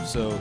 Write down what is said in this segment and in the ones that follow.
So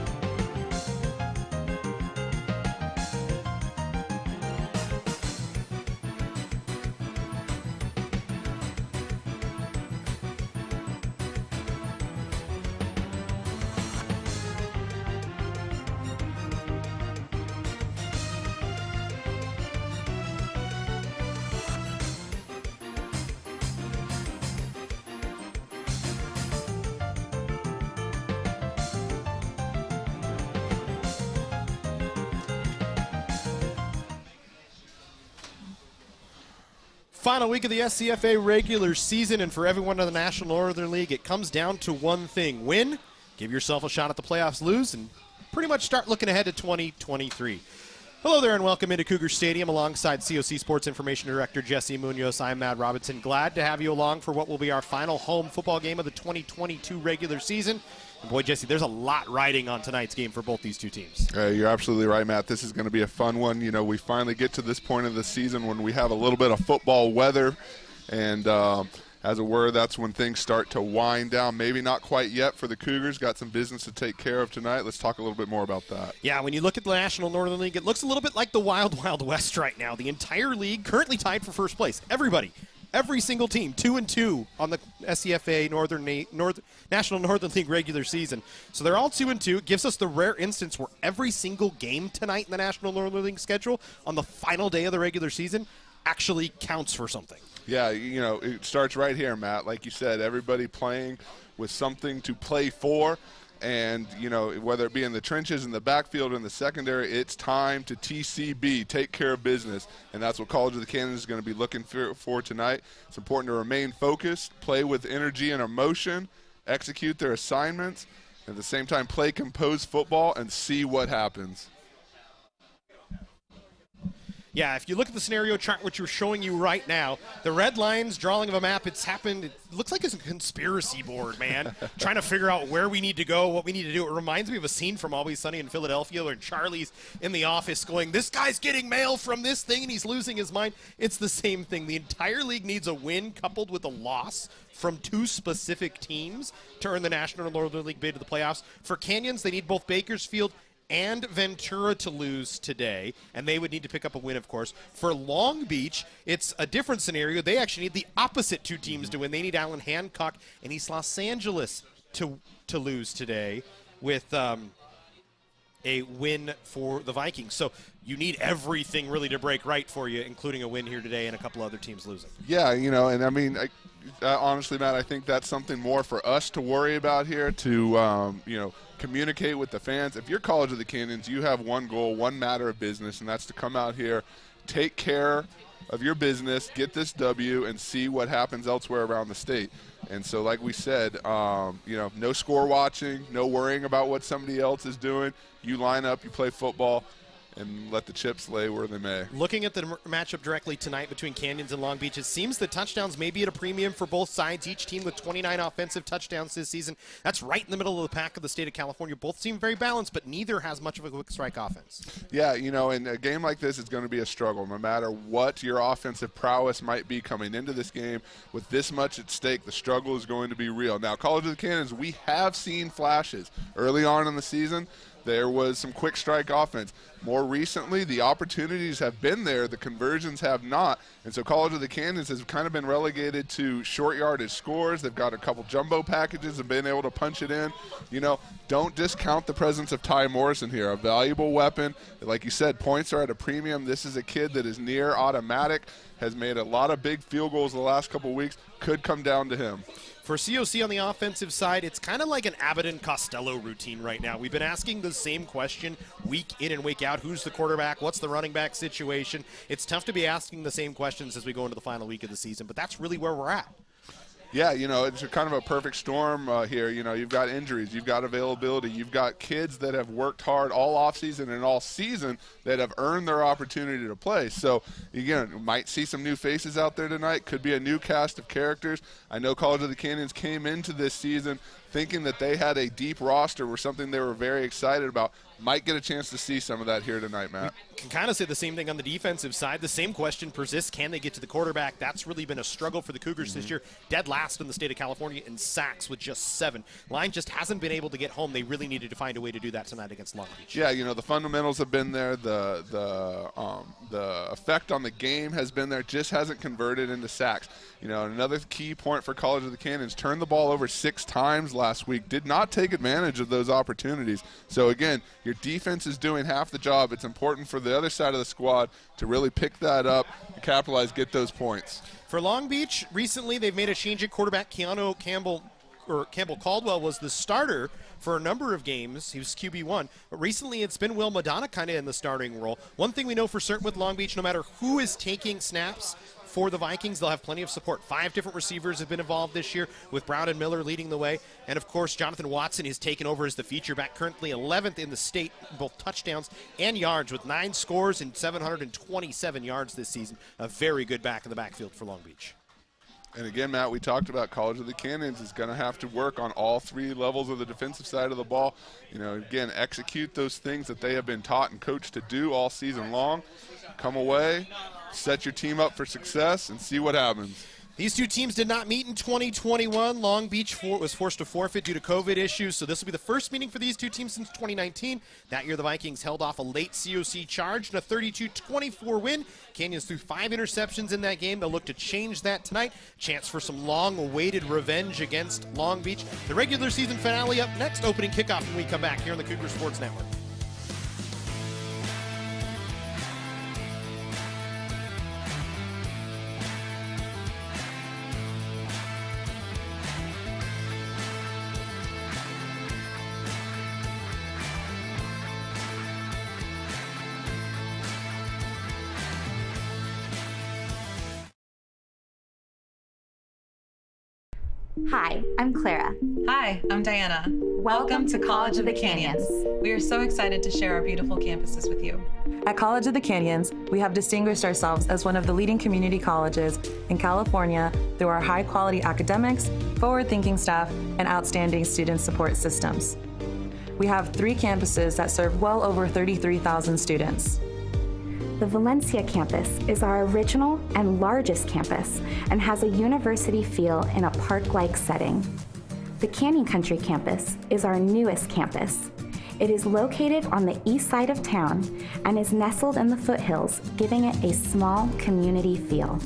final week of the SCFA regular season, and for everyone in the National Northern League, it comes down to one thing. Win, give yourself a shot at the playoffs, lose, and pretty much start looking ahead to 2023. Hello there, and welcome into Cougar Stadium alongside COC Sports Information Director Jesse Munoz. I'm Matt Robinson. Glad to have you along for what will be our final home football game of the 2022 regular season. And boy, Jesse, there's a lot riding on tonight's game for both these two teams. You're absolutely right, Matt. This is going to be a fun one. You know, we finally get to this point of the season when we have a little bit of football weather, and as it were, that's when things start to wind down. Maybe not quite yet for the Cougars. Got some business to take care of tonight. Let's talk a little bit more about that. Yeah, when you look at the National Northern League, it looks a little bit like the Wild Wild West right now. The entire league currently tied for first place. Every single team, 2-2 on the SCFA National Northern League regular season. So they're all 2-2. It gives us the rare instance where every single game tonight in the National Northern League schedule on the final day of the regular season actually counts for something. Yeah, you know, it starts right here, Matt. Like you said, everybody playing with something to play for. And, you know, whether it be in the trenches, in the backfield, in the secondary, it's time to TCB, take care of business. And that's what College of the Canyons is going to be looking for tonight. It's important to remain focused, play with energy and emotion, execute their assignments, and at the same time play composed football and see what happens. Yeah, if you look at the scenario chart, which we're showing you right now, the red lines, drawing of a map, it's happened. It looks like it's a conspiracy board, man, trying to figure out where we need to go, what we need to do. It reminds me of a scene from Always Sunny in Philadelphia where Charlie's in the office going, this guy's getting mail from this thing and he's losing his mind. It's the same thing. The entire league needs a win coupled with a loss from two specific teams to earn the National Northern League bid to the playoffs. For Canyons, they need both Bakersfield and Ventura to lose today, and they would need to pick up a win, of course. For Long Beach, it's a different scenario. They actually need the opposite two teams to win. They need Allen Hancock and East Los Angeles to lose today with a win for the Vikings. So you need everything really to break right for you, including a win here today and a couple other teams losing. Yeah, you know, and I mean, honestly, Matt, I think that's something more for us to worry about here to, you know, communicate with the fans. If you're College of the Canyons, you have one goal, one matter of business, and that's to come out here, take care of your business, get this W, and see what happens elsewhere around the state. And so, like we said, you know, no score watching, no worrying about what somebody else is doing. You line up, you play football, and let the chips lay where they may. Looking at the matchup directly tonight between Canyons and Long Beach, it seems the touchdowns may be at a premium for both sides. Each team with 29 offensive touchdowns this season. That's right in the middle of the pack of the state of California. Both seem very balanced, but neither has much of a quick strike offense. Yeah, you know, in a game like this, it's going to be a struggle. No matter what your offensive prowess might be coming into this game, with this much at stake, the struggle is going to be real. Now, College of the Canyons, we have seen flashes early on in the season. There was some quick strike offense. More recently, the opportunities have been there. The conversions have not. And so College of the Canyons has kind of been relegated to short yardage scores. They've got a couple jumbo packages and been able to punch it in. You know, don't discount the presence of Ty Morrison here, a valuable weapon. Like you said, points are at a premium. This is a kid that is near automatic, has made a lot of big field goals the last couple of weeks. Could come down to him. For COC on the offensive side, it's kind of like an Abbott and Costello routine right now. We've been asking the same question week in and week out. Who's the quarterback? What's the running back situation? It's tough to be asking the same questions as we go into the final week of the season, but that's really where we're at. Yeah, you know, it's kind of a perfect storm here. You know, you've got injuries, you've got availability, you've got kids that have worked hard all offseason and all season that have earned their opportunity to play. So, again, might see some new faces out there tonight. Could be a new cast of characters. I know College of the Canyons came into this season thinking that they had a deep roster, or something they were very excited about. might get a chance to see some of that here tonight, Matt. Can kind of say the same thing on the defensive side. The same question persists. Can they get to the quarterback? That's really been a struggle for the Cougars this year. Dead last in the state of California in sacks with just 7. Line just hasn't been able to get home. They really needed to find a way to do that tonight against Long Beach. Yeah, the fundamentals have been there. The effect on the game has been there. Just hasn't converted into sacks. Another key point for College of the Canyons, turned the ball over 6 times last week. Did not take advantage of those opportunities. So again, your defense is doing half the job. It's important for the other side of the squad to really pick that up, capitalize, get those points. For Long Beach, recently they've made a change at quarterback. Campbell Caldwell was the starter for a number of games. He was QB1. But recently it's been Will Madonna kind of in the starting role. One thing we know for certain with Long Beach, no matter who is taking snaps for the Vikings, they'll have plenty of support. 5 different receivers have been involved this year, with Brown and Miller leading the way. And, of course, Jonathan Watson has taken over as the feature back, currently 11th in the state in both touchdowns and yards, with 9 scores and 727 yards this season. A very good back in the backfield for Long Beach. And again, Matt, we talked about College of the Canyons is going to have to work on all 3 levels of the defensive side of the ball. Again, execute those things that they have been taught and coached to do all season long. Come away, set your team up for success, and see what happens. These two teams did not meet in 2021. Long Beach was forced to forfeit due to COVID issues, so this will be the first meeting for these two teams since 2019. That year, the Vikings held off a late COC charge in a 32-24 win. Canyons threw 5 interceptions in that game. They'll look to change that tonight. Chance for some long-awaited revenge against Long Beach. The regular season finale up next, opening kickoff when we come back here on the Cougar Sports Network. Hi, I'm Clara. Hi, I'm Diana. Welcome to College of the Canyons. We are so excited to share our beautiful campuses with you. At College of the Canyons, we have distinguished ourselves as one of the leading community colleges in California through our high-quality academics, forward-thinking staff, and outstanding student support systems. We have 3 campuses that serve well over 33,000 students. The Valencia campus is our original and largest campus and has a university feel in a park-like setting. The Canyon Country campus is our newest campus. It is located on the east side of town and is nestled in the foothills, giving it a small community feel.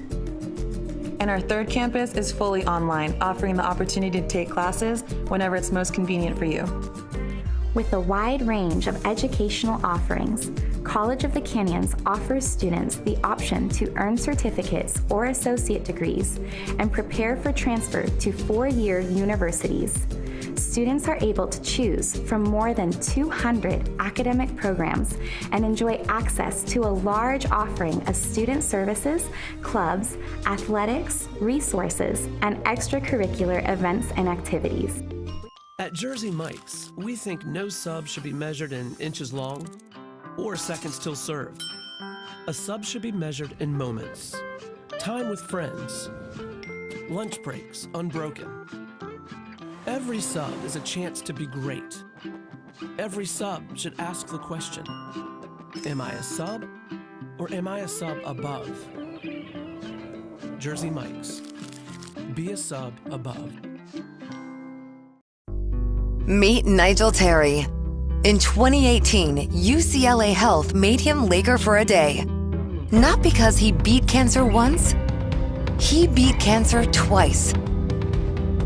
And our 3rd campus is fully online, offering the opportunity to take classes whenever it's most convenient for you. With a wide range of educational offerings, College of the Canyons offers students the option to earn certificates or associate degrees and prepare for transfer to 4-year universities. Students are able to choose from more than 200 academic programs and enjoy access to a large offering of student services, clubs, athletics, resources, and extracurricular events and activities. At Jersey Mike's, we think no sub should be measured in inches long or seconds till served. A sub should be measured in moments, time with friends, lunch breaks unbroken. Every sub is a chance to be great. Every sub should ask the question, am I a sub or am I a sub above? Jersey Mike's, be a sub above. Meet Nigel Terry. In 2018, UCLA Health made him Laker for a day. Not because he beat cancer once, he beat cancer twice.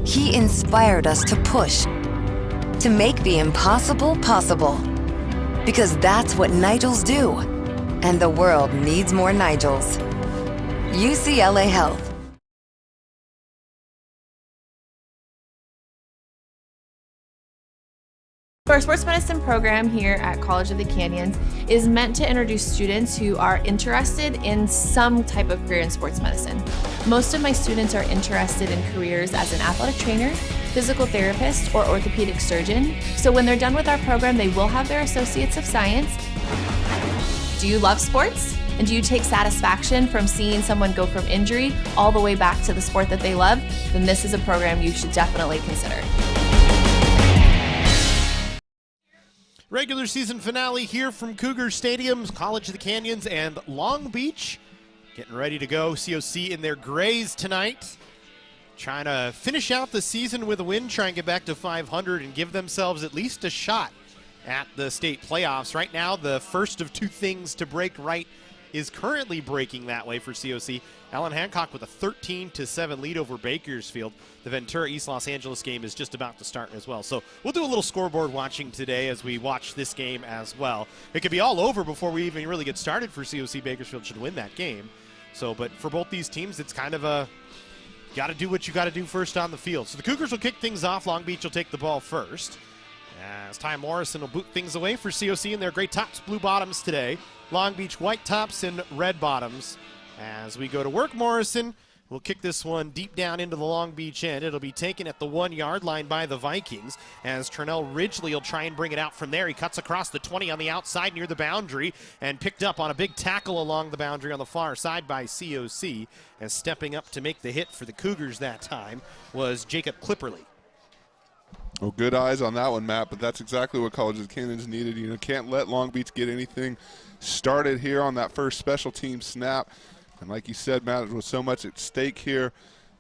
He inspired us to push, to make the impossible possible. Because that's what Nigels do. And the world needs more Nigels. UCLA Health. Our sports medicine program here at College of the Canyons is meant to introduce students who are interested in some type of career in sports medicine. Most of my students are interested in careers as an athletic trainer, physical therapist, or orthopedic surgeon. So when they're done with our program, they will have their Associates of Science. Do you love sports? And do you take satisfaction from seeing someone go from injury all the way back to the sport that they love? Then this is a program you should definitely consider. Regular season finale here from Cougar Stadium, College of the Canyons and Long Beach. Getting ready to go. COC in their grays tonight. Trying to finish out the season with a win, try and get back to 500 and give themselves at least a shot at the state playoffs. Right now, the first of two things to break right is currently breaking that way for COC. Allen Hancock with a 13-7 lead over Bakersfield. The Ventura East Los Angeles game is just about to start as well. So we'll do a little scoreboard watching today as we watch this game as well. It could be all over before we even really get started for COC. Bakersfield should win that game. So, but for both these teams, it's kind of a got to do what you got to do first on the field. So the Cougars will kick things off. Long Beach will take the ball first. As Ty Morrison will boot things away for COC in their gray tops, blue bottoms today. Long Beach white tops and red bottoms. As we go to work, Morrison will kick this one deep down into the Long Beach end. It'll be taken at the 1-yard line by the Vikings as Turnell Ridgely will try and bring it out from there. He cuts across the 20 on the outside near the boundary and picked up on a big tackle along the boundary on the far side by COC. As stepping up to make the hit for the Cougars that time was Jacob Clipperly. Well, good eyes on that one, Matt, but that's exactly what College of the Canyons needed. You know, can't let Long Beach get anything started here on that first special team snap. And like you said, Matt, there was so much at stake here.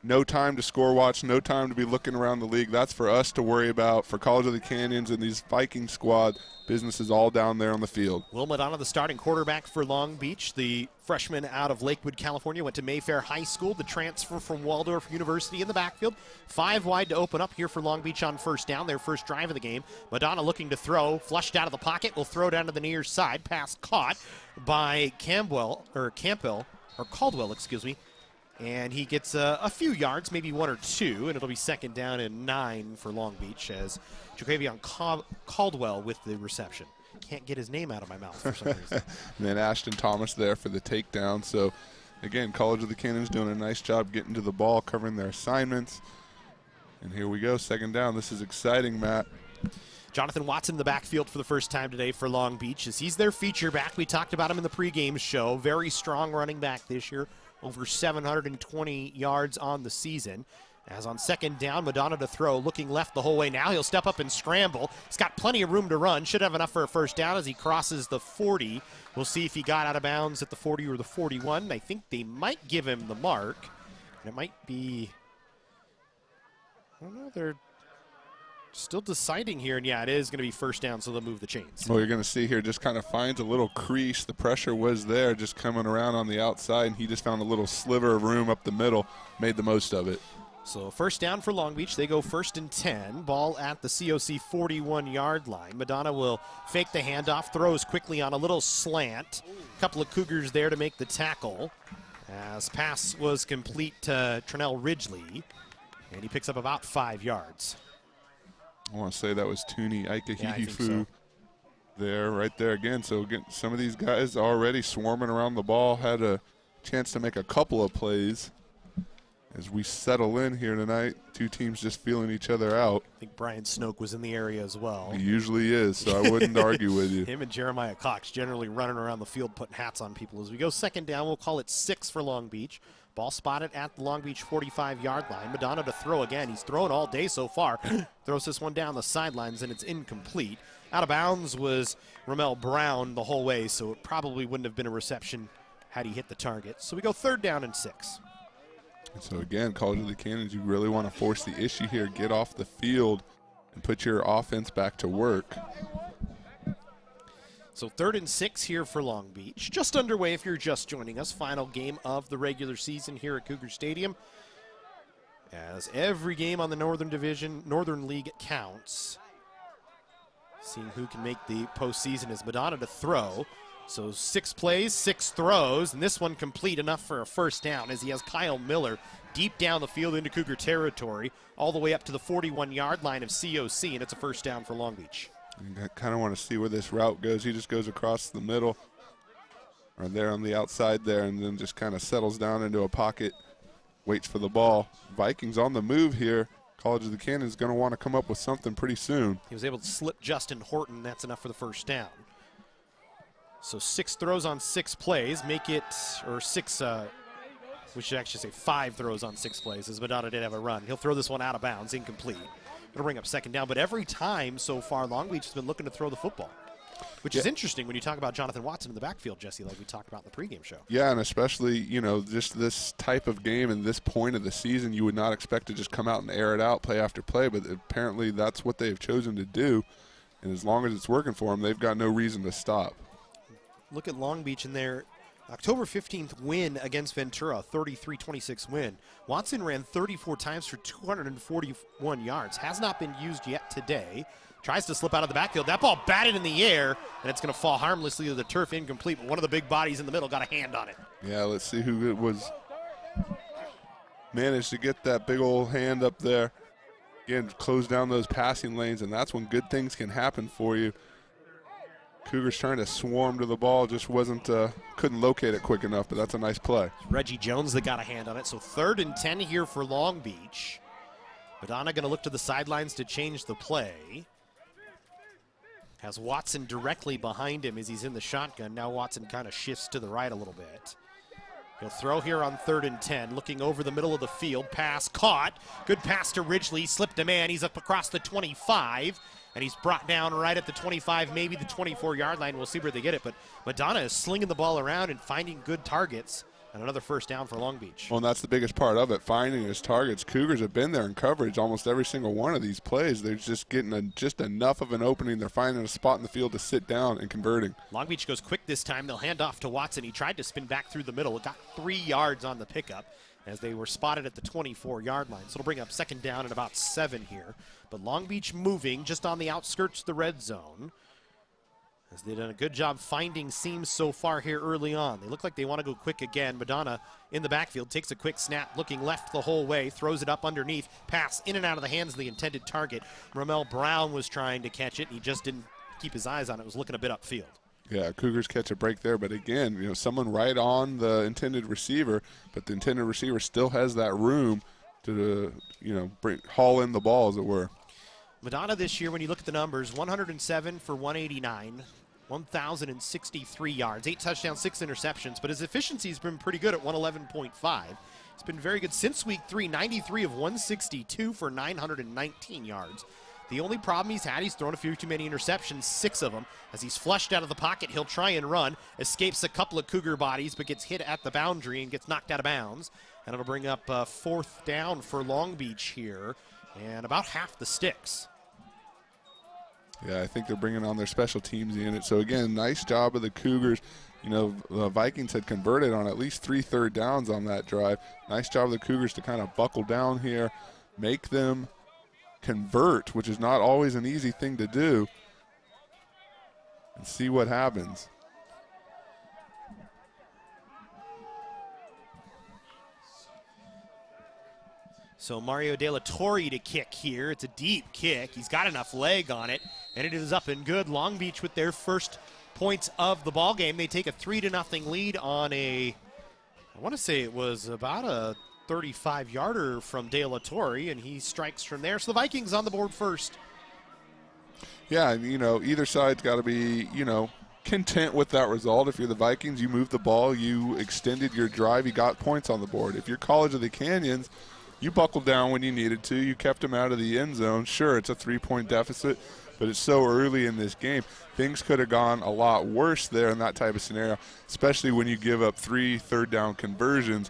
No time to score watch, no time to be looking around the league. That's for us to worry about. For College of the Canyons and these Viking squad, business is all down there on the field. Will Madonna, the starting quarterback for Long Beach, the freshman out of Lakewood, California, went to Mayfair High School, the transfer from Waldorf University in the backfield. 5 wide to open up here for Long Beach on first down, their first drive of the game. Madonna looking to throw, flushed out of the pocket, will throw down to the near side. Pass caught by Caldwell, and he gets a few yards, maybe 1 or 2, and it'll be second down and 9 for Long Beach as Jaquavion Caldwell with the reception. Can't get his name out of my mouth for some reason. And then Ashton Thomas there for the takedown. So, again, College of the Canyons doing a nice job getting to the ball, covering their assignments. And here we go, second down. This is exciting, Matt. Jonathan Watson in the backfield for the first time today for Long Beach as he's their feature back. We talked about him in the pregame show. Very strong running back this year. Over 720 yards on the season. As on second down, Madonna to throw, looking left the whole way. Now he'll step up and scramble. He's got plenty of room to run. Should have enough for a first down as he crosses the 40. We'll see if he got out of bounds at the 40 or the 41. I think they might give him the mark. And it might be, I don't know, they're still deciding here. And yeah, it is going to be first down, so they'll move the chains. Well, you're going to see here just kind of finds a little crease. The pressure was there, just coming around on the outside, and he just found a little sliver of room up the middle, made the most of it. So first down for Long Beach. They go 1st and 10. Ball at the COC 41-yard line. Madonna will fake the handoff, throws quickly on a little slant. A couple of Cougars there to make the tackle. As pass was complete to Turnell Ridgely, and he picks up about 5 yards. I want to say that was Tuni Aikahihifu so. there, right there again. So again, some of these guys already swarming around the ball, had a chance to make a couple of plays. As we settle in here tonight, two teams just feeling each other out. I think Brian Snoke was in the area as well. He usually is, so I wouldn't argue with you. Him and Jeremiah Cox generally running around the field putting hats on people. As we go second down, we'll call it 6 for Long Beach. Ball spotted at the Long Beach 45-yard line. Madonna to throw again. He's thrown all day so far. Throws this one down the sidelines, and it's incomplete. Out of bounds was Ramel Brown the whole way, so it probably wouldn't have been a reception had he hit the target. So we go 3rd down and 6. And so again, College of the Canyons, you really want to force the issue here, get off the field, and put your offense back to work. So 3rd and 6 here for Long Beach. Just underway if you're just joining us. Final game of the regular season here at Cougar Stadium. As every game on the Northern Division, Northern League counts. Seeing who can make the postseason is Madonna to throw. So 6 plays, 6 throws, and this one complete enough for a first down as he has Kyle Miller deep down the field into Cougar territory, all the way up to the 41-yard line of COC, and it's a first down for Long Beach. I kind of want to see where this route goes. He just goes across the middle, or there on the outside there, and then just kind of settles down into a pocket, waits for the ball. Vikings on the move here. College of the Canyons is going to want to come up with something pretty soon. He was able to slip Justin Horton. That's enough for the first down. So 6 throws on 6 plays, make it, or 6, we should actually say 5 throws on 6 plays, as Madonna did have a run. He'll throw this one out of bounds, incomplete. It'll bring up second down. But every time so far, Long Beach has been looking to throw the football, which is interesting when you talk about Jonathan Watson in the backfield, Jesse, like we talked about in the pregame show. Yeah, and especially, you know, just this type of game and this point of the season, you would not expect to just come out and air it out play after play, but apparently that's what they've chosen to do. And as long as it's working for them, they've got no reason to stop. Look at Long Beach in their October 15th win against Ventura, 33-26 win. Watson ran 34 times for 241 yards. Has not been used yet today. Tries to slip out of the backfield. That ball batted in the air, and it's going to fall harmlessly to the turf, incomplete. But one of the big bodies in the middle got a hand on it. Yeah, let's see who it was. Managed to get that big old hand up there. Again, close down those passing lanes, and that's when good things can happen for you. Cougars trying to swarm to the ball, just couldn't locate it quick enough, but that's a nice play. Reggie Jones that got a hand on it. So 3rd and 10 here for Long Beach. Madonna going to look to the sidelines to change the play. Has Watson directly behind him as he's in the shotgun. Now Watson kind of shifts to the right a little bit. He'll throw here on 3rd and 10, looking over the middle of the field. Pass caught. Good pass to Ridgely. Slipped a man. He's up across the 25. And he's brought down right at the 25, maybe the 24-yard line. We'll see where they get it. But Madonna is slinging the ball around and finding good targets. And another first down for Long Beach. Well, and that's the biggest part of it, finding his targets. Cougars have been there in coverage almost every single one of these plays. They're just getting just enough of an opening. They're finding a spot in the field to sit down and converting. Long Beach goes quick this time. They'll hand off to Watson. He tried to spin back through the middle. It got 3 yards on the pickup as they were spotted at the 24-yard line. So it'll bring up second down and about 7 here. But Long Beach moving just on the outskirts of the red zone, as they've done a good job finding seams so far here early on. They look like they want to go quick again. Madonna in the backfield takes a quick snap, looking left the whole way, throws it up underneath, pass in and out of the hands of the intended target. Ramel Brown was trying to catch it, and he just didn't keep his eyes on it. Was looking a bit upfield. Yeah, Cougars catch a break there, but again, you know, someone right on the intended receiver, but the intended receiver still has that room to, you know, haul in the ball, as it were. Madonna this year, when you look at the numbers, 107 for 189, 1,063 yards, 8 touchdowns, 6 interceptions, but his efficiency has been pretty good at 111.5. It's been very good since week 3, 93 of 162 for 919 yards. The only problem he's had, he's thrown a few too many interceptions, 6 of them. As he's flushed out of the pocket, he'll try and run, escapes a couple of Cougar bodies, but gets hit at the boundary and gets knocked out of bounds. And it'll bring up 4th down for Long Beach here, and about half the sticks. Yeah, I think they're bringing on their special teams unit. So, again, nice job of the Cougars. You know, the Vikings had converted on at least 3 third downs on that drive. Nice job of the Cougars to kind of buckle down here, make them convert, which is not always an easy thing to do, and see what happens. So Mario De La Torre to kick here. It's a deep kick. He's got enough leg on it, and it is up and good. Long Beach with their first points of the ball game. They take a 3-0 lead on I want to say it was about a 35-yarder from De La Torre, and he strikes from there. So the Vikings on the board first. Yeah, and, you know, either side's got to be, you know, content with that result. If you're the Vikings, you moved the ball, you extended your drive, you got points on the board. If you're College of the Canyons, you buckled down when you needed to. You kept them out of the end zone. Sure, it's a 3-point deficit, but it's so early in this game. Things could have gone a lot worse there in that type of scenario, especially when you give up 3 third-down conversions.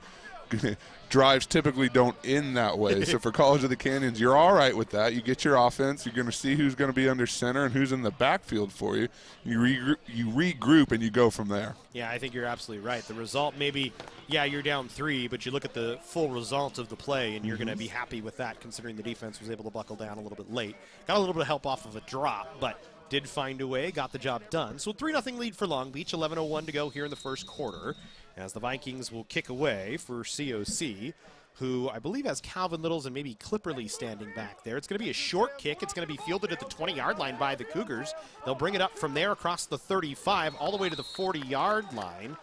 Drives typically don't end that way. So for College of the Canyons, you're all right with that. You get your offense. You're going to see who's going to be under center and who's in the backfield for you. You regroup, and you go from there. Yeah, I think you're absolutely right. The result maybe, yeah, you're down 3, but you look at the full result of the play, and you're going to be happy with that considering the defense was able to buckle down a little bit late. Got a little bit of help off of a drop, but did find a way, got the job done. So 3-0 lead for Long Beach, 11:01 to go here in the first quarter, as the Vikings will kick away for COC, who I believe has Calvin Littles and maybe Clipperly standing back there. It's going to be a short kick. It's going to be fielded at the 20-yard line by the Cougars. They'll bring it up from there across the 35 all the way to the 40-yard line.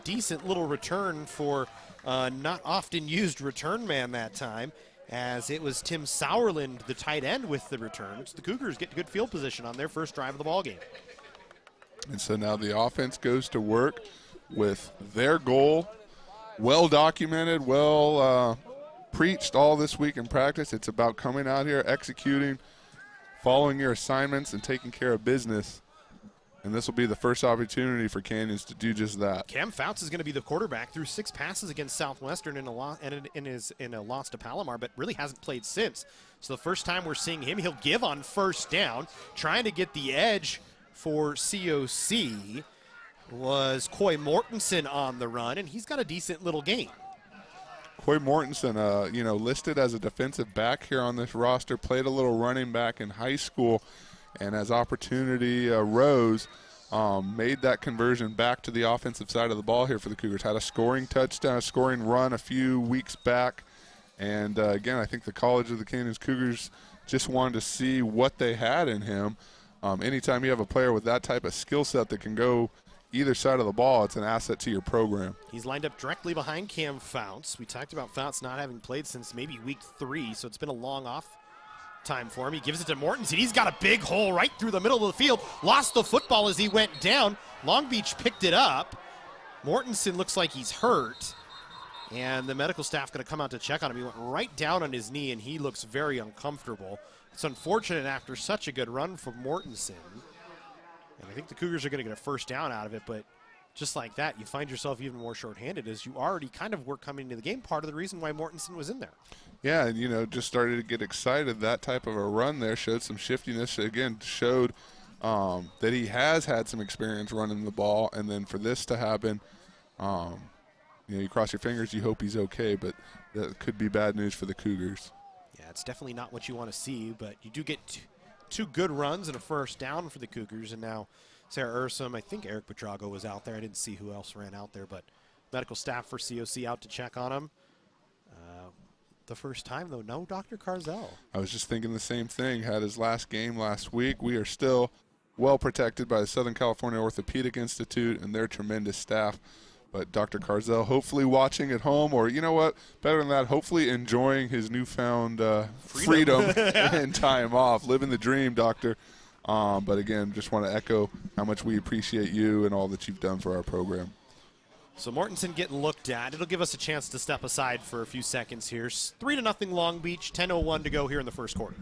Decent little return for not often used return man that time, as it was Tim Sauerland, the tight end, with the returns. The Cougars get good field position on their first drive of the ballgame. And so now the offense goes to work with their goal, well documented, well preached all this week in practice. It's about coming out here, executing, following your assignments, and taking care of business. And this will be the first opportunity for Canyons to do just that. Cam Fouts is going to be the quarterback through 6 passes against Southwestern in a loss to Palomar, but really hasn't played since. So the first time we're seeing him, he'll give on first down, trying to get the edge for COC. Was Coy Mortensen on the run, and he's got a decent little game. Coy Mortensen, listed as a defensive back here on this roster, played a little running back in high school, and as opportunity arose, made that conversion back to the offensive side of the ball here for the Cougars. Had a scoring touchdown, a scoring run a few weeks back, and again, I think the College of the Canyons Cougars just wanted to see what they had in him. Anytime you have a player with that type of skill set that can go either side of the ball, it's an asset to your program. He's lined up directly behind Cam Fouts. We talked about Fouts not having played since maybe week 3, so it's been a long off time for him. He gives it to Mortensen. He's got a big hole right through the middle of the field. Lost the football as he went down. Long Beach picked it up. Mortensen looks like he's hurt, and the medical staff going to come out to check on him. He went right down on his knee, and he looks very uncomfortable. It's unfortunate after such a good run from Mortensen. And I think the Cougars are going to get a first down out of it, but just like that, you find yourself even more shorthanded as you already kind of were coming into the game. Part of the reason why Mortensen was in there. Yeah, and, just started to get excited. That type of a run there showed some shiftiness. Again, showed that he has had some experience running the ball. And then for this to happen, you cross your fingers, you hope he's okay, but that could be bad news for the Cougars. Yeah, it's definitely not what you want to see, but you do get two good runs and a first down for the Cougars, and now Sarah Ursum, I think Eric Pedrago was out there. I didn't see who else ran out there, but medical staff for COC out to check on him. The first time, though, no Dr. Carzell. I was just thinking the same thing. Had his last game last week. We are still well protected by the Southern California Orthopedic Institute and their tremendous staff. But Dr. Carzell hopefully watching at home, or you know what, better than that, hopefully enjoying his newfound freedom and time off. Living the dream, Doctor. But again, just want to echo how much we appreciate you and all that you've done for our program. So Mortensen getting looked at. It'll give us a chance to step aside for a few seconds here. 3-0 Long Beach, 10:01 to go here in the first quarter.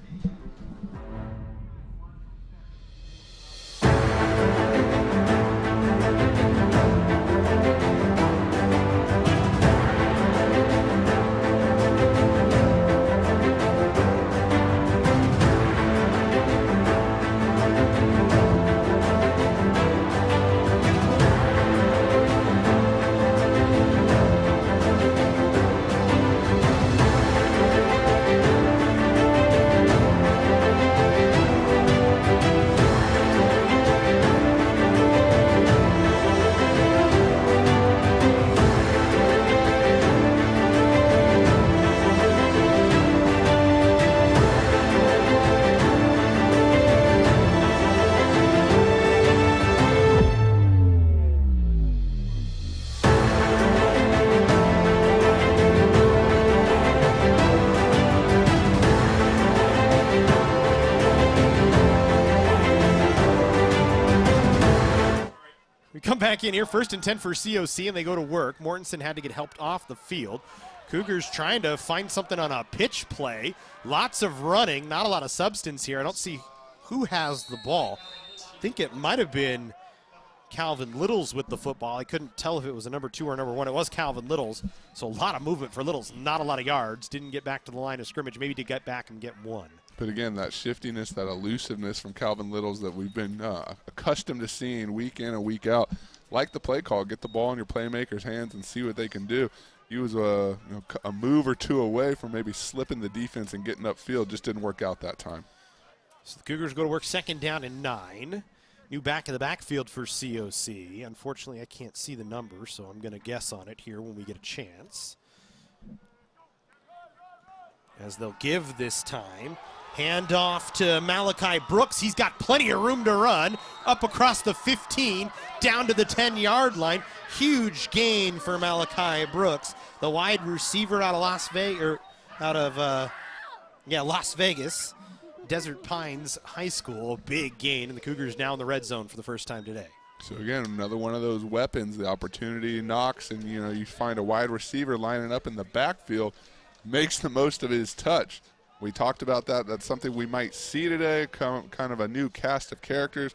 Come back in here, 1st and 10 for COC, and they go to work. Mortensen had to get helped off the field. Cougars trying to find something on a pitch play. Lots of running, not a lot of substance here. I don't see who has the ball. I think it might have been Calvin Littles with the football. I couldn't tell if it was a number 2 or number 1. It was Calvin Littles, so a lot of movement for Littles, not a lot of yards. Didn't get back to the line of scrimmage, maybe to get back and get 1. But again, that shiftiness, that elusiveness from Calvin Littles that we've been accustomed to seeing week in and week out. Like the play call, get the ball in your playmakers' hands and see what they can do. He was a move or two away from maybe slipping the defense and getting upfield. Just didn't work out that time. So the Cougars go to work 2nd down and 9. New back in the backfield for COC. Unfortunately, I can't see the number, so I'm going to guess on it here when we get a chance. As they'll give this time. Hand off to Malachi Brooks. He's got plenty of room to run. Up across the 15, down to the 10-yard line. Huge gain for Malachi Brooks, the wide receiver out of Las Vegas, Desert Pines High School. Big gain, and the Cougars now in the red zone for the first time today. So again, another one of those weapons. The opportunity knocks, and you find a wide receiver lining up in the backfield. makes the most of his touch. We talked about that. That's something we might see today, kind of a new cast of characters,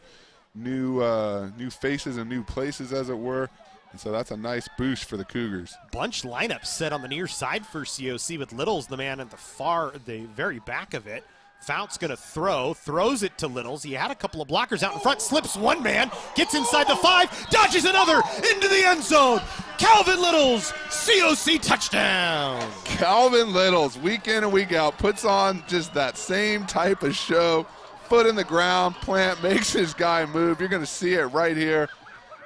new faces and new places, as it were. And so that's a nice boost for the Cougars. Bunch lineup set on the near side for COC with Littles, the man at the very back of it. Fout's going to throws it to Littles. He had a couple of blockers out in front, slips one man, gets inside the 5, dodges another into the end zone. Calvin Littles, COC touchdown. Calvin Littles, week in and week out, puts on just that same type of show. Foot in the ground, plant, makes his guy move. You're going to see it right here.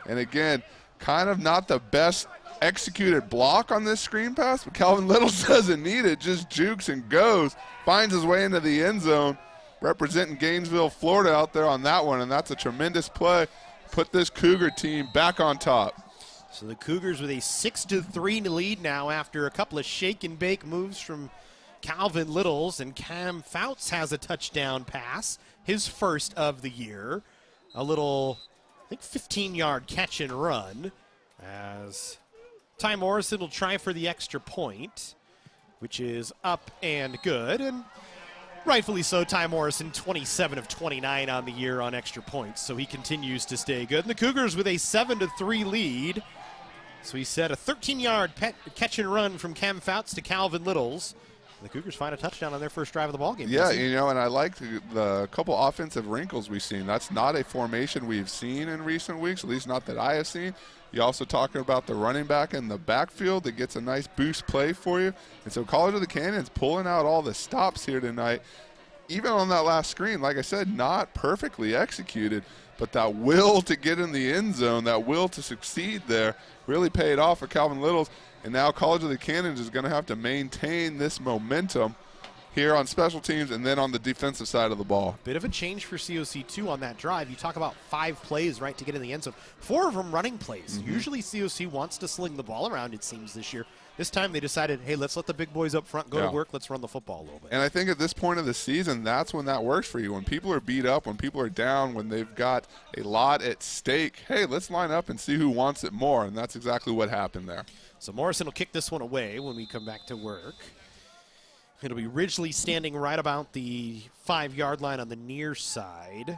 And again, kind of not the best executed block on this screen pass, but Calvin Littles doesn't need it, just jukes and goes, finds his way into the end zone, representing Gainesville, Florida out there on that one, and that's a tremendous play. Put this Cougar team back on top. So the Cougars with a 6-3 lead now after a couple of shake and bake moves from Calvin Littles, and Cam Fouts has a touchdown pass, his first of the year. A little, I think, 15-yard catch and run as Ty Morrison will try for the extra point, which is up and good. And rightfully so, Ty Morrison, 27 of 29 on the year on extra points, so he continues to stay good. And the Cougars with a 7-3 lead. So he said a 13-yard catch and run from Cam Fouts to Calvin Littles. And the Cougars find a touchdown on their first drive of the ballgame. Yeah, and I like the couple offensive wrinkles we've seen. That's not a formation we've seen in recent weeks, at least not that I have seen. You also talking about the running back in the backfield that gets a nice boost play for you. And so College of the Canyons pulling out all the stops here tonight. Even on that last screen, like I said, not perfectly executed, but that will to get in the end zone, that will to succeed there really paid off for Calvin Littles. And now College of the Canyons is going to have to maintain this momentum here on special teams and then on the defensive side of the ball. Bit of a change for COC2 on that drive. You talk about 5 plays, right, to get in the end zone. 4 of them running plays. Mm-hmm. Usually COC wants to sling the ball around, it seems, this year. This time they decided, hey, let's let the big boys up front go to work. Let's run the football a little bit. And I think at this point of the season, that's when that works for you. When people are beat up, when people are down, when they've got a lot at stake, hey, let's line up and see who wants it more. And that's exactly what happened there. So Morrison will kick this one away when we come back to work. It'll be Ridgely standing right about the 5-yard line on the near side.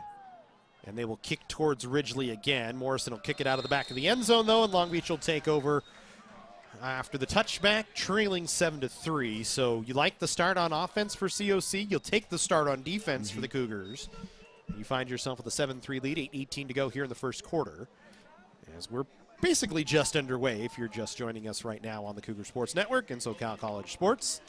And they will kick towards Ridgely again. Morrison will kick it out of the back of the end zone, though, and Long Beach will take over after the touchback, trailing 7-3. So you like the start on offense for COC. You'll take the start on defense for the Cougars. You find yourself with a 7-3 lead, 8:18 to go here in the first quarter. As we're basically just underway if you're just joining us right now on the Cougar Sports Network and SoCal College Sports.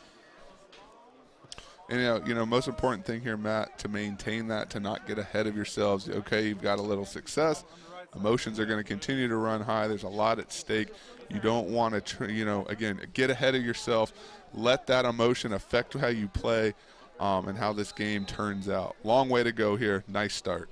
And, most important thing here, Matt, to maintain that, to not get ahead of yourselves. Okay, you've got a little success. Emotions are going to continue to run high. There's a lot at stake. You don't want to, again, get ahead of yourself. Let that emotion affect how you play and how this game turns out. Long way to go here. Nice start.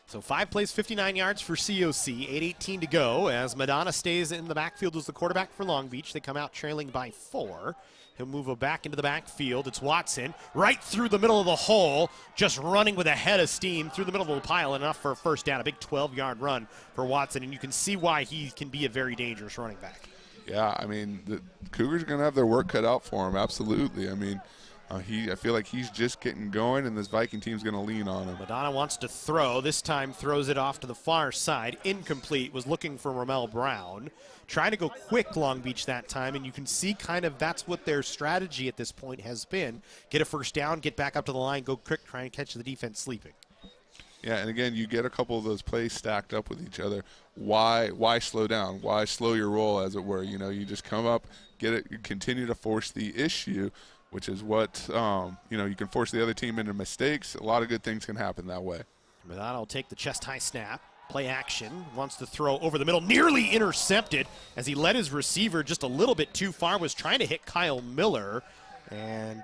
So 5 plays, 59 yards for COC, 8:18 to go as Madonna stays in the backfield as the quarterback for Long Beach. They come out trailing by 4. He'll move it back into the backfield. It's Watson right through the middle of the hole, just running with a head of steam through the middle of the pile, enough for a first down. A big 12-yard run for Watson, and you can see why he can be a very dangerous running back. Yeah, I mean, the Cougars are going to have their work cut out for him, absolutely. I mean, I feel like he's just getting going, and this Viking team's going to lean on him. Madonna wants to throw. This time throws it off to the far side. Incomplete. Was looking for Ramel Brown. Trying to go quick, Long Beach, that time, and you can see kind of that's what their strategy at this point has been. Get a first down, get back up to the line, go quick, try and catch the defense sleeping. Yeah, and again, you get a couple of those plays stacked up with each other. Why slow down? Why slow your roll, as it were? You just come up, get it, you continue to force the issue, which is what, you can force the other team into mistakes. A lot of good things can happen that way. Madonna will take the chest-high snap. Play action, wants to throw over the middle, nearly intercepted as he led his receiver just a little bit too far, was trying to hit Kyle Miller, and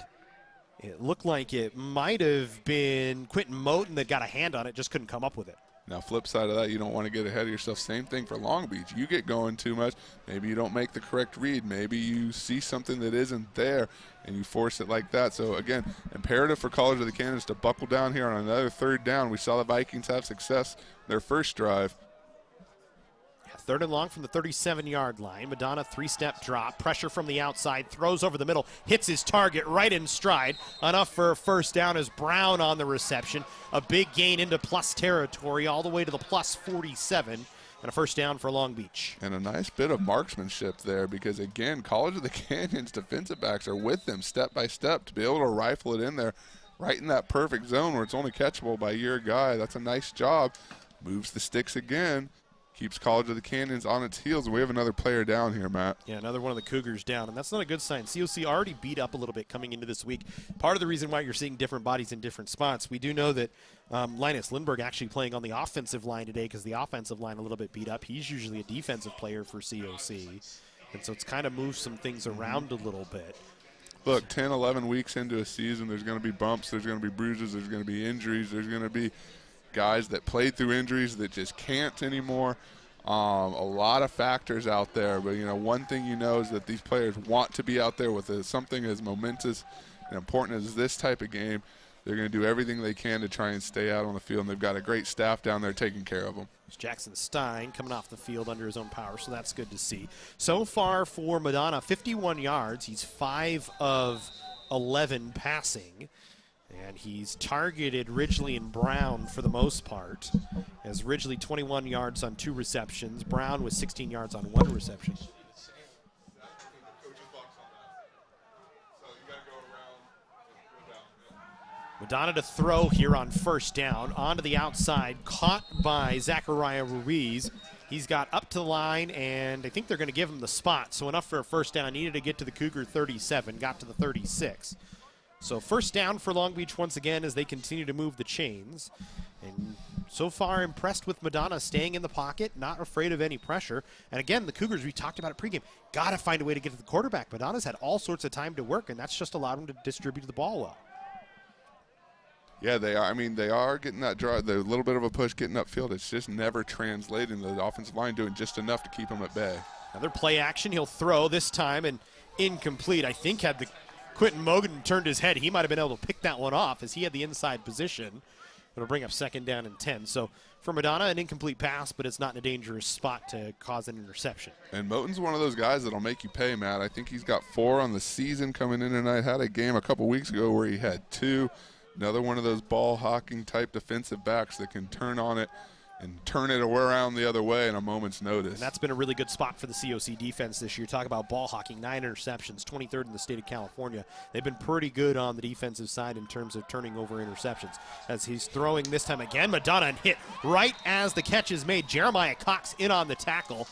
it looked like it might have been Quentin Moten that got a hand on it, just couldn't come up with it. Now, flip side of that, you don't want to get ahead of yourself. Same thing for Long Beach. You get going too much. Maybe you don't make the correct read. Maybe you see something that isn't there, and you force it like that. So, again, imperative for College of the Canyons to buckle down here on another 3rd down. We saw the Vikings have success their first drive. Third and long from the 37-yard line. Madonna, three-step drop. Pressure from the outside. Throws over the middle. Hits his target right in stride. Enough for a first down as Brown on the reception. A big gain into plus territory all the way to the plus 47. And a first down for Long Beach. And a nice bit of marksmanship there because, again, College of the Canyons defensive backs are with them step by step to be able to rifle it in there right in that perfect zone where it's only catchable by your guy. That's a nice job. Moves the sticks again. Keeps College of the Canyons on its heels. And we have another player down here, Matt. Yeah, another one of the Cougars down, and that's not a good sign. COC already beat up a little bit coming into this week. Part of the reason why you're seeing different bodies in different spots, we do know that Linus Lindbergh actually playing on the offensive line today because the offensive line a little bit beat up. He's usually a defensive player for COC, and so it's kind of moved some things around a little bit. Look, 10, 11 weeks into a season, there's going to be bumps, there's going to be bruises, there's going to be injuries, there's going to be guys that played through injuries that just can't anymore. A lot of factors out there, but one thing is that these players want to be out there with something as momentous and important as this type of game. They're going to do everything they can to try and stay out on the field, and they've got a great staff down there taking care of them. It's Jackson Stein coming off the field under his own power, so that's good to see. So far for Madonna, 51 yards. He's 5 of 11 passing. And he's targeted Ridgely and Brown for the most part, as Ridgely 21 yards on 2 receptions, Brown with 16 yards on 1 reception. Madonna to throw here on first down, onto the outside, caught by Zachariah Ruiz. He's got up to the line, and I think they're going to give him the spot, so enough for a first down. Needed to get to the Cougar 37, got to the 36. So first down for Long Beach once again as they continue to move the chains. And so far impressed with Madonna staying in the pocket, not afraid of any pressure. And again, the Cougars, we talked about it pregame, got to find a way to get to the quarterback. Madonna's had all sorts of time to work, and that's just allowed him to distribute the ball well. Yeah, they are. I mean, they are getting that drive, the little bit of a push getting upfield. It's just never translating. The offensive line doing just enough to keep them at bay. Another play action. He'll throw this time, and incomplete. I think had the Quentin Mogan turned his head, he might have been able to pick that one off as he had the inside position. It'll bring up second down and 10. So for Madonna, an incomplete pass, but it's not in a dangerous spot to cause an interception. And Moten's one of those guys that'll make you pay, Matt. I think he's got 4 on the season coming in tonight. Had a game a couple weeks ago where he had 2. Another one of those ball hawking type defensive backs that can turn on it and turn it around the other way in a moment's notice. And that's been a really good spot for the COC defense this year. Talk about ball hawking, 9 interceptions, 23rd in the state of California. They've been pretty good on the defensive side in terms of turning over interceptions. As he's throwing this time again, Madonna and hit right as the catch is made. Jeremiah Cox in on the tackle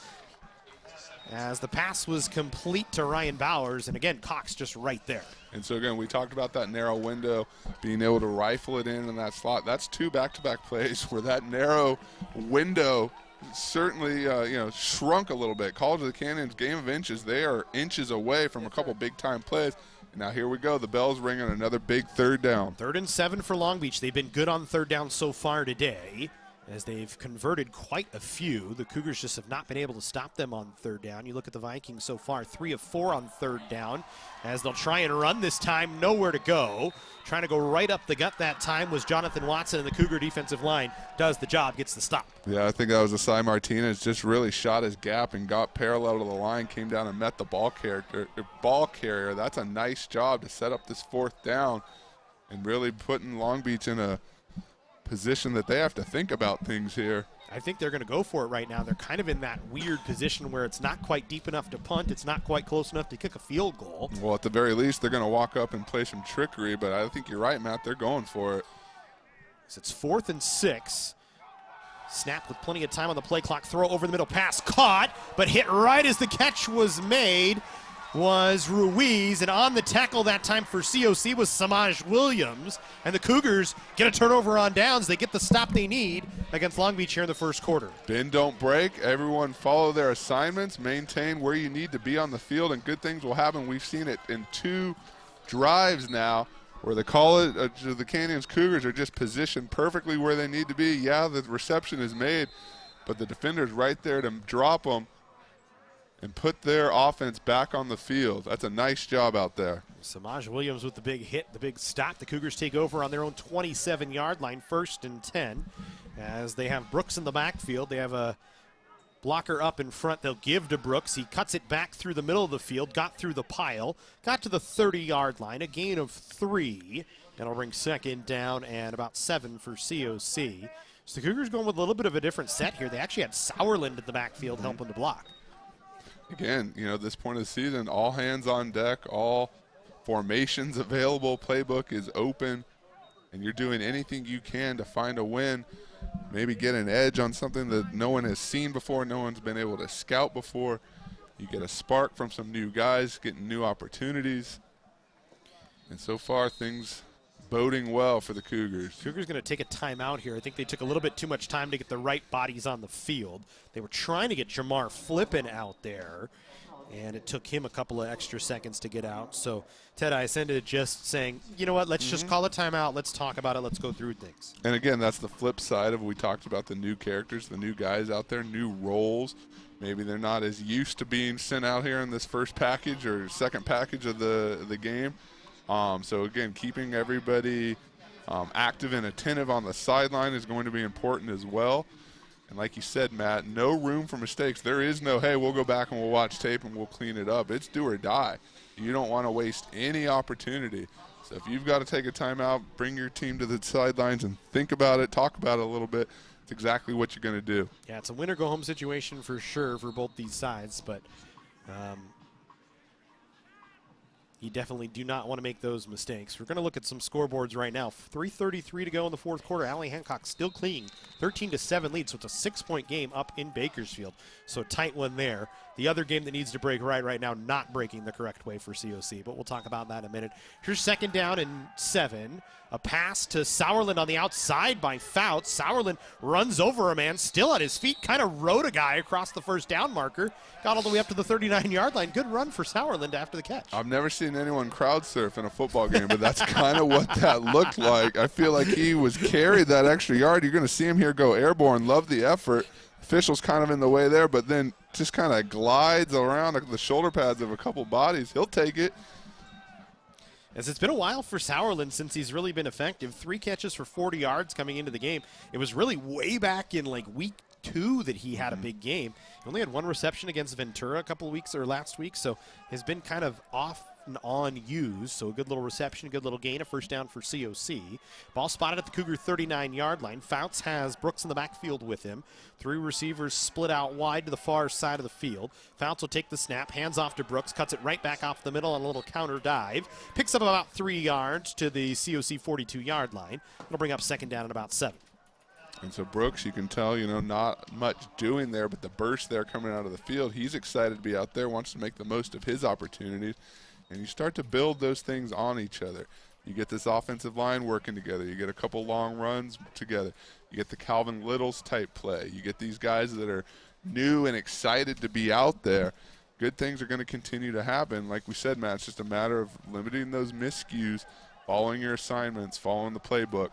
as the pass was complete to Ryan Bowers, and again, Cox just right there. And so, again, we talked about that narrow window, being able to rifle it in that slot. That's 2 back-to-back plays where that narrow window certainly, shrunk a little bit. College of the Canyons, game of inches. They are inches away from a couple big-time plays. And now here we go. The bell's ringing. Another big third down. 3rd and 7 for Long Beach. They've been good on third down so far today, as they've converted quite a few. The Cougars just have not been able to stop them on third down. You look at the Vikings so far, 3 of 4 on third down, as they'll try and run this time, nowhere to go. Trying to go right up the gut that time was Jonathan Watson, and the Cougar defensive line does the job, gets the stop. Yeah, I think that was Asai Martinez, just really shot his gap and got parallel to the line, came down and met the ball carrier. That's a nice job to set up this 4th down and really putting Long Beach in a position that they have to think about things here. I think they're going to go for it right now. They're kind of in that weird position where it's not quite deep enough to punt. It's not quite close enough to kick a field goal. Well, at the very least, they're going to walk up and play some trickery, but I think you're right, Matt. They're going for it. So it's 4th and 6. Snap with plenty of time on the play clock. Throw over the middle. Pass caught, but hit right as the catch was made was Ruiz, and on the tackle that time for COC was Samaj Williams, and the Cougars get a turnover on downs. They get the stop they need against Long Beach here in the first quarter. Bend, don't break. Everyone follow their assignments, maintain where you need to be on the field, and good things will happen. We've seen it in 2 drives now where the Canyons Cougars are just positioned perfectly where they need to be. Yeah, the reception is made, but the defender's right there to drop them and put their offense back on the field. That's a nice job out there. Samaj Williams with the big hit, the big stop. The Cougars take over on their own 27-yard line, 1st and 10. As they have Brooks in the backfield, they have a Blocker up in front, they'll give to Brooks. He cuts it back through the middle of the field, got through the pile, got to the 30-yard line, a gain of 3. That'll bring second down and about 7 for COC. So the Cougars going with a little bit of a different set here. They actually had Sauerland in the backfield helping to block. Again, this point of the season, all hands on deck, all formations available, playbook is open, and you're doing anything you can to find a win, maybe get an edge on something that no one has seen before, no one's been able to scout before. You get a spark from some new guys, getting new opportunities. And so far, things boding well for the Cougars. Cougars going to take a timeout here. I think they took a little bit too much time to get the right bodies on the field. They were trying to get Jamar Flippin out there, and it took him a couple of extra seconds to get out. So Ted Isenda just saying, you know what, let's just call a timeout. Let's talk about it. Let's go through things. And again, that's the flip side of, we talked about the new characters, the new guys out there, new roles. Maybe they're not as used to being sent out here in this first package or second package of the game. So again, keeping everybody active and attentive on the sideline is going to be important as well. And like you said, Matt, no room for mistakes. There is no, hey, we'll go back and we'll watch tape and we'll clean it up. It's do or die. You don't want to waste any opportunity. So if you've got to take a timeout, bring your team to the sidelines and think about it, talk about it a little bit. It's exactly what you're going to do. Yeah, it's a win or go home situation for sure for both these sides, but you definitely do not want to make those mistakes. We're going to look at some scoreboards right now. 3:33 to go in the fourth quarter. Allie Hancock still clinging, 13-7 lead, so it's a 6-point game up in Bakersfield. So tight one there. The other game that needs to break right now, not breaking the correct way for COC, but we'll talk about that in a minute. Here's second down and 7. A pass to Sauerland on the outside by Fouts. Sauerland runs over a man, still on his feet, kind of rode a guy across the first down marker. Got all the way up to the 39-yard line. Good run for Sauerland after the catch. I've never seen anyone crowd surf in a football game, but that's kind of what that looked like. I feel like he was carried that extra yard. You're going to see him here go airborne. Love the effort. Official's kind of in the way there, but then just kind of glides around the shoulder pads of a couple bodies. He'll take it. As it's been a while for Sauerland since he's really been effective. 3 catches for 40 yards coming into the game. It was really way back in week 2 that he had a big game. He only had 1 reception against Ventura a couple of weeks or last week, so has been kind of off and on used. So a good little reception, good little gain, a first down for COC. Ball spotted at the Cougar 39-yard line. Fouts has Brooks in the backfield with him. 3 receivers split out wide to the far side of the field. Fouts will take the snap, hands off to Brooks, cuts it right back off the middle on a little counter dive. Picks up about 3 yards to the COC 42-yard line. It'll bring up second down at about 7. And so Brooks, you can tell, not much doing there, but the burst there coming out of the field. He's excited to be out there, wants to make the most of his opportunities. And you start to build those things on each other. You get this offensive line working together. You get a couple long runs together. You get the Calvin Littles type play. You get these guys that are new and excited to be out there. Good things are going to continue to happen. Like we said, Matt, it's just a matter of limiting those miscues, following your assignments, following the playbook,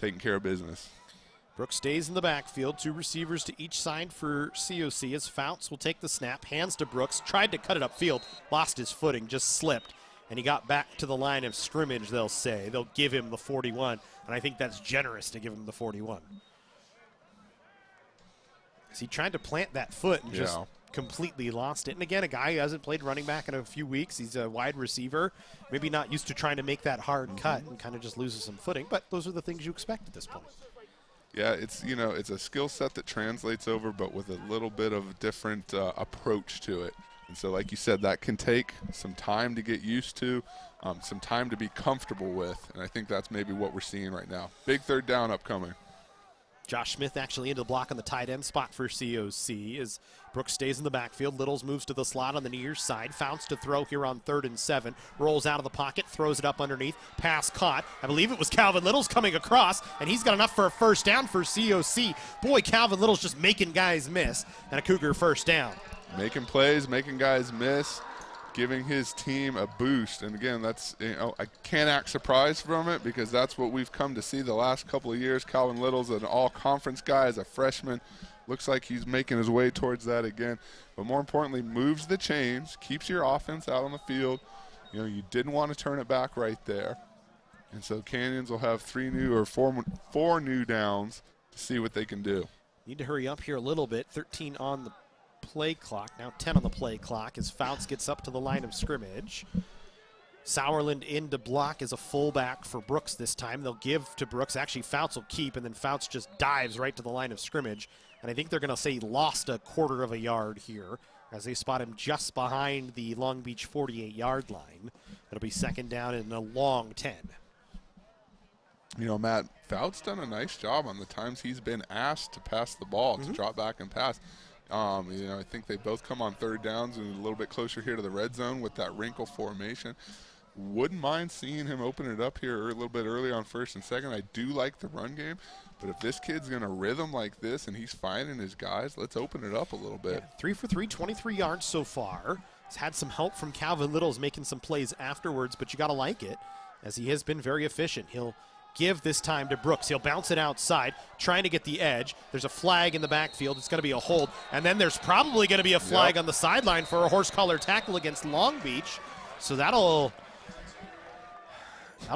taking care of business. Brooks stays in the backfield. 2 receivers to each side for COC as Fouts will take the snap, hands to Brooks, tried to cut it upfield, lost his footing, just slipped, and he got back to the line of scrimmage, they'll say. They'll give him the 41, and I think that's generous to give him the 41. Because he tried to plant that foot and just completely lost it. And again, a guy who hasn't played running back in a few weeks. He's a wide receiver, maybe not used to trying to make that hard cut and kind of just loses some footing, but those are the things you expect at this point. Yeah, it's it's a skill set that translates over, but with a little bit of different approach to it. And so, like you said, that can take some time to get used to, some time to be comfortable with, and I think that's maybe what we're seeing right now. Big third down upcoming. Josh Smith actually into the block on the tight end spot for COC as Brooks stays in the backfield. Littles moves to the slot on the near side. Fouts to throw here on 3rd and 7. Rolls out of the pocket, throws it up underneath. Pass caught. I believe it was Calvin Littles coming across, and he's got enough for a first down for COC. Boy, Calvin Littles just making guys miss, and a Cougar first down. Making plays, making guys miss, giving his team a boost. And again, that's, I can't act surprised from it because that's what we've come to see the last couple of years. Calvin Little's an all-conference guy as a freshman. Looks like he's making his way towards that again. But more importantly, moves the chains, keeps your offense out on the field. You didn't want to turn it back right there. And so Canyons will have 4 new downs to see what they can do. Need to hurry up here a little bit. 13 on the play clock. Now 10 on the play clock as Fouts gets up to the line of scrimmage. Sauerland in to block as a fullback for Brooks this time. They'll give to Brooks. Actually, Fouts will keep, and then Fouts just dives right to the line of scrimmage. And I think they're going to say he lost a quarter of a yard here as they spot him just behind the Long Beach 48-yard line. It'll be second down and a long 10. You know, Matt, Fouts done a nice job on the times he's been asked to pass the ball, to drop back and pass. You know, I think they both come on third downs and a little bit closer here to the red zone with that wrinkle formation. Wouldn't mind seeing him open it up here a little bit early on first and second. I do like the run game, but if this kid's going to rhythm like this and he's finding his guys, let's open it up a little bit. Yeah, 3 for 3, 23 yards so far. He's had some help from Calvin Littles making some plays afterwards, but you got to like it as he has been very efficient. He'll give this time to Brooks. He'll bounce it outside, trying to get the edge. There's a flag in the backfield. It's going to be a hold. And then there's probably going to be a flag on the sideline for a horse collar tackle against Long Beach. So that'll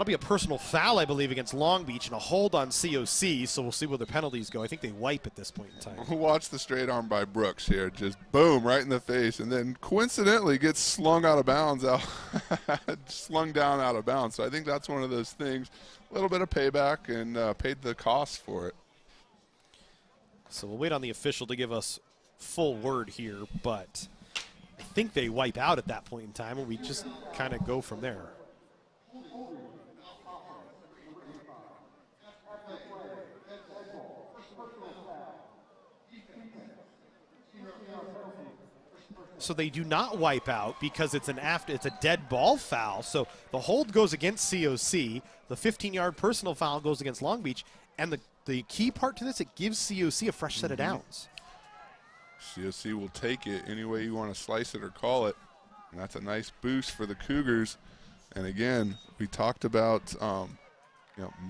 be a personal foul, I believe, against Long Beach and a hold on COC. So we'll see where the penalties go. I think they wipe at this point in time. Watch the straight arm by Brooks here. Just boom, right in the face. And then coincidentally gets slung out of bounds, slung down out of bounds. So I think that's one of those things. A little bit of payback and paid the cost for it. So we'll wait on the official to give us full word here, but I think they wipe out at that point in time, and we just kind of go from there. So they do not wipe out because it's a dead ball foul. So the hold goes against COC. The 15-yard personal foul goes against Long Beach. And the key part to this, it gives COC a fresh set of downs. COC will take it any way you want to slice it or call it. And that's a nice boost for the Cougars. And again, we talked about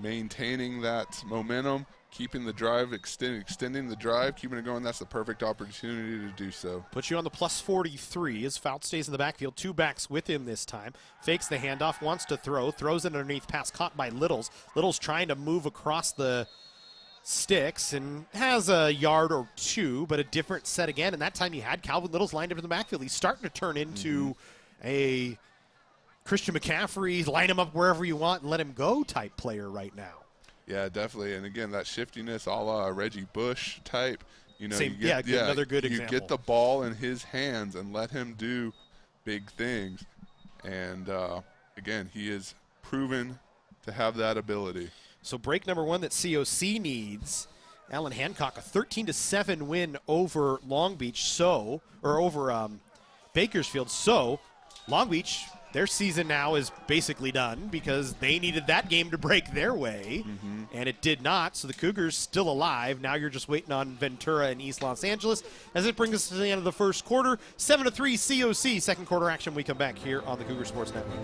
maintaining that momentum, keeping the drive, extending the drive, keeping it going. That's the perfect opportunity to do so. Puts you on the plus 43 as Fouts stays in the backfield. Two backs with him this time. Fakes the handoff, wants to throws it underneath, pass caught by Littles. Littles trying to move across the sticks and has a yard or two, but a different set again. And that time he had Calvin Littles lined up in the backfield. He's starting to turn into a Christian McCaffrey, line him up wherever you want and let him go type player right now. Yeah, definitely. And again, that shiftiness a la Reggie Bush type. You know, another good example. You get the ball in his hands and let him do big things. And again, he is proven to have that ability. So break number one that COC needs. Alan Hancock, a 13-7 win over Long Beach, over Bakersfield. So Long Beach, their season now is basically done because they needed that game to break their way, and it did not. So the Cougars still alive. Now you're just waiting on Ventura and East Los Angeles as it brings us to the end of the first quarter. 7-3 COC. Second quarter action. We come back here on the Cougar Sports Network.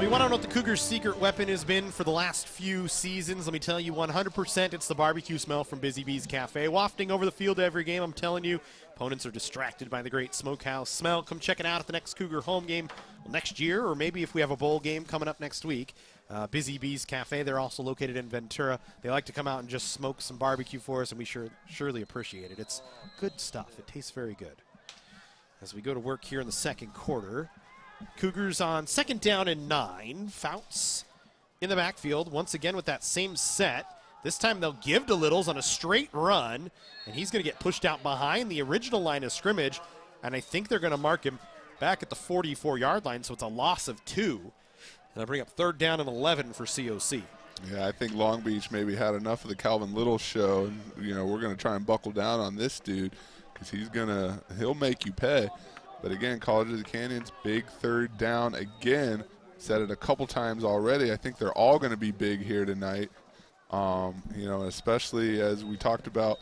You want to know what the Cougars' secret weapon has been for the last few seasons? Let me tell you 100% it's the barbecue smell from Busy Bees Cafe. Wafting over the field every game, I'm telling you. Opponents are distracted by the great smokehouse smell. Come check it out at the next Cougar home game next year, or maybe if we have a bowl game coming up next week. Busy Bees Cafe, they're also located in Ventura. They like to come out and just smoke some barbecue for us, and we surely appreciate it. It's good stuff. It tastes very good. As we go to work here in the second quarter, Cougars on second down and 9. Fouts in the backfield once again with that same set. This time they'll give to Littles on a straight run, and he's going to get pushed out behind the original line of scrimmage, and I think they're going to mark him back at the 44-yard line, so it's a loss of 2. And they'll bring up third down and 11 for COC. Yeah, I think Long Beach maybe had enough of the Calvin Littles show, and we're going to try and buckle down on this dude because he'll make you pay. But again, College of the Canyons, big third down again. Said it a couple times already. I think they're all going to be big here tonight. Especially as we talked about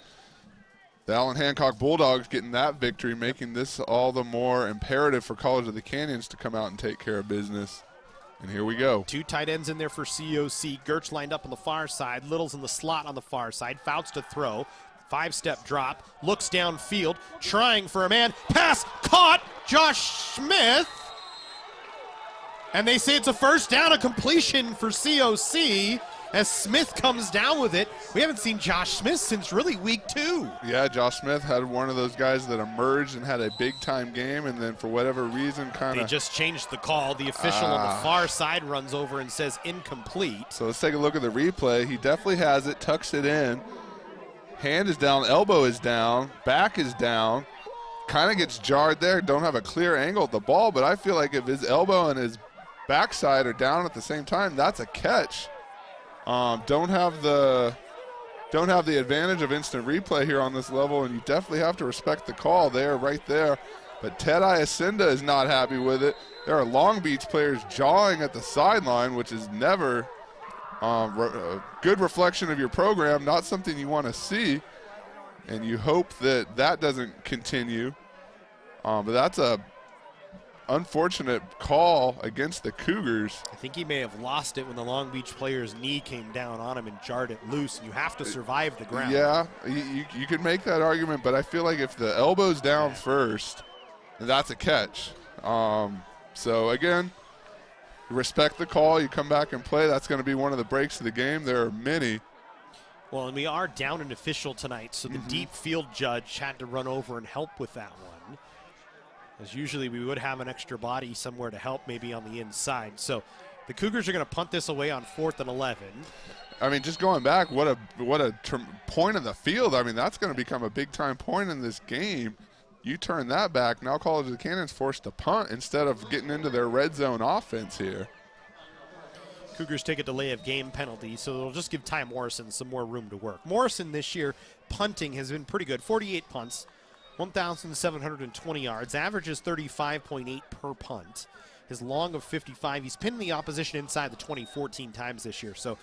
The Allen Hancock Bulldogs getting that victory, making this all the more imperative for College of the Canyons to come out and take care of business. And here we go. 2 tight ends in there for COC. Gertz lined up on the far side. Little's in the slot on the far side. Fouts to throw. 5-step drop. Looks downfield. Trying for a man. Pass caught. Josh Smith. And they say it's a first down, a completion for COC as Smith comes down with it. We haven't seen Josh Smith since really week 2. Yeah, Josh Smith had one of those guys that emerged and had a big-time game, and then for whatever reason They just changed the call. The official on the far side runs over and says incomplete. So let's take a look at the replay. He definitely has it, tucks it in. Hand is down, elbow is down, back is down. Kind of gets jarred there. Don't have a clear angle at the ball, but I feel like if his elbow and his backside are down at the same time, that's a catch. Don't have the advantage of instant replay here on this level, and you definitely have to respect the call there, right there. But Ted Iacinda is not happy with it. There are Long Beach players jawing at the sideline, which is never a good reflection of your program, not something you want to see. And you hope that that doesn't continue. But that's a unfortunate call against the Cougars. I think he may have lost it when the Long Beach player's knee came down on him and jarred it loose. You have to survive the ground. Yeah, you could make that argument, but I feel like if the elbow's down first, that's a catch. So again, respect the call. You come back and play. That's going to be one of the breaks of the game. There are many. Well, and we are down an official tonight, so the deep field judge had to run over and help with that one. As usually we would have an extra body somewhere to help, maybe on the inside. So the Cougars are going to punt this away on 4th and 11. I mean, just going back, what a point of the field. I mean, that's going to become a big-time point in this game. You turn that back, now College of the Canyons forced to punt instead of getting into their red zone offense here. Cougars take a delay of game penalty, so it'll just give Ty Morrison some more room to work. Morrison this year, punting has been pretty good. 48 punts, 1,720 yards, averages 35.8 per punt. His long of 55. He's pinned the opposition inside the 2014 times this year. So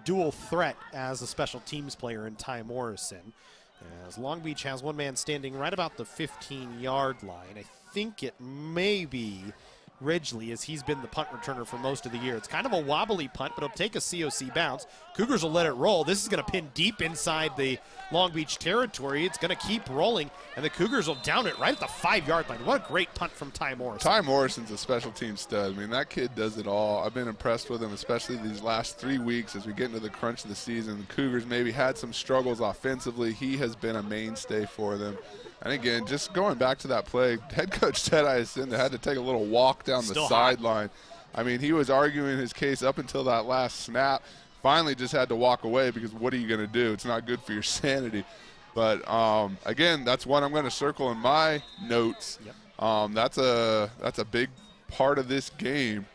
dual threat as a special teams player in Ty Morrison. As Long Beach has one man standing right about the 15-yard line. I think it may be Ridgely, as he's been the punt returner for most of the year. It's kind of a wobbly punt, but it'll take a COC bounce. Cougars will let it roll. This is going to pin deep inside the Long Beach territory. It's going to keep rolling, and the Cougars will down it right at the 5-yard line. What a great punt from Ty Morrison. Ty Morrison's a special team stud. I mean, that kid does it all. I've been impressed with him, especially these last 3 weeks as we get into the crunch of the season. The Cougars maybe had some struggles offensively. He has been a mainstay for them. And again, just going back to that play, head coach Ted Iacinda had to take a little walk down the sideline. I mean, he was arguing his case up until that last snap. Finally just had to walk away because what are you going to do? It's not good for your sanity. But, again, that's what I'm going to circle in my notes. Yep. That's a big part of this game.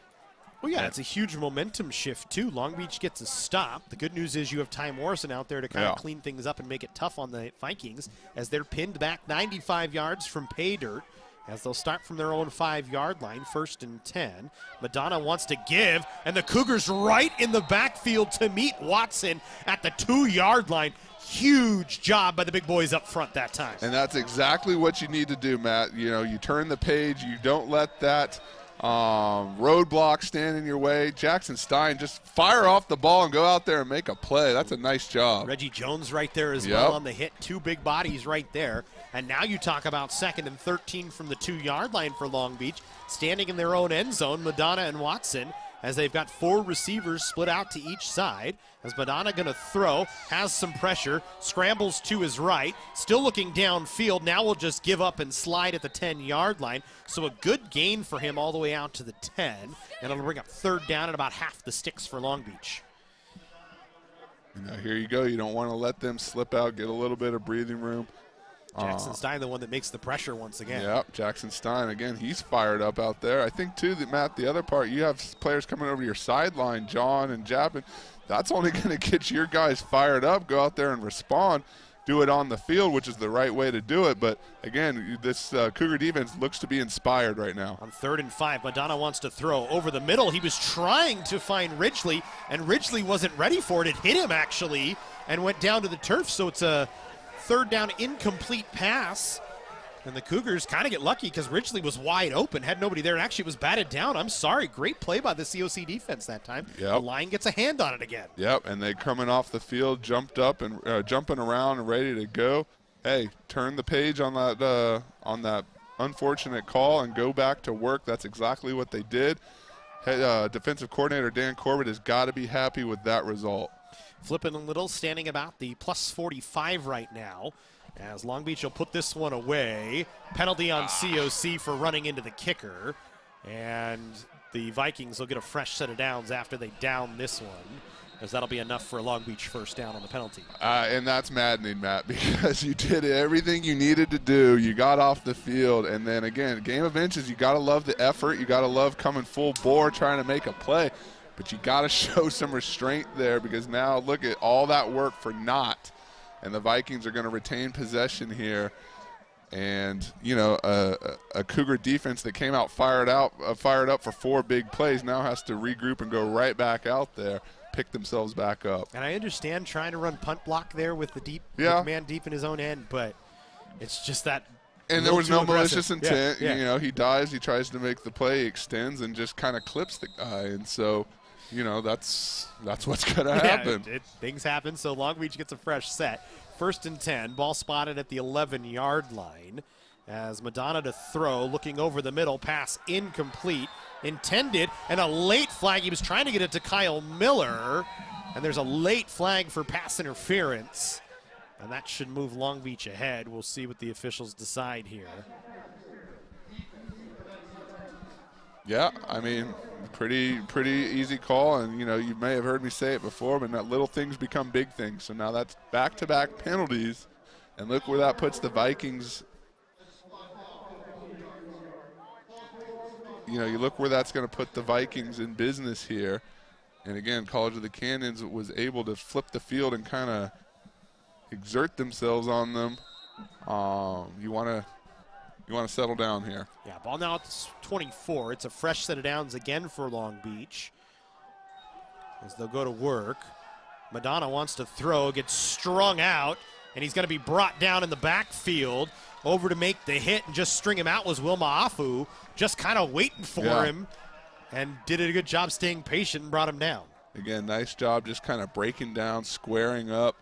Well, yeah, it's a huge momentum shift, too. Long Beach gets a stop. The good news is you have Ty Morrison out there to kind of clean things up and make it tough on the Vikings as they're pinned back 95 yards from pay dirt as they'll start from their own 5-yard line, 1st and 10. Madonna wants to give, and the Cougars right in the backfield to meet Watson at the 2-yard line. Huge job by the big boys up front that time. And that's exactly what you need to do, Matt. You know, you turn the page. You don't let that roadblock stand in your way. Jackson Stein, just fire off the ball and go out there and make a play. That's a nice job. Reggie Jones right there as well on the hit. 2 big bodies right there. And now you talk about 2nd and 13 from the 2-yard line for Long Beach. Standing in their own end zone, Madonna and Watson, as they've got 4 receivers split out to each side. As Madonna going to throw, has some pressure, scrambles to his right, still looking downfield. Now will just give up and slide at the 10-yard line. So a good gain for him all the way out to the 10. And it'll bring up 3rd down and about half the sticks for Long Beach. Now here you go. You don't want to let them slip out, get a little bit of breathing room. Jackson Stein, the one that makes the pressure once again. Yep, Jackson Stein, again, he's fired up out there. I think, too, that, Matt, the other part, you have players coming over your sideline, John and Jappin. That's only going to get your guys fired up. Go out there and respond. Do it on the field, which is the right way to do it. But, again, this Cougar defense looks to be inspired right now. On 3rd and 5, Madonna wants to throw over the middle. He was trying to find Ridgely, and Ridgely wasn't ready for it. It hit him, actually, and went down to the turf. So it's a third down incomplete pass. And the Cougars kind of get lucky because Ridgely was wide open, had nobody there, and actually it was batted down. I'm sorry. Great play by the COC defense that time. Yep. The line gets a hand on it again. Yep, and they coming off the field, jumped up and jumping around and ready to go. Hey, turn the page on that unfortunate call and go back to work. That's exactly what they did. Defensive coordinator Dan Corbett has got to be happy with that result. Flipping a little, standing about the plus 45 right now, as Long Beach will put this one away. Penalty on COC for running into the kicker, and the Vikings will get a fresh set of downs after they down this one, as that'll be enough for a Long Beach first down on the penalty. And that's maddening, Matt, because you did everything you needed to do. You got off the field, and then again, game of inches, you got to love the effort. You got to love coming full bore trying to make a play, but you got to show some restraint there, because now look at all that work for naught. And the Vikings are going to retain possession here. And, you know, a Cougar defense that came out fired up for 4 big plays now has to regroup and go right back out there, pick themselves back up. And I understand trying to run punt block there with the man deep in his own end, but it's just that. And there was no malicious intent. Yeah. You know, he dives, he tries to make the play, he extends, and just kind of clips the guy. And so, you know, that's what's going to happen. Things happen, so Long Beach gets a fresh set. 1st and 10, ball spotted at the 11-yard line as Madonna to throw, looking over the middle, pass incomplete, intended, and a late flag. He was trying to get it to Kyle Miller, and there's a late flag for pass interference, and that should move Long Beach ahead. We'll see what the officials decide here. Yeah, I mean, pretty easy call, and you know, you may have heard me say it before, but that little things become big things. So now that's back-to-back penalties, and look where that puts the Vikings. You know, you look where that's going to put the Vikings in business here. And again, College of the Canyons was able to flip the field and kind of exert themselves on them. You want to settle down here. Yeah, ball now at 24. It's a fresh set of downs again for Long Beach as they'll go to work. Madonna wants to throw, gets strung out, and he's going to be brought down in the backfield. Over to make the hit and just string him out was Wilma Afu, just kind of waiting for him, and did a good job staying patient and brought him down. Again, nice job just kind of breaking down, squaring up,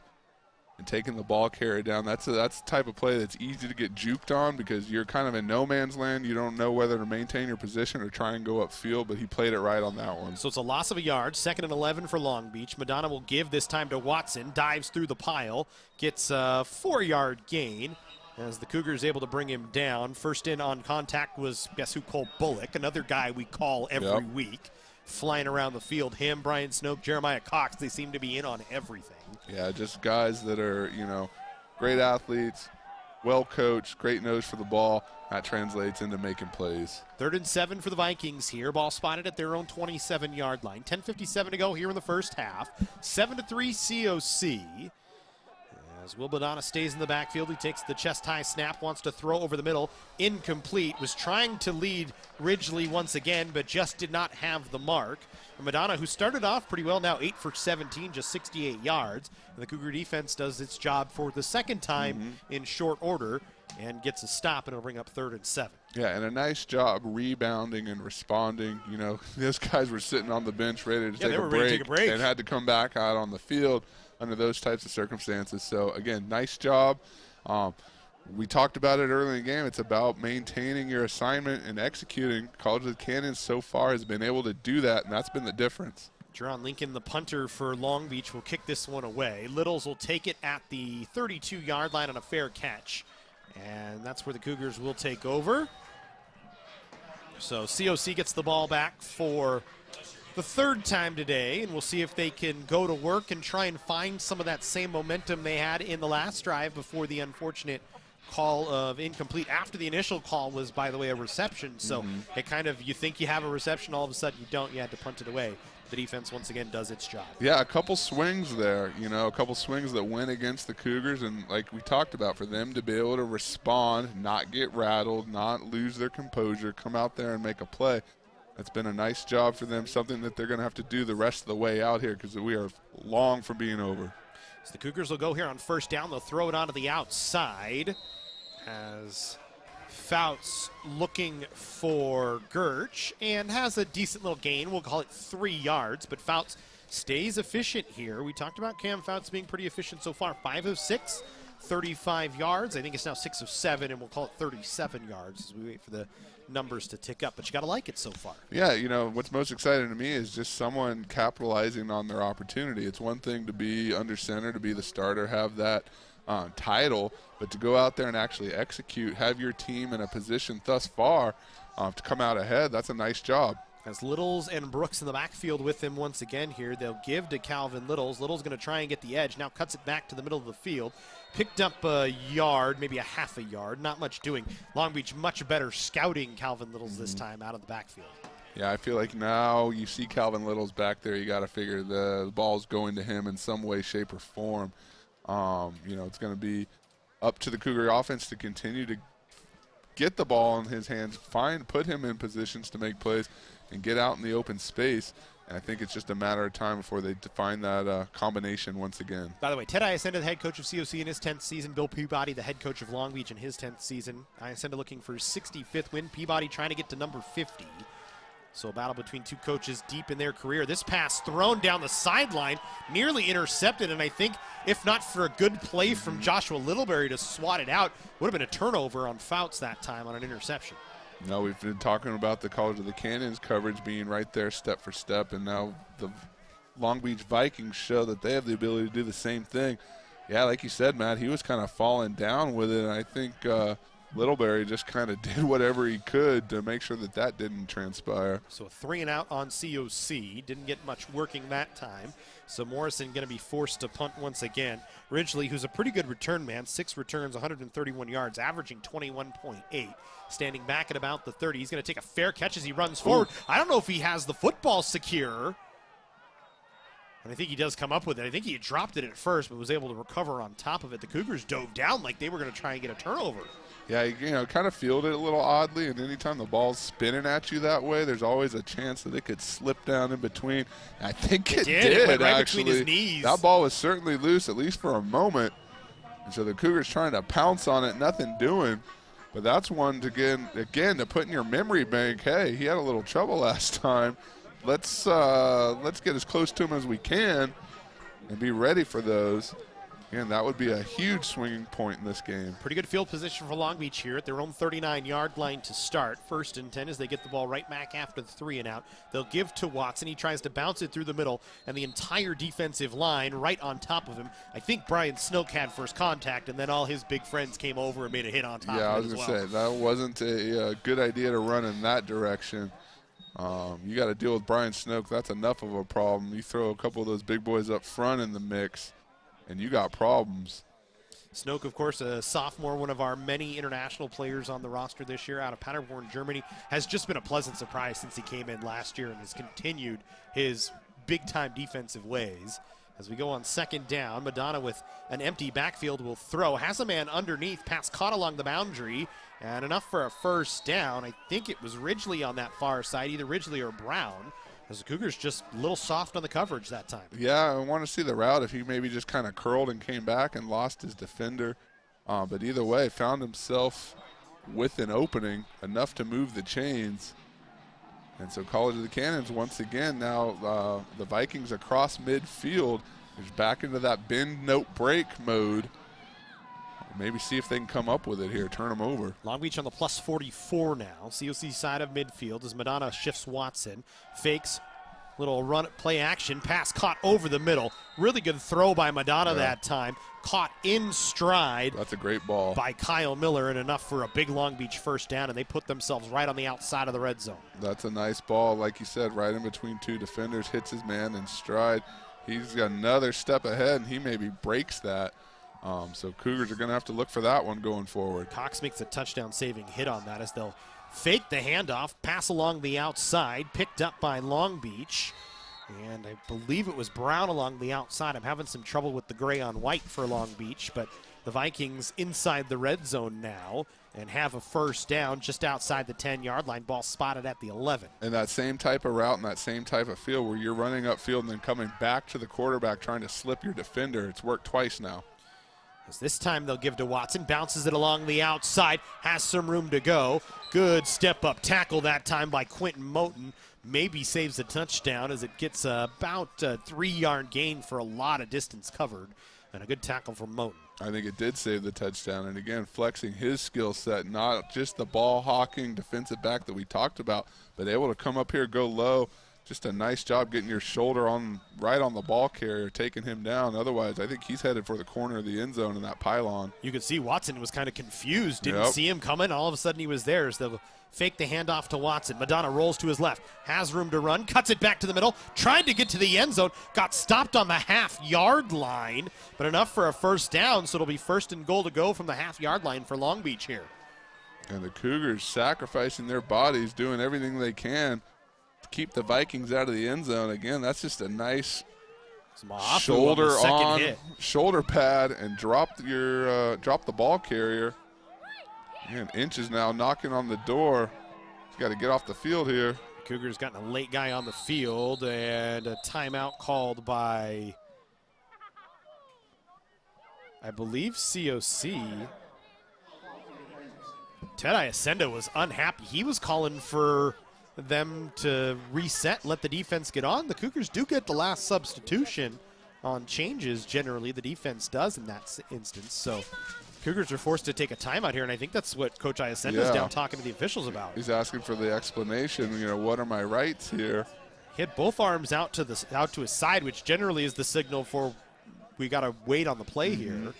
and taking the ball carrier down. That's the type of play that's easy to get juked on because you're kind of in no man's land. You don't know whether to maintain your position or try and go upfield, but he played it right on that one. So it's a loss of a yard, 2nd and 11 for Long Beach. Madonna will give this time to Watson, dives through the pile, gets a 4-yard gain as the Cougars able to bring him down. First in on contact was, guess who, Cole Bullock, another guy we call every week. Flying around the field, him, Brian Snoke, Jeremiah Cox, they seem to be in on everything. Yeah, just guys that are, you know, great athletes, well coached, great nose for the ball. That translates into making plays. 3rd and 7 for the Vikings here. Ball spotted at their own 27-yard line. 10:57 to go here in the first half. 7-3 COC. As Will Madonna stays in the backfield, he takes the chest-high snap, wants to throw over the middle, incomplete, was trying to lead Ridgely once again, but just did not have the mark. And Madonna, who started off pretty well, now 8 for 17, just 68 yards. And the Cougar defense does its job for the second time in short order and gets a stop, and it'll bring up 3rd and 7. Yeah, and a nice job rebounding and responding. You know, those guys were sitting on the bench ready to take a break and had to come back out on the field under those types of circumstances. So, again, nice job. We talked about it early in the game. It's about maintaining your assignment and executing. College of the Canyons so far has been able to do that, and that's been the difference. Jerron Lincoln, the punter for Long Beach, will kick this one away. Littles will take it at the 32-yard line on a fair catch. And that's where the Cougars will take over. So COC gets the ball back for the 3rd time today, and we'll see if they can go to work and try and find some of that same momentum they had in the last drive before the unfortunate call of incomplete. After the initial call was, by the way, a reception. So it kind of, you think you have a reception, all of a sudden you don't, you had to punt it away. The defense once again does its job. Yeah, a couple swings there, you know, a couple swings that went against the Cougars, and like we talked about, for them to be able to respond, not get rattled, not lose their composure, come out there and make a play. That's been a nice job for them, something that they're going to have to do the rest of the way out here because we are long from being over. So the Cougars will go here on first down. They'll throw it onto the outside as Fouts looking for Gertsch and has a decent little gain. We'll call it 3 yards, but Fouts stays efficient here. We talked about Cam Fouts being pretty efficient so far. 5 of 6, 35 yards. I think it's now 6 of 7, and we'll call it 37 yards as we wait for the numbers to tick up. But you got to like it so far. Yeah, you know, what's most exciting to me is just someone capitalizing on their opportunity. It's one thing to be under center, to be the starter, have that title, but to go out there and actually execute, have your team in a position thus far to come out ahead, that's a nice job. As Littles and Brooks in the backfield with him once again here. They'll give to Calvin Littles. Littles going to try and get the edge. Now cuts it back to the middle of the field. Picked up a yard, maybe a half a yard. Not much doing. Long Beach much better scouting Calvin Littles this time out of the backfield. Yeah, I feel like now you see Calvin Littles back there, you got to figure the ball's going to him in some way, shape, or form. You know, it's going to be up to the Cougar offense to continue to get the ball in his hands, put him in positions to make plays, and get out in the open space. And I think it's just a matter of time before they define that combination once again. By the way, Ted Iacenda, the head coach of COC in his 10th season. Bill Peabody, the head coach of Long Beach in his 10th season. Iacenda looking for his 65th win. Peabody trying to get to number 50. So a battle between two coaches deep in their career. This pass thrown down the sideline, nearly intercepted, and I think if not for a good play from Joshua Littleberry to swat it out, would have been a turnover on Fouts that time on an interception. No, we've been talking about the College of the Canyons coverage being right there step for step, and now the Long Beach Vikings show that they have the ability to do the same thing. Yeah, like you said, Matt, he was kind of falling down with it, and I think Littleberry just kind of did whatever he could to make sure that that didn't transpire. So a 3 and out on COC. Didn't get much working that time. So Morrison going to be forced to punt once again. Ridgely, who's a pretty good return man, 6 returns, 131 yards, averaging 21.8. Standing back at about the 30. He's going to take a fair catch as he runs forward. I don't know if he has the football secure. And I think he does come up with it. I think he had dropped it at first, but was able to recover on top of it. The Cougars dove down like they were going to try and get a turnover. Yeah, you know, kind of fielded it a little oddly, and anytime the ball's spinning at you that way, there's always a chance that it could slip down in between. And I think it did, It went right actually. between his knees. That ball was certainly loose, at least for a moment. And so the Cougars trying to pounce on it, nothing doing. But that's one to, again, to put in your memory bank, hey, he had a little trouble last time. Let's get as close to him as we can and be ready for those. And that would be a huge swinging point in this game. Pretty good field position for Long Beach here at their own 39-yard line to start. 1st and 10 as they get the ball right back after the 3 and out. They'll give to Watson. He tries to bounce it through the middle, and the entire defensive line right on top of him. I think Brian Snook had first contact, and then all his big friends came over and made a hit on top of it as well. Yeah, I was going to say, that wasn't a good idea to run in that direction. You got to deal with Brian Snook. That's enough of a problem. You throw a couple of those big boys up front in the mix, and you got problems. Snoke, of course, a sophomore, one of our many international players on the roster this year out of Paderborn, Germany, has just been a pleasant surprise since he came in last year and has continued his big-time defensive ways. As we go on 2nd down, Madonna with an empty backfield will throw. Has a man underneath, pass caught along the boundary, and enough for a 1st down. I think it was Ridgely on that far side, either Ridgely or Brown. As the Cougars just a little soft on the coverage that time. Yeah, I want to see the route if he maybe just kind of curled and came back and lost his defender. But either way, found himself with an opening, enough to move the chains. And so College of the Canyons once again now the Vikings across midfield is back into that bend, note, break mode. Maybe see if they can come up with it here, turn them over. Long Beach on the plus 44 now. COC side of midfield as Madonna shifts Watson. Fakes, little run play action, pass caught over the middle. Really good throw by Madonna that time. Caught in stride. That's a great ball. By Kyle Miller, and enough for a big Long Beach 1st down, and they put themselves right on the outside of the red zone. That's a nice ball, like you said, right in between 2 defenders, hits his man in stride. He's got another step ahead, and he maybe breaks that. So Cougars are going to have to look for that one going forward. Cox makes a touchdown-saving hit on that as they'll fake the handoff, pass along the outside, picked up by Long Beach. And I believe it was Brown along the outside. I'm having some trouble with the gray on white for Long Beach, but the Vikings inside the red zone now and have a first down just outside the 10-yard line. Ball spotted at the 11. And that same type of route and that same type of field where you're running upfield and then coming back to the quarterback trying to slip your defender, it's worked twice now. As this time they'll give to Watson, bounces it along the outside, has some room to go. Good step-up tackle that time by Quentin Moten. Maybe saves a touchdown as it gets about a 3-yard gain for a lot of distance covered. And a good tackle from Moten. I think it did save the touchdown. And again, flexing his skill set, not just the ball hawking defensive back that we talked about, but able to come up here, go low. Just a nice job getting your shoulder on right on the ball carrier, taking him down. Otherwise, I think he's headed for the corner of the end zone in that pylon. You could see Watson was kind of confused, didn't see him coming. All of a sudden he was there. So they'll fake the handoff to Watson. Madonna rolls to his left, has room to run, cuts it back to the middle, tried to get to the end zone, got stopped on the half-yard line, but enough for a first down, so it'll be first and goal to go from the half-yard line for Long Beach here. And the Cougars sacrificing their bodies, doing everything they can to keep the Vikings out of the end zone. Again, that's just a nice shoulder on hit. Shoulder pad and drop the ball carrier. Man, Inches now knocking on the door. He's got to get off the field here. Cougars gotten a late guy on the field and a timeout called by, I believe, COC. Ted Iacenda was unhappy. He was calling for them to reset, let the defense get on. The Cougars do get the last substitution on changes. Generally, the defense does in that instance. So Cougars are forced to take a timeout here, and I think that's what Coach Iacenda is down talking to the officials about. He's asking for the explanation. What are my rights here? Hit both arms out to his side, which generally is the signal for we got to wait on the play here.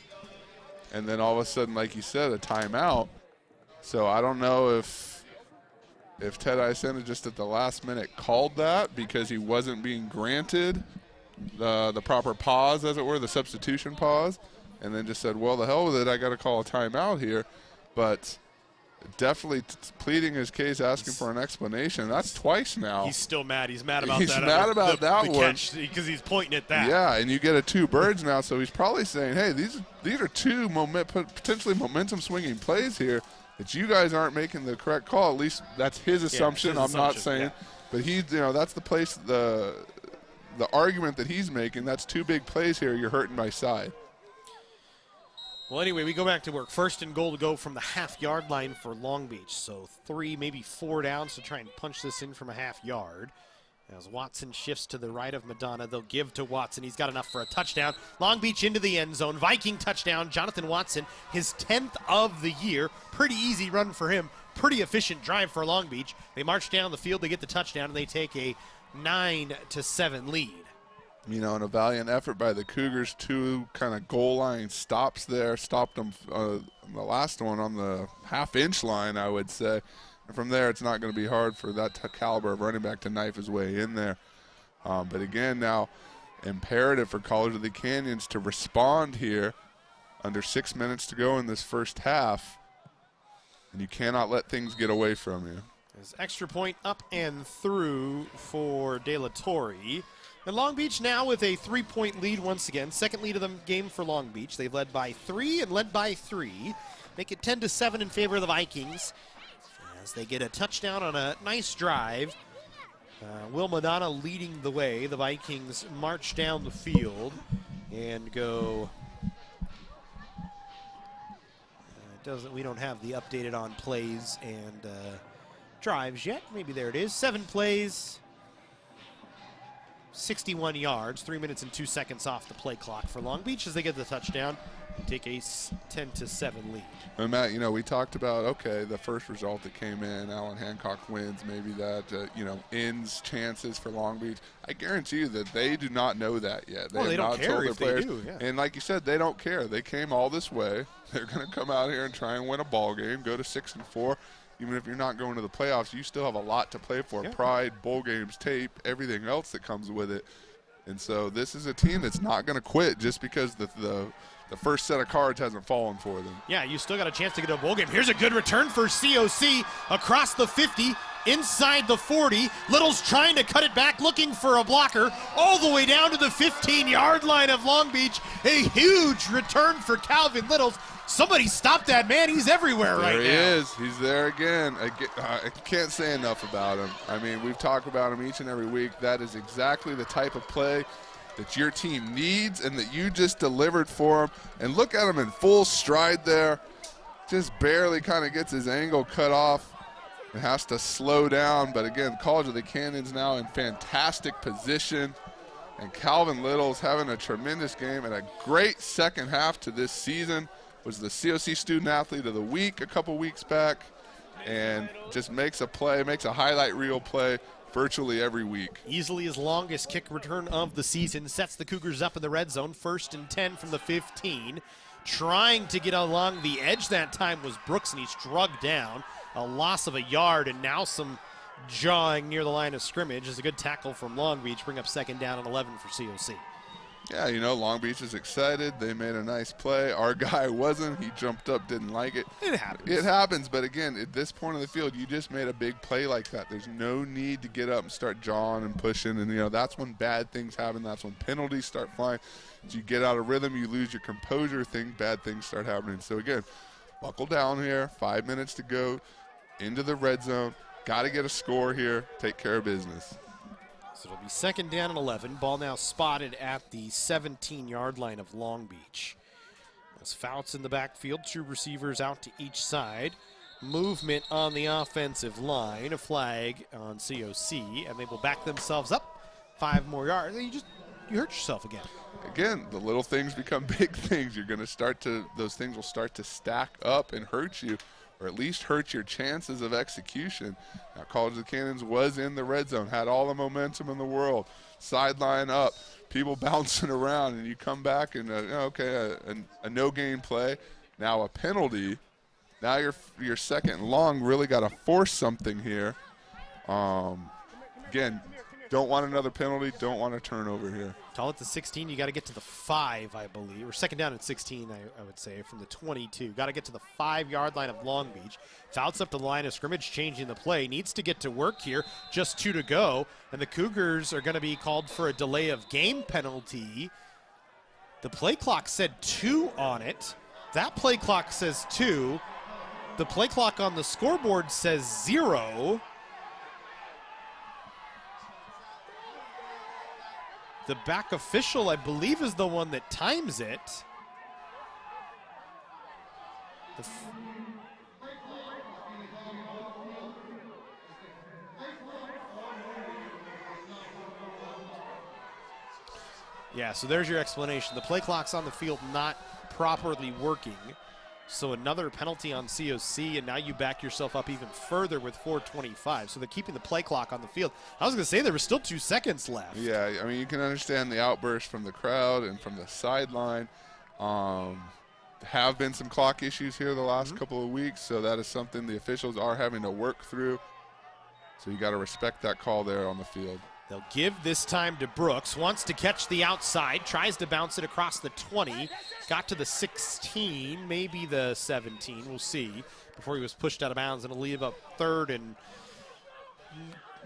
And then all of a sudden, like you said, a timeout. So I don't know if Ted Iacenda just at the last minute called that because he wasn't being granted the proper pause, as it were, the substitution pause, and then just said, well, the hell with it, I got to call a timeout here. But definitely pleading his case, asking for an explanation. That's twice now. He's still mad. He's mad about that. He's mad about that one. Because he's pointing at that. Yeah, and you get a two birds now, so he's probably saying, hey, these are two potentially momentum-swinging plays here that you guys aren't making the correct call. At least that's his assumption. I'm not saying. But that's the place, the argument that he's making. That's two big plays here. You're hurting my side. Well, anyway, we go back to work. First and goal to go from the half-yard line for Long Beach. So 3, maybe 4 downs to try and punch this in from a half-yard. As Watson shifts to the right of Madonna, they'll give to Watson. He's got enough for a touchdown. Long Beach into the end zone. Viking touchdown. Jonathan Watson, his 10th of the year. Pretty easy run for him. Pretty efficient drive for Long Beach. They march down the field to get the touchdown, and they take a 9-7 lead. And a valiant effort by the Cougars. 2 kind of goal line stops there. Stopped them the last one on the half-inch line, I would say. And from there, it's not going to be hard for that caliber of running back to knife his way in there. But again, now imperative for College of the Canyons to respond here. Under 6 minutes to go in this first half. And you cannot let things get away from you. There's extra point up and through for De La Torre. And Long Beach now with a 3-point lead once again. Second lead of the game for Long Beach. They've led by 3 and led by 3. Make it 10-7 in favor of the Vikings as they get a touchdown on a nice drive. Will Madonna leading the way. The Vikings march down the field and go. We don't have the updated on plays and drives yet. Maybe there it is. 7 plays. 61 yards, 3 minutes and 2 seconds off the play clock for Long Beach as they get the touchdown and take a 10-7 lead. And Matt, we talked about, the first result that came in, Allen Hancock wins, maybe that, ends chances for Long Beach. I guarantee you that they do not know that yet. They don't care if they do. Yeah. And like you said, they don't care. They came all this way. They're going to come out here and try and win a ball game, go to 6-4. Even if you're not going to the playoffs, you still have a lot to play for. Yeah. Pride, bowl games, tape, everything else that comes with it. And so this is a team that's not going to quit just because the first set of cards hasn't fallen for them. Yeah, you still got a chance to get a bowl game. Here's a good return for COC across the 50 inside the 40. Little's trying to cut it back, looking for a blocker, all the way down to the 15-yard line of Long Beach. A huge return for Calvin Littles. Somebody stop that man. He's everywhere right now. There he is. He's there again. I can't say enough about him. I mean, we've talked about him each and every week. That is exactly the type of play that your team needs and that you just delivered for him. And look at him in full stride there. Just barely kind of gets his angle cut off and has to slow down. But again, College of the Canyons now in fantastic position. And Calvin Littles having a tremendous game and a great second half to this season. Was the COC Student Athlete of the Week a couple weeks back, and just makes a play, makes a highlight reel play virtually every week. Easily his longest kick return of the season. Sets the Cougars up in the red zone. 1st and 10 from the 15. Trying to get along the edge that time was Brooks, and he's drugged down. A loss of a yard, and now some jawing near the line of scrimmage. Is a good tackle from Long Beach. Bring up 2nd down and 11 for COC. Yeah, you know, Long Beach is excited. They made a nice play. Our guy wasn't. He jumped up, didn't like it. It happens. It happens, but again, at this point of the field, you just made a big play like that. There's no need to get up and start jawing and pushing, and, you know, that's when bad things happen. That's when penalties start flying. As you get out of rhythm, you lose your composure, bad things start happening. So, again, buckle down here. 5 minutes to go into the red zone. Got to get a score here. Take care of business. So it'll be 2nd down and 11. Ball now spotted at the 17-yard line of Long Beach. As Fouts in the backfield, 2 receivers out to each side. Movement on the offensive line. A flag on COC, and they will back themselves up 5 more yards. You hurt yourself again. Again, the little things become big things. You're going to start to, those things will start to stack up and hurt you, or at least hurt your chances of execution. Now, College of the Canyons was in the red zone, had all the momentum in the world, sideline up, people bouncing around, and you come back and, a no-gain play, now a penalty. Now your 2nd and long, really got to force something here. Again, don't want another penalty, don't want a turnover here. Call it the 16. You got to get to the 5, I believe. Or 2nd down at 16, I would say, from the 22. Got to get to the 5-yard line of Long Beach. Fouts up to the line of scrimmage, changing the play. Needs to get to work here. Just 2 to go. And the Cougars are going to be called for a delay of game penalty. The play clock said 2 on it. That play clock says 2. The play clock on the scoreboard says 0. The back official, I believe, is the one that times it. Yeah, so there's your explanation. The play clock's on the field not properly working. So another penalty on COC, and now you back yourself up even further with 4:25. So they're keeping the play clock on the field. I was going to say there were still 2 seconds left. Yeah, I mean, you can understand the outburst from the crowd and from the sideline. Have been some clock issues here the last couple of weeks, so that is something the officials are having to work through. So you got to respect that call there on the field. They'll give this time to Brooks. Wants to catch the outside. Tries to bounce it across the 20. Got to the 16, maybe the 17. We'll see. Before he was pushed out of bounds. And it'll leave up 3rd and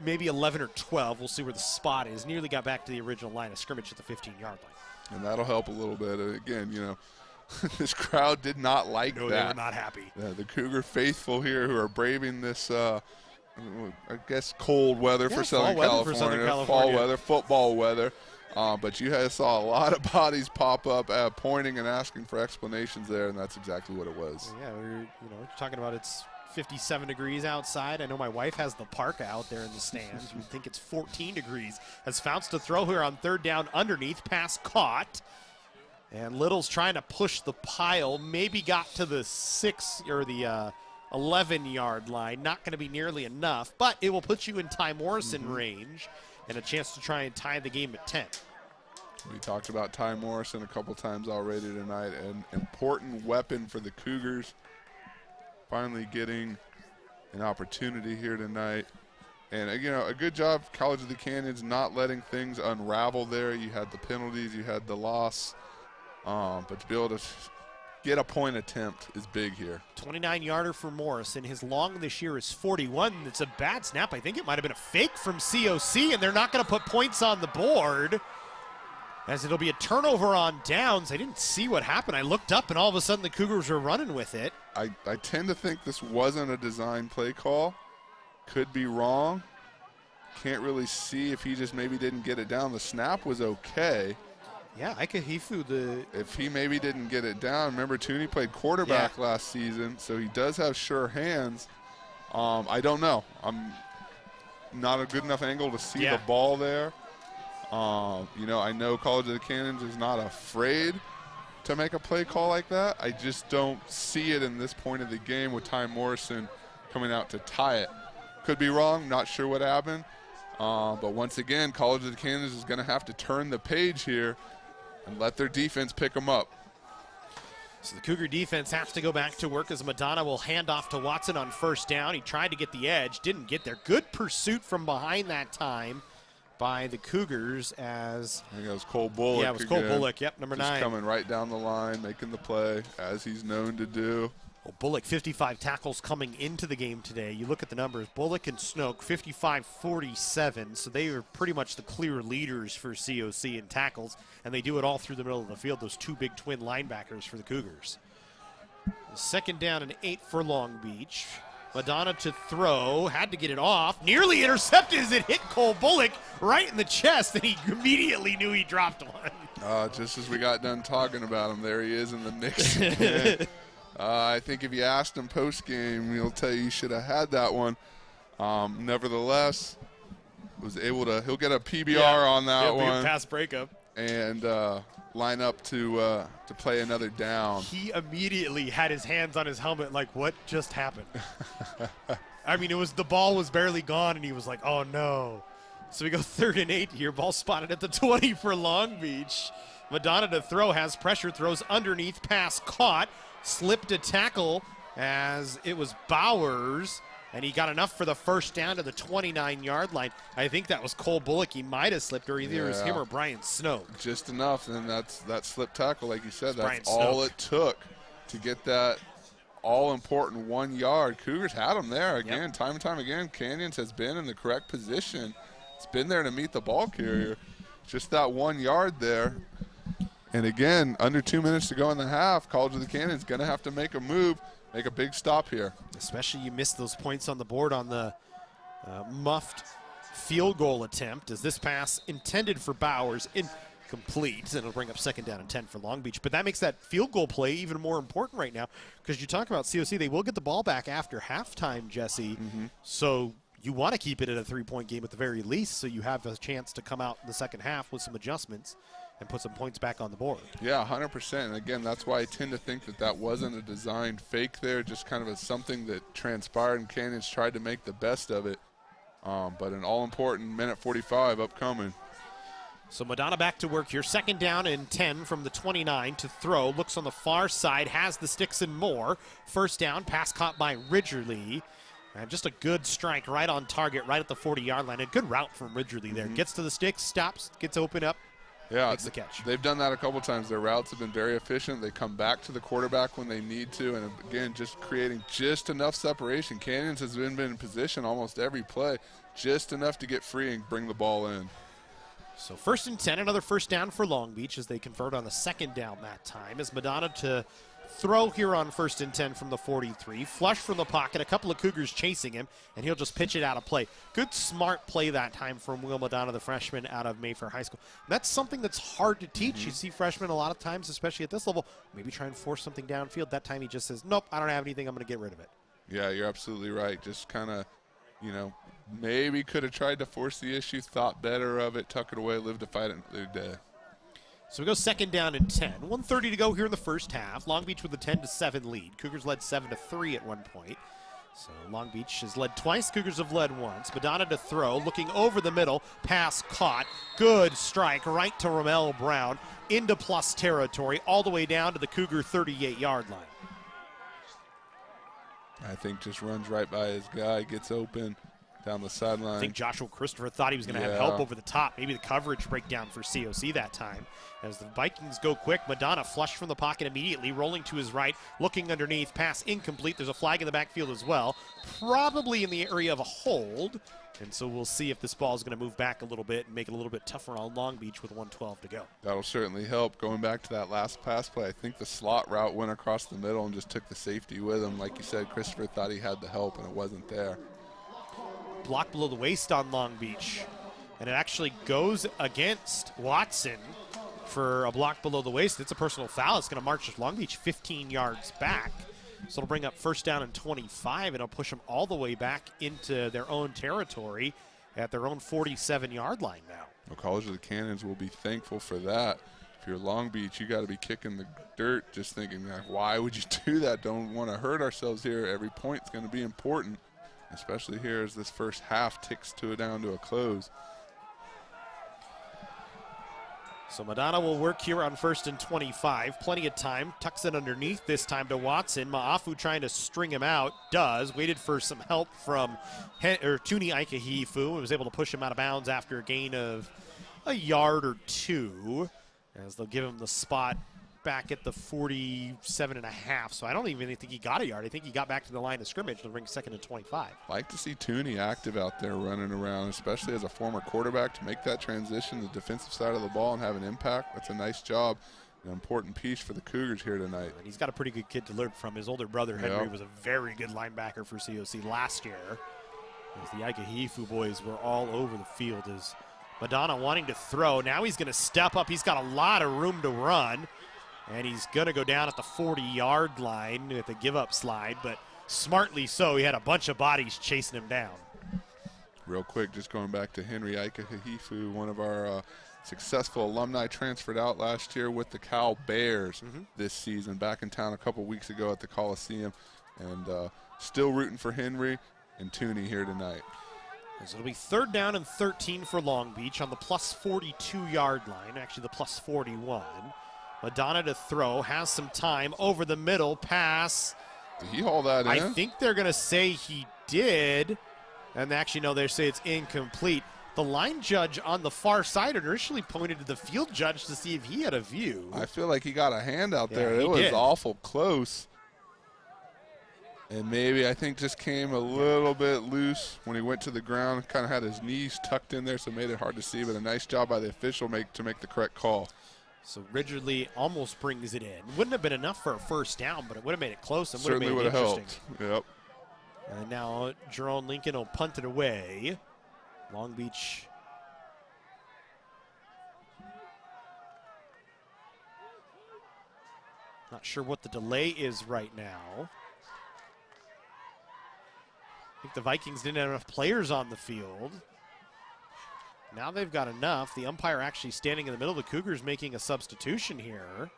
maybe 11 or 12. We'll see where the spot is. Nearly got back to the original line of scrimmage at the 15-yard line. And that'll help a little bit. Again, you know, this crowd did not like that. They were not happy. The Cougar faithful here who are braving this I guess cold weather for Southern California, fall weather, football weather. But you guys saw a lot of bodies pop up pointing and asking for explanations there, and that's exactly what it was. Yeah, we're talking about it's 57 degrees outside. I know my wife has the parka out there in the stands. You think it's 14 degrees. As Fouts to throw here on 3rd down underneath, pass caught. And Little's trying to push the pile, maybe got to the 6 or the 11-yard line. Not going to be nearly enough, but it will put you in Ty Morrison range and a chance to try and tie the game at 10. We talked about Ty Morrison a couple times already tonight, an important weapon for the Cougars. Finally getting an opportunity here tonight. And, you know, a good job, College of the Canyons, not letting things unravel there. You had the penalties, you had the loss, but to be able to get a point attempt is big here. 29-yarder for Morrison. His long this year is 41. It's a bad snap. I think it might have been a fake from COC, and they're not going to put points on the board, as it'll be a turnover on downs. I didn't see what happened. I looked up, and all of a sudden the Cougars were running with it. I tend to think this wasn't a design play call. Could be wrong. Can't really see if he just maybe didn't get it down. The snap was okay. Yeah, If he maybe didn't get it down, remember Tooney played quarterback last season, so he does have sure hands. I don't know. I'm not a good enough angle to see the ball there. I know College of the Canyons is not afraid to make a play call like that. I just don't see it in this point of the game with Ty Morrison coming out to tie it. Could be wrong. Not sure what happened. But once again, College of the Canyons is going to have to turn the page here and let their defense pick them up. So the Cougar defense has to go back to work as Madonna will hand off to Watson on first down. He tried to get the edge, didn't get there. Good pursuit from behind that time by the Cougars as... I think it was Cole Bullock. Yeah, it was Cole Bullock, number 9. Coming right down the line, making the play, as he's known to do. Well, Bullock, 55 tackles coming into the game today. You look at the numbers, Bullock and Snoke, 55-47, so they are pretty much the clear leaders for COC in tackles, and they do it all through the middle of the field, those two big twin linebackers for the Cougars. Second down and 8 for Long Beach. Madonna to throw, had to get it off, nearly intercepted as it hit Cole Bullock right in the chest, and he immediately knew he dropped one. Just as we got done talking about him, there he is in the mix again. I think if you asked him post-game, he'll tell you should have had that one. Nevertheless, was able to. He'll get a PBR on that one. Pass breakup. And line up to play another down. He immediately had his hands on his helmet, like, what just happened? I mean, the ball was barely gone, and he was like, oh no. So we go 3rd and 8 here. Ball spotted at the 20 for Long Beach. Madonna to throw, has pressure, throws underneath, pass caught. Slipped a tackle as it was Bowers, and he got enough for the first down to the 29-yard line. I think that was Cole Bullock. He might have slipped, or either it was him or Brian Snoke. Just enough, and that's that slip tackle, like you said. That's all it took to get that all-important 1 yard. Cougars had him there again, time and time again. Canyons has been in the correct position. It's been there to meet the ball carrier. Just that 1 yard there. And again, under 2 minutes to go in the half, College of the Canyons going to have to make a move, make a big stop here. Especially you missed those points on the board on the muffed field goal attempt, as this pass intended for Bowers incomplete, and it'll bring up 2nd down and 10 for Long Beach. But that makes that field goal play even more important right now, because you talk about COC, they will get the ball back after halftime, Jesse. So you want to keep it at a 3-point game at the very least, so you have a chance to come out in the second half with some adjustments and put some points back on the board. Yeah, 100%. And again, that's why I tend to think that wasn't a designed fake there, just kind of something that transpired, and Canyons tried to make the best of it. But an all-important minute 45 upcoming. So Madonna back to work here. 2nd down and 10 from the 29 to throw. Looks on the far side, has the sticks and more. First down, pass caught by Ridgerly. And just a good strike right on target, right at the 40-yard line. A good route from Ridgerly there. Gets to the sticks, stops, gets open up. Yeah, makes the catch. They've done that a couple times. Their routes have been very efficient. They come back to the quarterback when they need to, and again, just creating just enough separation. Canyons has been in position almost every play, just enough to get free and bring the ball in. So 1st and 10, another first down for Long Beach as they convert on the 2nd down that time. As Madonna to throw here on 1st and 10 from the 43. Flush from the pocket, a couple of Cougars chasing him, and he'll just pitch it out of play. Good, smart play that time from Will Madonna, the freshman out of Mayfair High School. That's something that's hard to teach. You see freshmen a lot of times, especially at this level, maybe try and force something downfield. That time he just says, nope, I don't have anything, I'm going to get rid of it. Yeah, you're absolutely right. Just kind of, maybe could have tried to force the issue, thought better of it, tuck it away, live to fight another day. So we go 2nd down and 10. 1:30 to go here in the first half. Long Beach with a 10-7 lead. Cougars led 7-3 at one point. So Long Beach has led twice. Cougars have led once. Madonna to throw, looking over the middle. Pass caught. Good strike right to Ramel Brown into plus territory, all the way down to the Cougar 38-yard line. I think just runs right by his guy, gets open. down the sideline. I think Joshua Christopher thought he was going to have help over the top. Maybe the coverage breakdown for COC that time. As the Vikings go quick, Madonna flushed from the pocket immediately, rolling to his right, looking underneath, pass incomplete. There's a flag in the backfield as well, probably in the area of a hold. And so we'll see if this ball is going to move back a little bit and make it a little bit tougher on Long Beach with 1:12 to go. That'll certainly help. Going back to that last pass play, I think the slot route went across the middle and just took the safety with him. Like you said, Christopher thought he had the help, and it wasn't there. Block below the waist on Long Beach. And it actually goes against Watson for a block below the waist. It's a personal foul. It's going to march Long Beach 15 yards back. So it'll bring up first down and 25, and it'll push them all the way back into their own territory at their own 47-yard line now. Well, College of the Canyons will be thankful for that. If you're Long Beach, you got to be kicking the dirt, just thinking, why would you do that? Don't want to hurt ourselves here. Every point's going to be important, especially here as this first half ticks down to a close. So Madonna will work here on first and 25. Plenty of time. Tucks it underneath this time to Watson. Ma'afu trying to string him out. Does. Waited for some help from Tuni Aikahifu and was able to push him out of bounds after a gain of a yard or two, as they'll give him the spot back at the 47.5. So I don't even think he got a yard. I think he got back to the line of scrimmage to bring second and 25. Like to see Tooney active out there running around, especially as a former quarterback, to make that transition to the defensive side of the ball and have an impact. That's a nice job, an important piece for the Cougars here tonight. And he's got a pretty good kid to learn from. His older brother, Henry, was a very good linebacker for COC last year. As the Aikahifu boys were all over the field, as Madonna wanting to throw. Now he's going to step up. He's got a lot of room to run. And he's going to go down at the 40-yard line with a give-up slide, but smartly so. He had a bunch of bodies chasing him down. Real quick, just going back to Henry Aikahifu, one of our successful alumni, transferred out last year with the Cal Bears this season, back in town a couple weeks ago at the Coliseum. And still rooting for Henry and Tooney here tonight. So it'll be third down and 13 for Long Beach on the plus 42-yard line, actually the plus 41. Madonna to throw, has some time, over the middle, pass. Did he haul that in? I think they're going to say he did. And actually, no, they say it's incomplete. The line judge on the far side initially pointed to the field judge to see if he had a view. I feel like he got a hand out there. He it was did. awful close. And maybe I think just came a little bit loose when he went to the ground, kind of had his knees tucked in there, so made it hard to see. But a nice job by the official to make the correct call. So Ridgely almost brings it in. Wouldn't have been enough for a first down, but it would have made it close and would have made it interesting. Helped. Yep. And now Jerome Lincoln will punt it away. Long Beach. Not sure what the delay is right now. I think the Vikings didn't have enough players on the field. Now they've got enough. The umpire actually standing in the middle. The Cougars making a substitution here.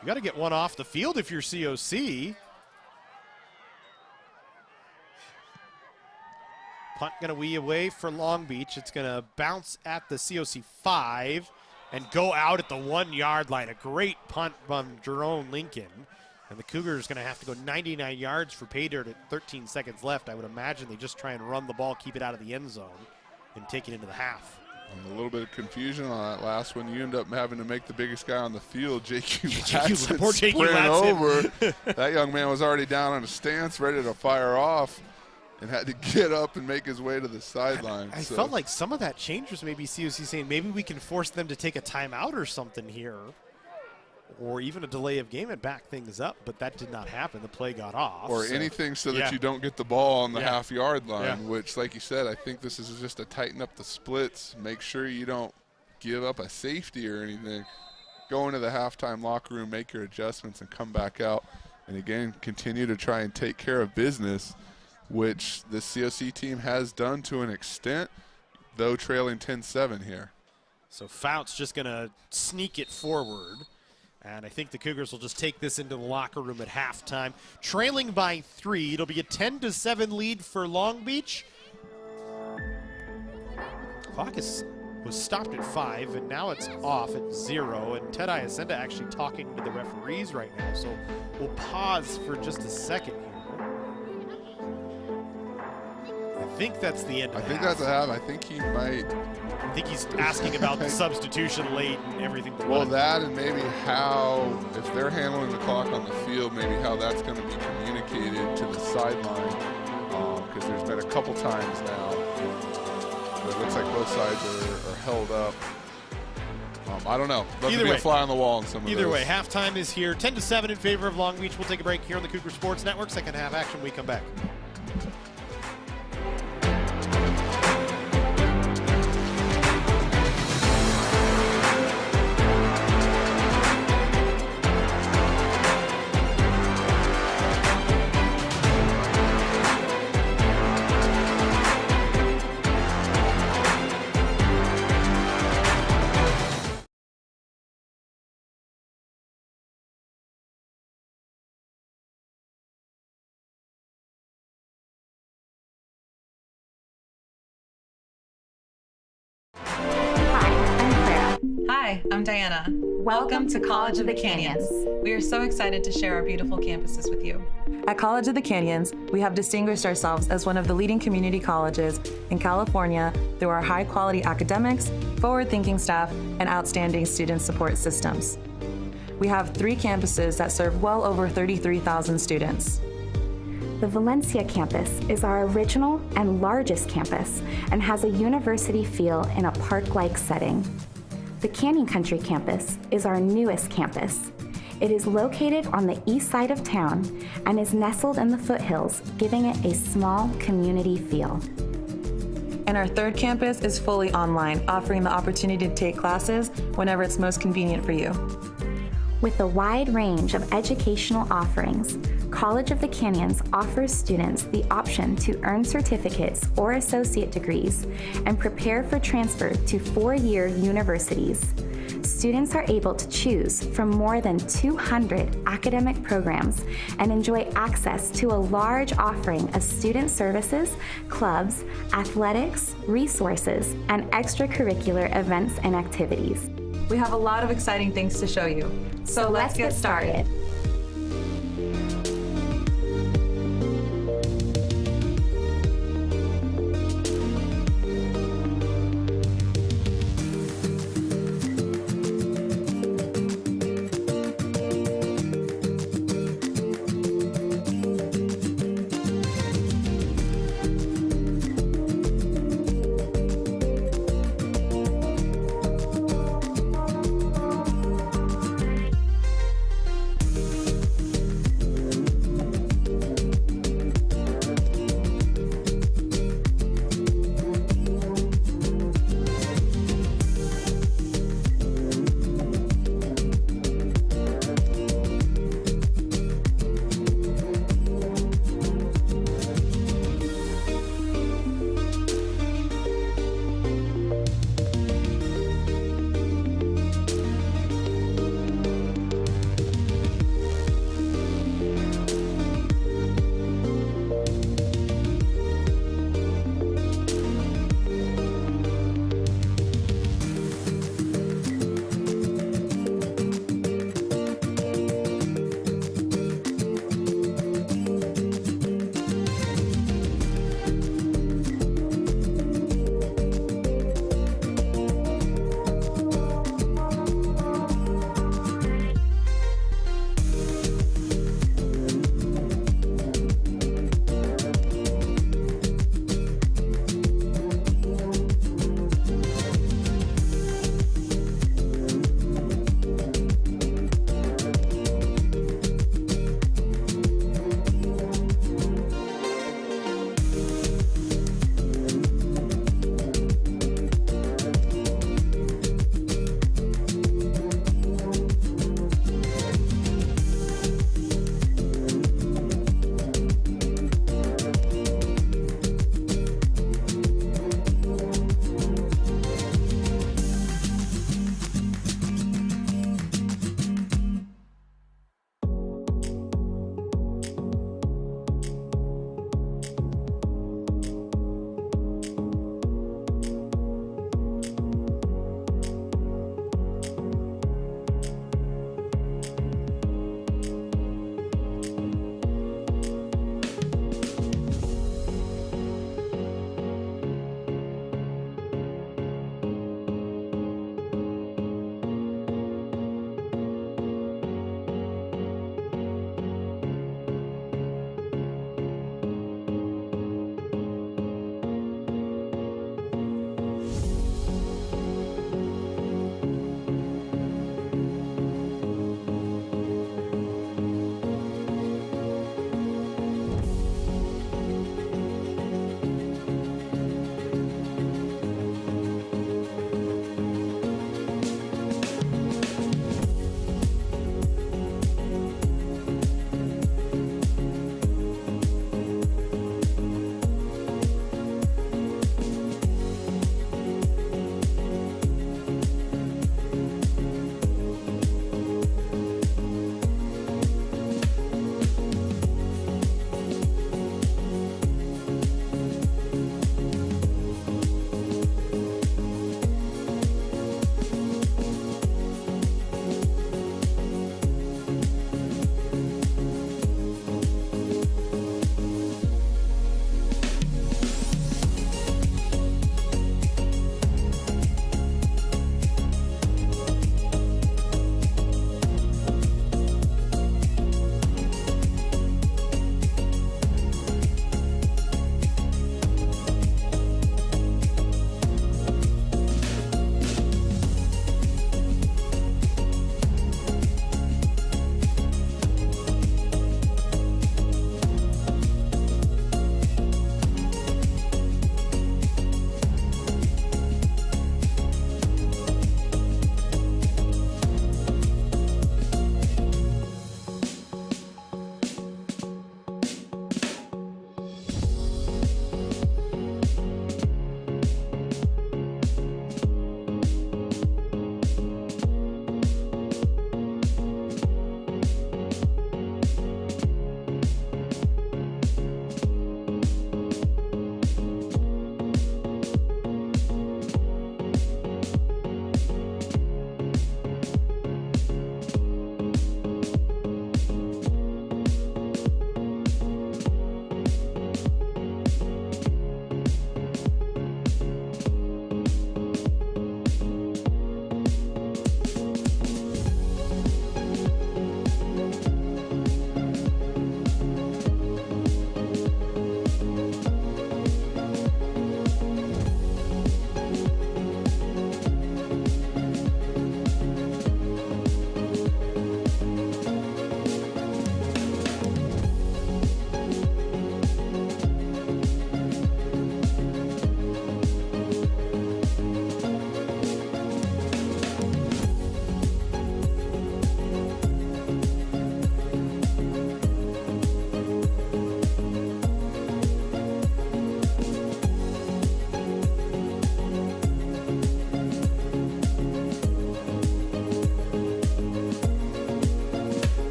You got to get one off the field if you're COC. Punt going to be away for Long Beach. It's going to bounce at the COC 5 and go out at the 1-yard line. A great punt from Jerome Lincoln. And the Cougars going to have to go 99 yards for pay dirt at 13 seconds left. I would imagine they just try and run the ball, keep it out of the end zone, and take it into the half. And a little bit of confusion on that last one. You end up having to make the biggest guy on the field, J.Q. sprint over. That young man was already down on a stance, ready to fire off, and had to get up and make his way to the sideline. I felt like some of that change was maybe COC saying maybe we can force them to take a timeout or something here, or even a delay of game and back things up, but that did not happen. The play got off. Or anything so that you don't get the ball on the half-yard line, Yeah. which, like you said, I think this is just to tighten up the splits, make sure you don't give up a safety or anything. Go into the halftime locker room, make your adjustments, and come back out. And, again, continue to try and take care of business, which the COC team has done to an extent, though trailing 10-7 here. So Fouts just going to sneak it forward. And I think the Cougars will just take this into the locker room at halftime. Trailing by 3. It'll be a 10-7 lead for Long Beach. Clock was stopped at 5, and now it's off at 0. And Ted Iacenda actually talking to the referees right now. So we'll pause for just a second here. think that's the end of I the think half. that's a half. I think he might. I think he's asking about the substitution late and everything. Well, that and maybe how, if they're handling the clock on the field, maybe how that's going to be communicated to the sideline. Because there's been a couple times now where it looks like both sides are held up. I don't know. Love to be a fly on the wall in some of those. Either way, halftime is here. 10-7 in favor of Long Beach. We'll take a break here on the Cougar Sports Network. Second half action when we come back. Hi, I'm Diana. Welcome to College of the Canyons. We are so excited to share our beautiful campuses with you. At College of the Canyons, we have distinguished ourselves as one of the leading community colleges in California through our high-quality academics, forward-thinking staff, and outstanding student support systems. We have 3 campuses that serve well over 33,000 students. The Valencia campus is our original and largest campus and has a university feel in a park-like setting. The Canyon Country campus is our newest campus. It is located on the east side of town and is nestled in the foothills, giving it a small community feel. And our 3rd campus is fully online, offering the opportunity to take classes whenever it's most convenient for you. With a wide range of educational offerings, College of the Canyons offers students the option to earn certificates or associate degrees and prepare for transfer to 4-year universities. Students are able to choose from more than 200 academic programs and enjoy access to a large offering of student services, clubs, athletics, resources, and extracurricular events and activities. We have a lot of exciting things to show you. So let's get started.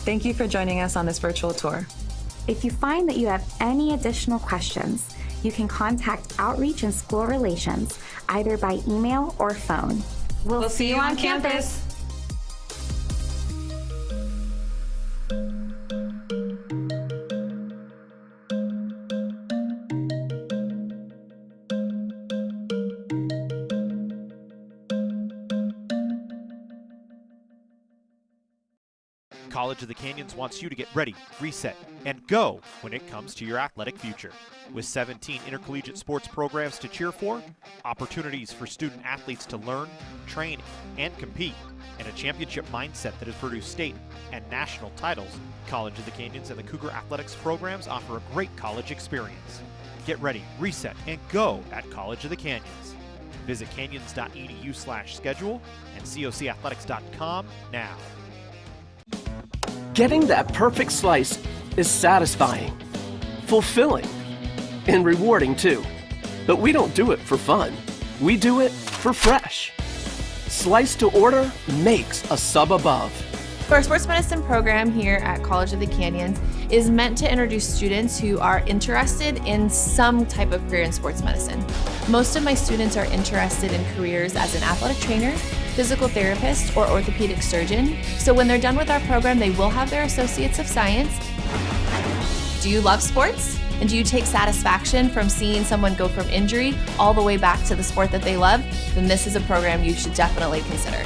Thank you for joining us on this virtual tour. If you find that you have any additional questions, you can contact Outreach and School Relations either by email or phone. We'll see you on campus. College of the Canyons wants you to get ready, reset, and go when it comes to your athletic future. With 17 intercollegiate sports programs to cheer for, opportunities for student athletes to learn, train, and compete, and a championship mindset that has produced state and national titles, College of the Canyons and the Cougar Athletics programs offer a great college experience. Get ready, reset, and go at College of the Canyons. Visit canyons.edu/schedule and cocathletics.com now. Getting that perfect slice is satisfying, fulfilling, and rewarding too. But we don't do it for fun. We do it for fresh. Slice to order makes a sub above. Our sports medicine program here at College of the Canyons is meant to introduce students who are interested in some type of career in sports medicine. Most of my students are interested in careers as an athletic trainer, physical therapist, or orthopedic surgeon. So when they're done with our program, they will have their Associates of Science. Do you love sports? And do you take satisfaction from seeing someone go from injury all the way back to the sport that they love? Then this is a program you should definitely consider.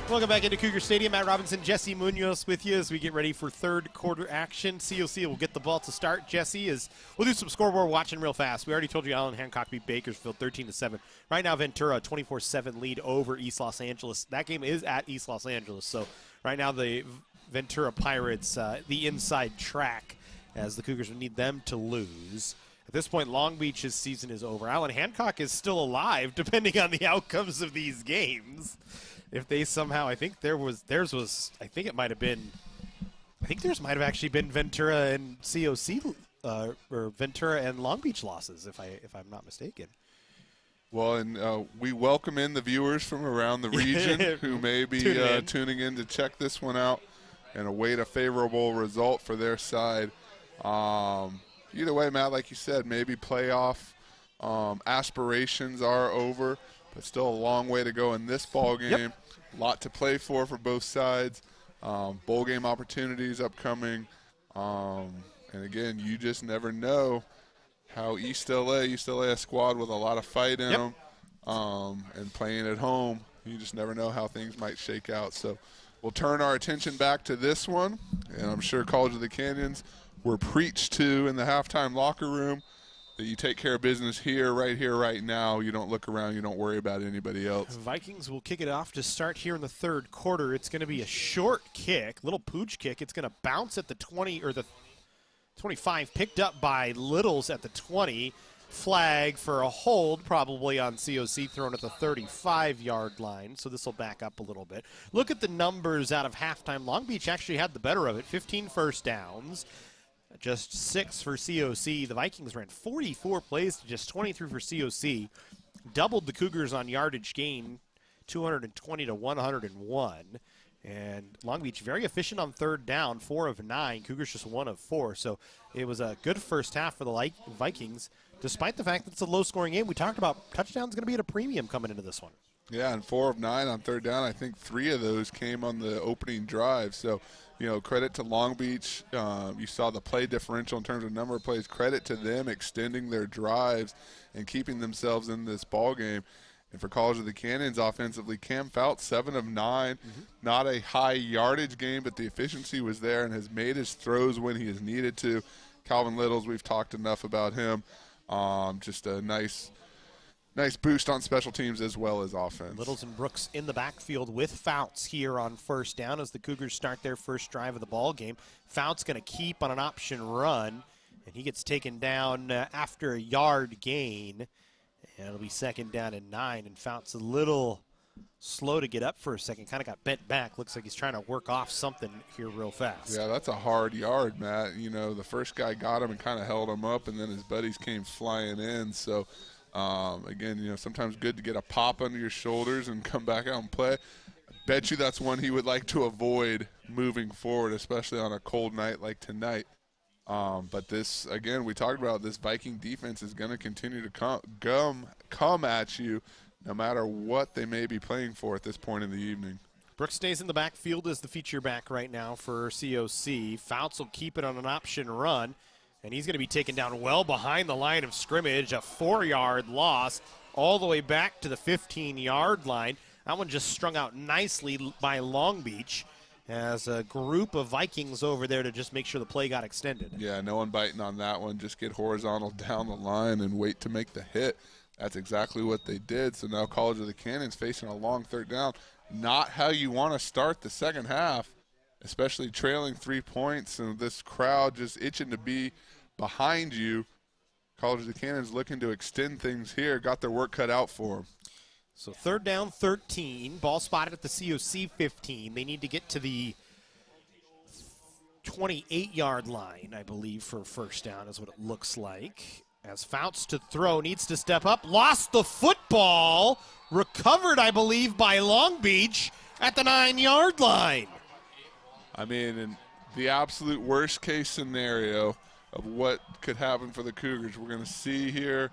Welcome back into Cougar Stadium. Matt Robinson, Jesse Munoz with you as we get ready for third quarter action. COC will get the ball to start. Jesse, we'll do some scoreboard watching real fast. We already told you Allen Hancock beat Bakersfield 13-7. Right now, Ventura 24-7 lead over East Los Angeles. That game is at East Los Angeles, so right now the Ventura Pirates, the inside track, as the Cougars would need them to lose. At this point, Long Beach's season is over. Allen Hancock is still alive, depending on the outcomes of these games. If they somehow, I think theirs might have actually been Ventura and COC, or Ventura and Long Beach losses, if I'm not mistaken. Well, and we welcome in the viewers from around the region who may be tuning in to check this one out and await a favorable result for their side. Either way, Matt, like you said, maybe playoff aspirations are over, but still a long way to go in this ball game. Yep. A lot to play for both sides. Bowl game opportunities upcoming. And again, you just never know how East LA, a squad with a lot of fight in them, and playing at home, you just never know how things might shake out. So we'll turn our attention back to this one, and I'm sure College of the Canyons were preached to in the halftime locker room that you take care of business here, right now. You don't look around. You don't worry about anybody else. Vikings will kick it off to start here in the third quarter. It's going to be a short kick, little pooch kick. It's going to bounce at the 20 or the 25, picked up by Littles at the 20. Flag for a hold, probably on COC, thrown at the 35-yard line. So this will back up a little bit. Look at the numbers out of halftime. Long Beach actually had the better of it. 15 first downs. Just 6 for COC. The Vikings ran 44 plays to just 23 for COC. Doubled the Cougars on yardage gain, 220 to 101. And Long Beach very efficient on third down, 4 of 9. Cougars just 1 of 4. So it was a good first half for the Vikings, despite the fact that it's a low-scoring game. We talked about touchdowns going to be at a premium coming into this one. Yeah, and 4 of 9 on third down. I think 3 of those came on the opening drive. So, credit to Long Beach. You saw the play differential in terms of number of plays. Credit to them extending their drives and keeping themselves in this ball game. And for College of the Canyons offensively, Cam Fouts, 7 of 9. Not a high yardage game, but the efficiency was there and has made his throws when he has needed to. Calvin Littles, we've talked enough about him. Just a nice boost on special teams as well as offense. Littles and Brooks in the backfield with Fouts here on first down as the Cougars start their first drive of the ball game. Fouts going to keep on an option run, and he gets taken down after a yard gain. And it'll be second down and 9, and Fouts a little slow to get up for a second. Kind of got bent back. Looks like he's trying to work off something here real fast. Yeah, that's a hard yard, Matt. The first guy got him and kind of held him up, and then his buddies came flying in. So, again, sometimes good to get a pop under your shoulders and come back out and play. I bet you that's one he would like to avoid moving forward, especially on a cold night like tonight. But this, again, we talked about this Viking defense is going to continue to come at you no matter what they may be playing for at this point in the evening. Brooks stays in the backfield as the feature back right now for COC. Fouts will keep it on an option run, and he's going to be taken down well behind the line of scrimmage, a 4-yard loss all the way back to the 15-yard line. That one just strung out nicely by Long Beach as a group of Vikings over there to just make sure the play got extended. Yeah, no one biting on that one. Just get horizontal down the line and wait to make the hit. That's exactly what they did. So now College of the Canyons facing a long third down. Not how you want to start the second half, especially trailing 3 points and this crowd just itching to be behind you. College of the Canyons looking to extend things here. Got their work cut out for them. So third down, 13. Ball spotted at the COC 15. They need to get to the 28-yard line, I believe, for first down is what it looks like. As Fouts to throw, needs to step up. Lost the football. Recovered, I believe, by Long Beach at the 9-yard line. I mean, in the absolute worst-case scenario of what could happen for the Cougars, we're going to see here.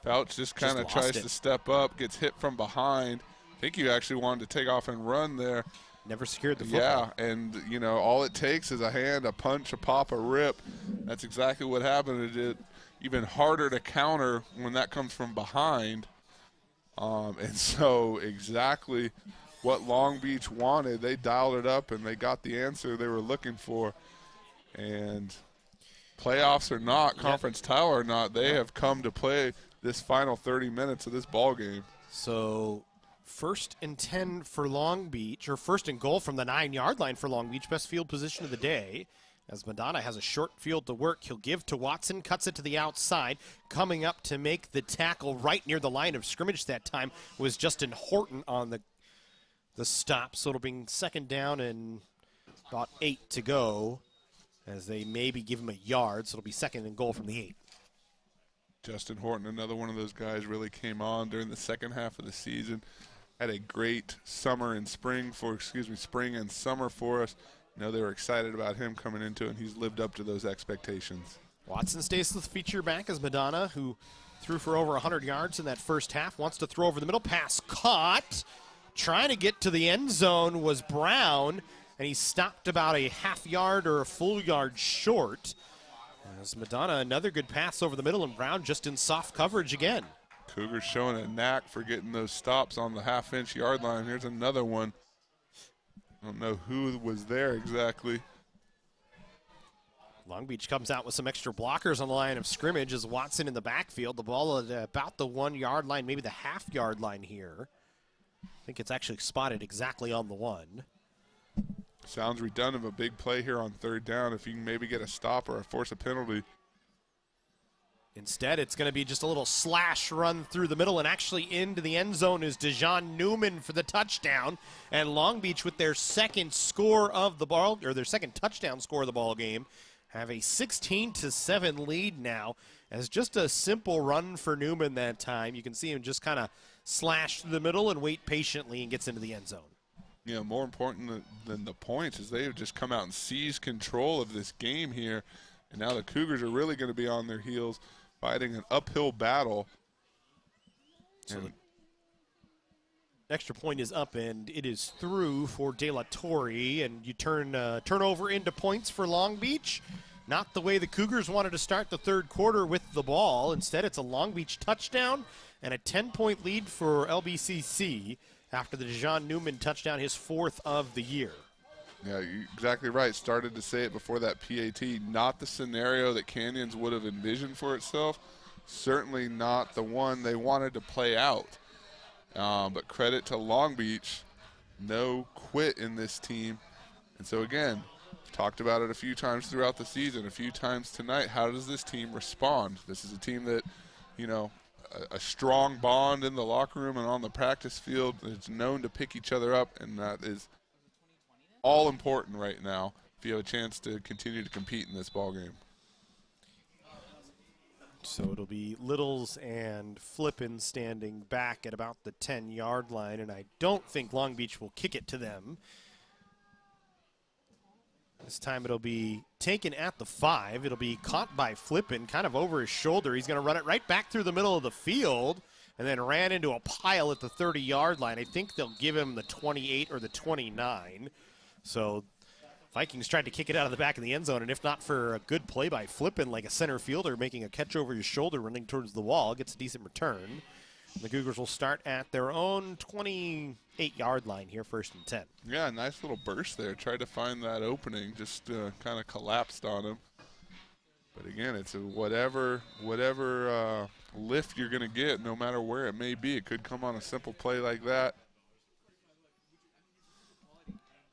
Fouts just kind of tries to step up, gets hit from behind. I think he actually wanted to take off and run there. Never secured the football. Yeah, and, all it takes is a hand, a punch, a pop, a rip. That's exactly what happened. It even harder to counter when that comes from behind. And so exactly what Long Beach wanted. They dialed it up, and they got the answer they were looking for. And playoffs or not, conference title or not, they have come to play this final 30 minutes of this ball game. So 1st and 10 for Long Beach, or 1st and goal from the 9-yard line for Long Beach, best field position of the day. As Madonna has a short field to work, he'll give to Watson, cuts it to the outside. Coming up to make the tackle right near the line of scrimmage that time was Justin Horton on the stop. So it'll be 2nd down and about 8 to go, as they maybe give him a yard. So it'll be 2nd and goal from the 8. Justin Horton, another one of those guys, really came on during the second half of the season. Had a great summer and spring and summer for us. You know, they were excited about him coming into it, and he's lived up to those expectations. Watson stays with the feature back as Madonna, who threw for over 100 yards in that first half, wants to throw over the middle. Pass caught. Trying to get to the end zone was Brown, and he stopped about a half yard or a full yard short. As Madonna, another good pass over the middle, and Brown just in soft coverage again. Cougars showing a knack for getting those stops on the half-inch yard line. Here's another one. I don't know who was there exactly. Long Beach comes out with some extra blockers on the line of scrimmage as Watson in the backfield. The ball at about the 1-yard line, maybe the half-yard line here. I think it's actually spotted exactly on the 1. Sounds redundant, a big play here on 3rd down if you can maybe get a stop or force a penalty. Instead, it's going to be just a little slash run through the middle, and actually into the end zone is DeJon Newman for the touchdown. And Long Beach, with their second score of the ball, or their second touchdown score of the ball game, have a 16-7 lead now. As just a simple run for Newman that time. You can see him just kind of slash through the middle and wait patiently and gets into the end zone. You know, more important than the points is they have just come out and seized control of this game here. And now the Cougars are really going to be on their heels, fighting an uphill battle. So the extra point is up, and it is through for De La Torre, and you turnover into points for Long Beach. Not the way the Cougars wanted to start the third quarter with the ball. Instead, it's a Long Beach touchdown and a 10-point lead for LBCC after the DeJon Newman touchdown, his 4th of the year. Yeah, you're exactly right. Started to say it before that PAT. Not the scenario that Canyons would have envisioned for itself. Certainly not the one they wanted to play out. But credit to Long Beach. No quit in this team. And so, again, talked about it a few times throughout the season, a few times tonight. How does this team respond? This is a team that, you know, a strong bond in the locker room and on the practice field. It's known to pick each other up, and that is all important right now if you have a chance to continue to compete in this ball game. So it'll be Littles and Flippin standing back at about the 10-yard line, and I don't think Long Beach will kick it to them. This time it'll be taken at the 5. It'll be caught by Flippin, kind of over his shoulder. He's going to run it right back through the middle of the field and then ran into a pile at the 30-yard line. I think they'll give him the 28 or the 29. So Vikings tried to kick it out of the back of the end zone, and if not for a good play by Flippin, like a center fielder making a catch over his shoulder running towards the wall, gets a decent return. The Cougars will start at their own 28-yard line here, 1st and 10. Yeah, nice little burst there. Tried to find that opening, just kind of collapsed on him. But again, it's a whatever lift you're going to get, no matter where it may be. It could come on a simple play like that.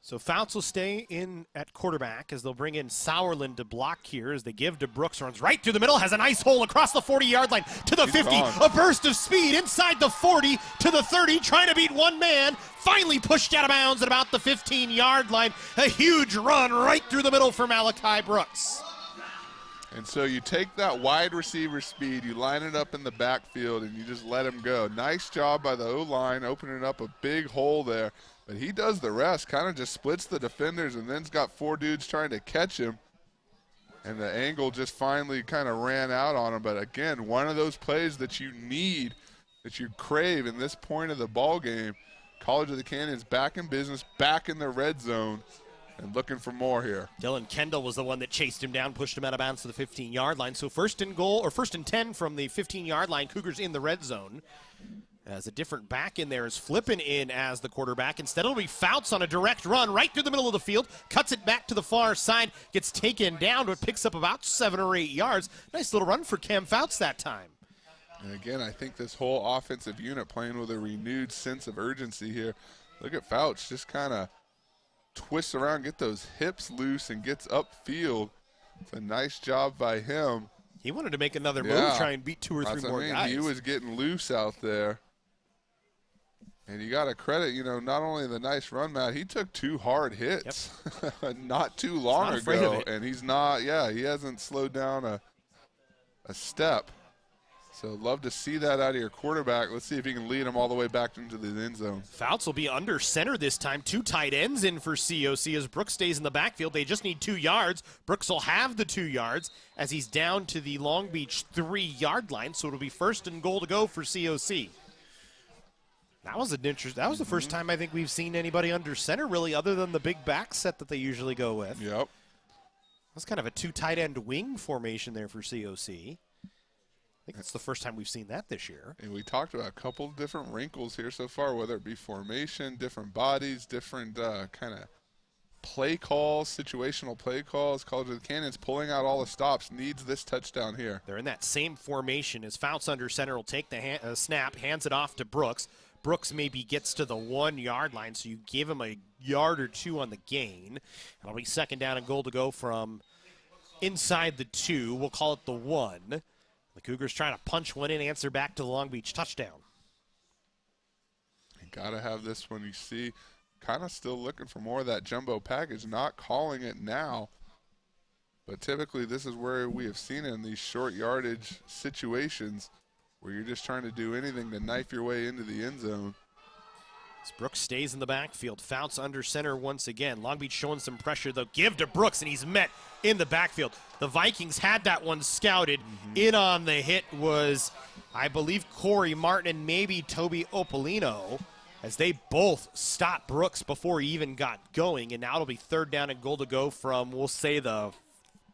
So Fouts will stay in at quarterback as they'll bring in Sauerland to block here as they give to Brooks. Runs right through the middle, has a nice hole across the 40-yard line to the He's 50. gone. A burst of speed inside the 40 to the 30, trying to beat one man. Finally pushed out of bounds at about the 15-yard line. A huge run right through the middle for Malachi Brooks. And so you take that wide receiver speed, you line it up in the backfield, and you just let him go. Nice job by the O-line, opening up a big hole there. But he does the rest, kind of just splits the defenders, and then's got 4 dudes trying to catch him. And the angle just finally kind of ran out on him. But again, one of those plays that you need, that you crave in this point of the ball game. College of the Canyons back in business, back in the red zone, and looking for more here. Dylan Kendall was the one that chased him down, pushed him out of bounds to the 15-yard line. So 1st and 10 from the 15-yard line, Cougars in the red zone. As a different back in there is flipping in as the quarterback. Instead, it'll be Fouts on a direct run right through the middle of the field, cuts it back to the far side, gets taken down, but picks up about 7 or 8 yards. Nice little run for Cam Fouts that time. And again, I think this whole offensive unit playing with a renewed sense of urgency here. Look at Fouts just kind of twists around, get those hips loose, and gets upfield. It's a nice job by him. He wanted to make another move, try and beat 2 or 3 more guys. He was getting loose out there. And you got to credit, not only the nice run, Matt, he took 2 hard hits not too long ago. And he's not, he hasn't slowed down a step. So love to see that out of your quarterback. Let's see if he can lead him all the way back into the end zone. Fouts will be under center this time. 2 tight ends in for COC as Brooks stays in the backfield. They just need 2 yards. Brooks will have the 2 yards as he's down to the Long Beach 3-yard line. So it'll be 1st and goal to go for COC. That was the first time I think we've seen anybody under center, really, other than the big back set that they usually go with. Yep. That's kind of a 2 tight end wing formation there for COC. I think that's the first time we've seen that this year. And we talked about a couple of different wrinkles here so far, whether it be formation, different bodies, different kind of play calls, situational play calls. College of the Canyons pulling out all the stops, needs this touchdown here. They're in that same formation as Fouts under center will take the snap, hands it off to Brooks. Brooks maybe gets to the 1-yard line, so you give him a yard or 2 on the gain. It'll be 2nd down and goal to go from inside the 2. We'll call it the 1. The Cougars trying to punch one in, answer back to the Long Beach touchdown. You got to have this one. You see, kind of still looking for more of that jumbo package, not calling it now. But typically this is where we have seen it in these short yardage situations where you're just trying to do anything to knife your way into the end zone. As Brooks stays in the backfield, Fouts under center once again. Long Beach showing some pressure, though. Give to Brooks, and he's met in the backfield. The Vikings had that one scouted. In on the hit was, I believe, Corey Martin and maybe Toby Opolino, as they both stopped Brooks before he even got going. And now it'll be 3rd down and goal to go from, we'll say, the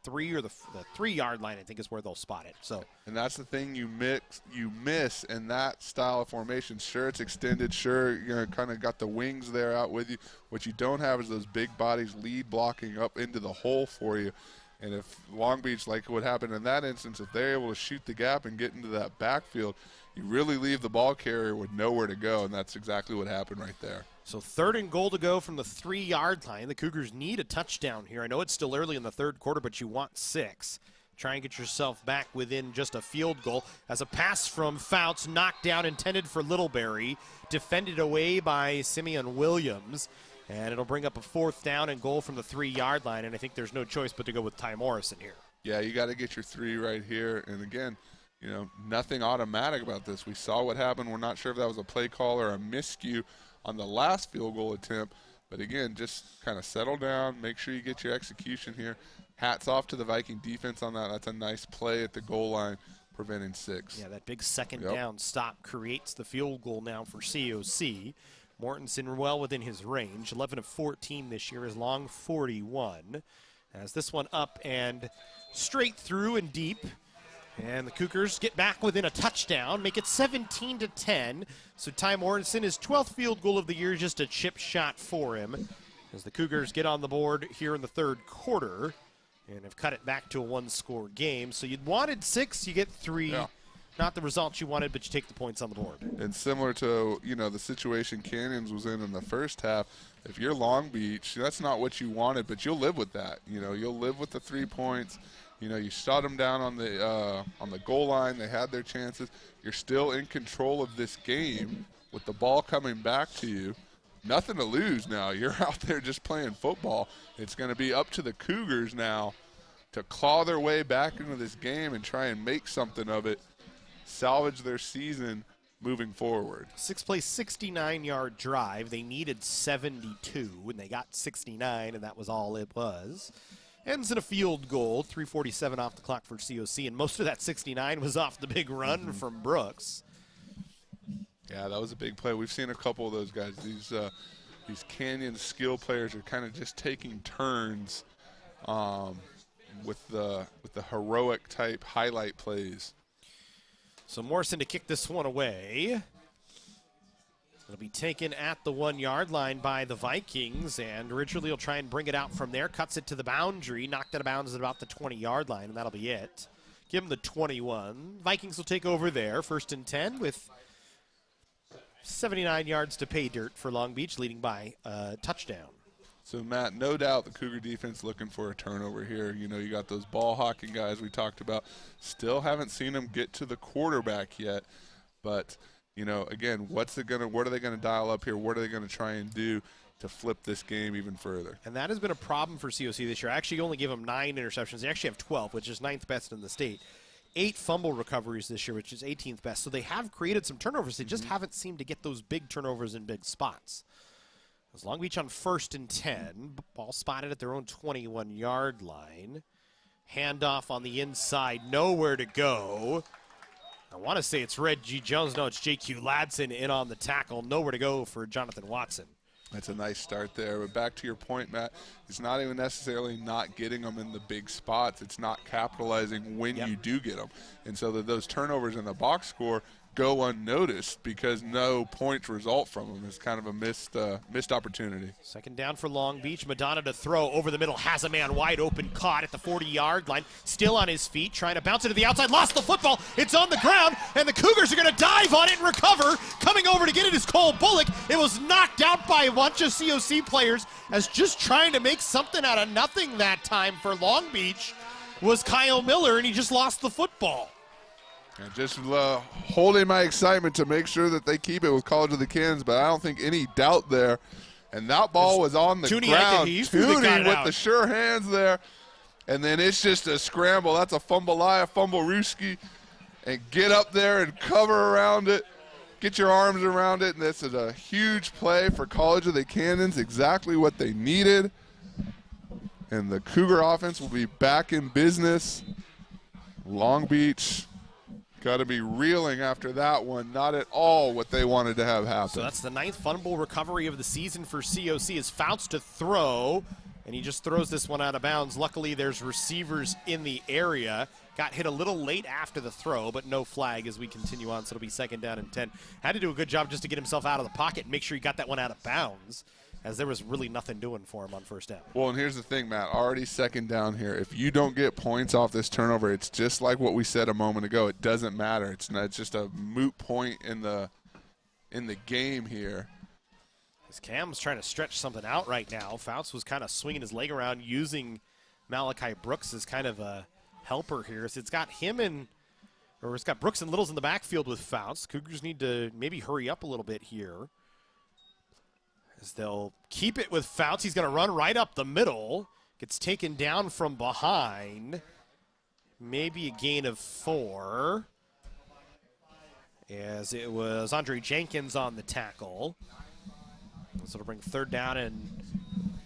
3 or the 3-yard line, I think, is where they'll spot it. So, and that's the thing you miss in that style of formation. Sure, it's extended. Sure, kind of got the wings there out with you. What you don't have is those big bodies lead blocking up into the hole for you. And if Long Beach, like what happened in that instance, if they're able to shoot the gap and get into that backfield, you really leave the ball carrier with nowhere to go, and that's exactly what happened right there. So 3rd and goal to go from the 3-yard line. The Cougars need a touchdown here. I know it's still early in the 3rd quarter, but you want 6. Try and get yourself back within just a field goal. As a pass from Fouts, knocked down, intended for Littleberry, defended away by Simeon Williams. And it'll bring up a 4th down and goal from the 3-yard line, and I think there's no choice but to go with Ty Morrison here. Yeah, you got to get your 3 right here. And again, nothing automatic about this. We saw what happened. We're not sure if that was a play call or a miscue on the last field goal attempt. But again, just kind of settle down, make sure you get your execution here. Hats off to the Viking defense on that. That's a nice play at the goal line, preventing 6. Yeah, that big 2nd down stop creates the field goal now for COC. Mortensen well within his range. 11 of 14 this year, his long 41. As this one up and straight through and deep. And the Cougars get back within a touchdown, make it 17-10. So Ty Mortensen, his 12th field goal of the year, just a chip shot for him. As the Cougars get on the board here in the 3rd quarter and have cut it back to a 1-score game. So you'd wanted 6, you get 3. Yeah. Not the results you wanted, but you take the points on the board. And similar to, the situation Canyons was in the first half, if you're Long Beach, that's not what you wanted, but you'll live with that. You'll live with the 3 points. You shut them down on the goal line. They had their chances. You're still in control of this game with the ball coming back to you. Nothing to lose now. You're out there just playing football. It's going to be up to the Cougars now to claw their way back into this game and try and make something of it, salvage their season moving forward. 6-play, 69-yard drive. They needed 72, and they got 69, and that was all it was. Ends in a field goal, 3:47 off the clock for COC, and most of that 69 was off the big run from Brooks. Yeah, that was a big play. We've seen a couple of those guys. These Canyon skill players are kind of just taking turns with the heroic type highlight plays. So Morrison to kick this one away. It'll be taken at the 1-yard line by the Vikings, and Ridgely will try and bring it out from there, cuts it to the boundary, knocked it out of bounds at about the 20-yard line, and that'll be it. Give him the 21. Vikings will take over there, 1st and 10 with 79 yards to pay dirt for Long Beach, leading by a touchdown. So, Matt, no doubt the Cougar defense looking for a turnover here. You know, you got those ball hawking guys we talked about. Still haven't seen them get to the quarterback yet. But, you know, again, what are they going to dial up here? What are they going to try and do to flip this game even further? And that has been a problem for COC this year. I actually only give them 9 interceptions. They actually have 12, which is 9th best in the state. 8 fumble recoveries this year, which is 18th best. So they have created some turnovers. They just haven't seemed to get those big turnovers in big spots. As Long Beach on 1st and 10. Ball spotted at their own 21-yard line. Handoff on the inside. Nowhere to go. I want to say it's Reggie Jones. No, it's J.Q. Ladson in on the tackle. Nowhere to go for Jonathan Watson. That's a nice start there. But back to your point, Matt, it's not even necessarily not getting them in the big spots. It's not capitalizing when you do get them. And so that those turnovers in the box score go unnoticed because no points result from them. It's kind of a missed opportunity. 2nd down for Long Beach. Madonna to throw over the middle. Has a man wide open, caught at the 40-yard line. Still on his feet, trying to bounce it to the outside. Lost the football. It's on the ground, and the Cougars are going to dive on it and recover. Coming over to get it is Cole Bullock. It was knocked out by a bunch of COC players as just trying to make something out of nothing that time for Long Beach was Kyle Miller, and he just lost the football. And just holding my excitement to make sure that they keep it with College of the Canyons, but I don't think any doubt there. And that ball was on the ground. Tooney with the sure hands there. And then it's just a scramble. That's a fumble-rooski. And get up there and cover around it. Get your arms around it. And this is a huge play for College of the Canyons, exactly what they needed. And the Cougar offense will be back in business. Long Beach got to be reeling after that one. Not at all what they wanted to have happen. So that's the 9th fumble recovery of the season for COC. Is Fouts to throw, and he just throws this one out of bounds. Luckily, there's receivers in the area. Got hit a little late after the throw, but no flag as we continue on, so it'll be 2nd down and 10. Had to do a good job just to get himself out of the pocket and make sure he got that one out of bounds, as there was really nothing doing for him on 1st down. Well, and here's the thing, Matt. Already 2nd down here. If you don't get points off this turnover, it's just like what we said a moment ago. It doesn't matter. It's just a moot point in the game here. As Cam's trying to stretch something out right now. Fouts was kind of swinging his leg around, using Malachi Brooks as kind of a helper here. So it's got Brooks and Littles in the backfield with Fouts. Cougars need to maybe hurry up a little bit here, as they'll keep it with Fouts. He's going to run right up the middle. Gets taken down from behind. Maybe a gain of 4. As it was Andre Jenkins on the tackle. So it'll bring 3rd down and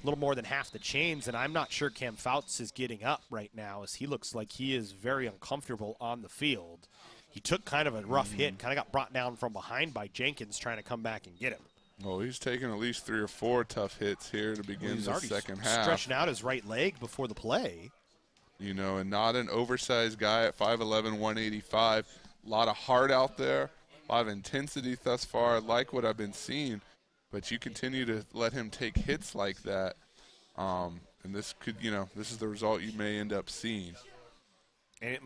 a little more than half the chains. And I'm not sure Cam Fouts is getting up right now, as he looks like he is very uncomfortable on the field. He took kind of a rough hit, kind of got brought down from behind by Jenkins trying to come back and get him. Well, he's taken at least 3 or 4 tough hits here to begin the second half. Stretching out his right leg before the play. You know, and not an oversized guy at 5'11", 185. A lot of heart out there, a lot of intensity thus far. I like what I've been seeing, but you continue to let him take hits like that. And this could, this is the result you may end up seeing. And it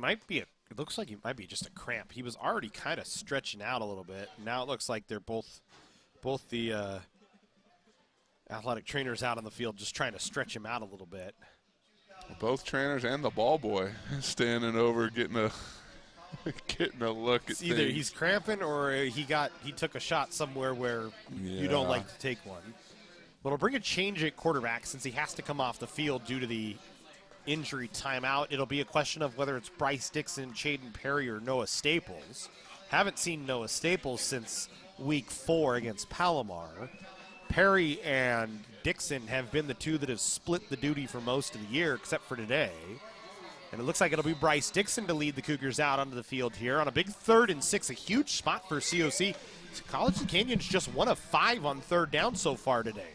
looks like it might be just a cramp. He was already kind of stretching out a little bit. Now it looks like they're both the athletic trainers out on the field just trying to stretch him out a little bit. Both trainers and the ball boy standing over getting a look at either things. He's cramping or he took a shot somewhere where you don't like to take one. But it'll bring a change at quarterback since he has to come off the field due to the injury timeout. It'll be a question of whether it's Bryce Dixon, Chaden Perry, or Noah Staples. Haven't seen Noah Staples since Week 4 against Palomar. Perry and Dixon have been the two that have split the duty for most of the year, except for today. And it looks like it'll be Bryce Dixon to lead the Cougars out onto the field here on a big 3rd and 6, a huge spot for COC. College of the Canyons just 1 of 5 on 3rd down so far today.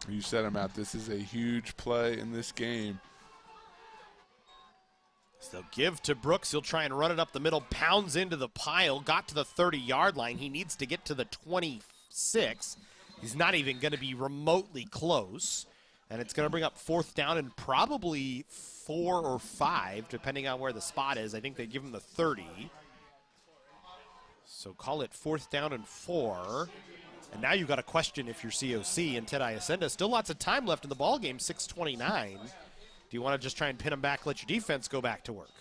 You said it, Matt. This is a huge play in this game. So they'll give to Brooks. He'll try and run it up the middle, pounds into the pile, got to the 30-yard line. He needs to get to the 26. He's not even going to be remotely close. And it's going to bring up 4th down and probably 4 or 5, depending on where the spot is. I think they give him the 30. So call it 4th down and 4. And now you've got a question if you're COC and Ted Iacenda. Still lots of time left in the ball game, 6:29. Do you want to just try and pin him back, let your defense go back to work?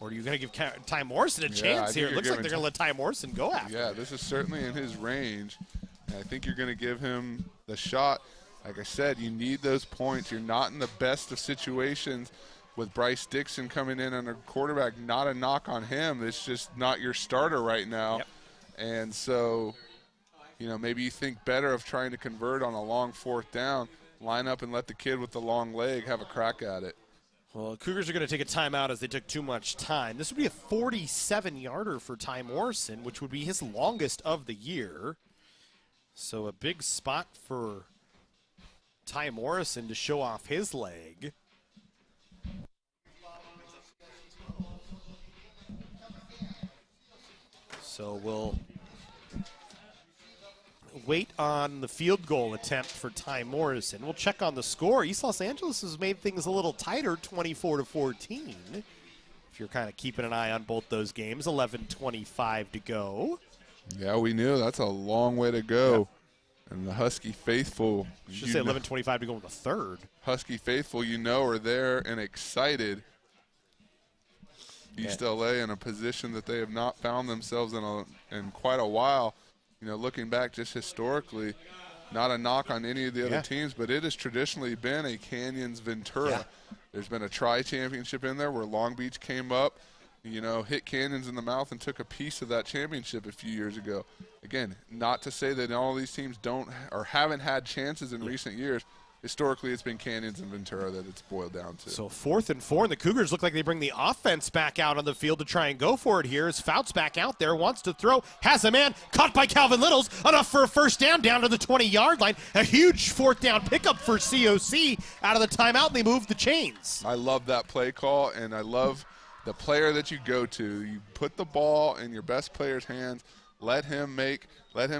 Or are you going to give Ty Morrison a chance here? It looks like they're going to let Ty Morrison go after. Yeah, this is certainly in his range. And I think you're going to give him the shot. Like I said, you need those points. You're not in the best of situations with Bryce Dixon coming in on a quarterback. Not a knock on him. It's just not your starter right now. Yep. And so, maybe you think better of trying to convert on a long 4th down. Line up and let the kid with the long leg have a crack at it. Well, Cougars are going to take a timeout as they took too much time. This would be a 47-yarder for Ty Morrison, which would be his longest of the year. So a big spot for Ty Morrison to show off his leg. So we'll wait on the field goal attempt for Ty Morrison. We'll check on the score. East Los Angeles has made things a little tighter, 24-14. If you're kind of keeping an eye on both those games, 11:25 to go. Yeah, we knew that's a long way to go. Yep. And the Husky faithful. Should say 11:25 to go in the third. Husky faithful, are there and excited. East LA in a position that they have not found themselves in quite a while. Looking back just historically, not a knock on any of the other teams, but it has traditionally been a Canyons Ventura. Yeah. There's been a tri-championship in there where Long Beach came up, hit Canyons in the mouth and took a piece of that championship a few years ago. Again, not to say that all these teams don't or haven't had chances in recent years. Historically, it's been Canyons and Ventura that it's boiled down to. So 4th and 4, and the Cougars look like they bring the offense back out on the field to try and go for it here. As Fouts back out there, wants to throw, has a man, caught by Calvin Littles, enough for a 1st down to the 20-yard line. A huge 4th down pickup for COC out of the timeout, and they move the chains. I love that play call, and I love the player that you go to. You put the ball in your best player's hands, let him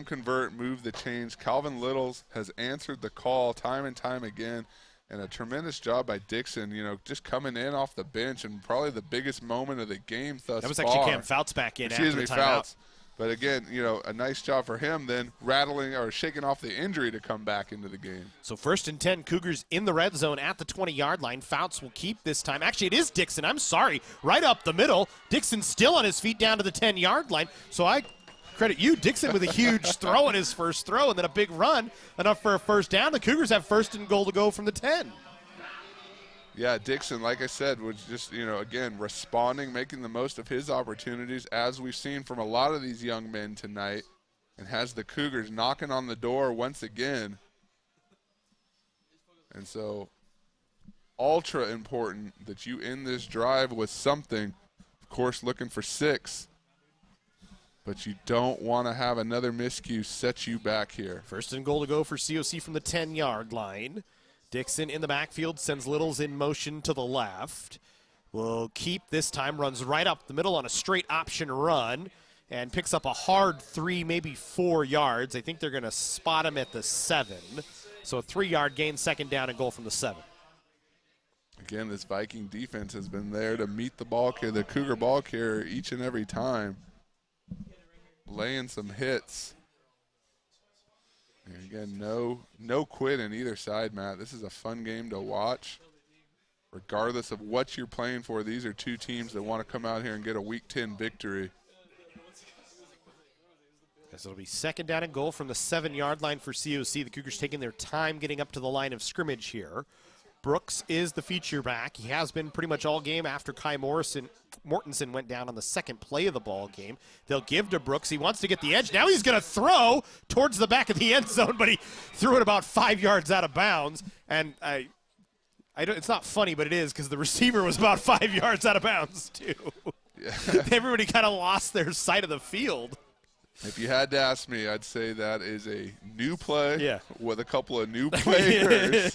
convert, move the chains. Calvin Littles has answered the call time and time again, and a tremendous job by Dixon, just coming in off the bench, and probably the biggest moment of the game thus far. That was actually Cam Fouts back in after the timeout. Fouts. But again, a nice job for him then rattling or shaking off the injury to come back into the game. So 1st and 10, Cougars in the red zone at the 20-yard line. Fouts will keep this time. Actually, it is Dixon. I'm sorry. Right up the middle. Dixon still on his feet down to the 10-yard line. So I credit you, Dixon, with a huge throw in his first throw and then a big run, enough for a 1st down. The Cougars have 1st and goal to go from the 10. Yeah, Dixon, like I said, was just, again, responding, making the most of his opportunities, as we've seen from a lot of these young men tonight, and has the Cougars knocking on the door once again. And so, ultra important that you end this drive with something. Of course, looking for 6. But you don't want to have another miscue set you back here. 1st and goal to go for COC from the 10-yard line. Dixon in the backfield sends Littles in motion to the left. Will keep this time, runs right up the middle on a straight option run and picks up a hard 3, maybe 4 yards. I think they're going to spot him at the 7. So a 3-yard gain, 2nd down and goal from the 7. Again, this Viking defense has been there to meet the ball carrier, the Cougar ball carrier each and every time. Laying some hits. And again, no quit in either side, Matt. This is a fun game to watch. Regardless of what you're playing for, these are two teams that want to come out here and get a Week 10 victory. As it'll be 2nd down and goal from the 7-yard line for COC. The Cougars taking their time getting up to the line of scrimmage here. Brooks is the feature back. He has been pretty much all game after Kai Mortensen went down on the 2nd play of the ball game. They'll give to Brooks. He wants to get the edge. Now he's going to throw towards the back of the end zone, but he threw it about 5 yards out of bounds. And it's not funny, but it is, because the receiver was about 5 yards out of bounds too. Yeah. Everybody kind of lost their sight of the field. If you had to ask me, I'd say that is a new play yeah. with a couple of new players.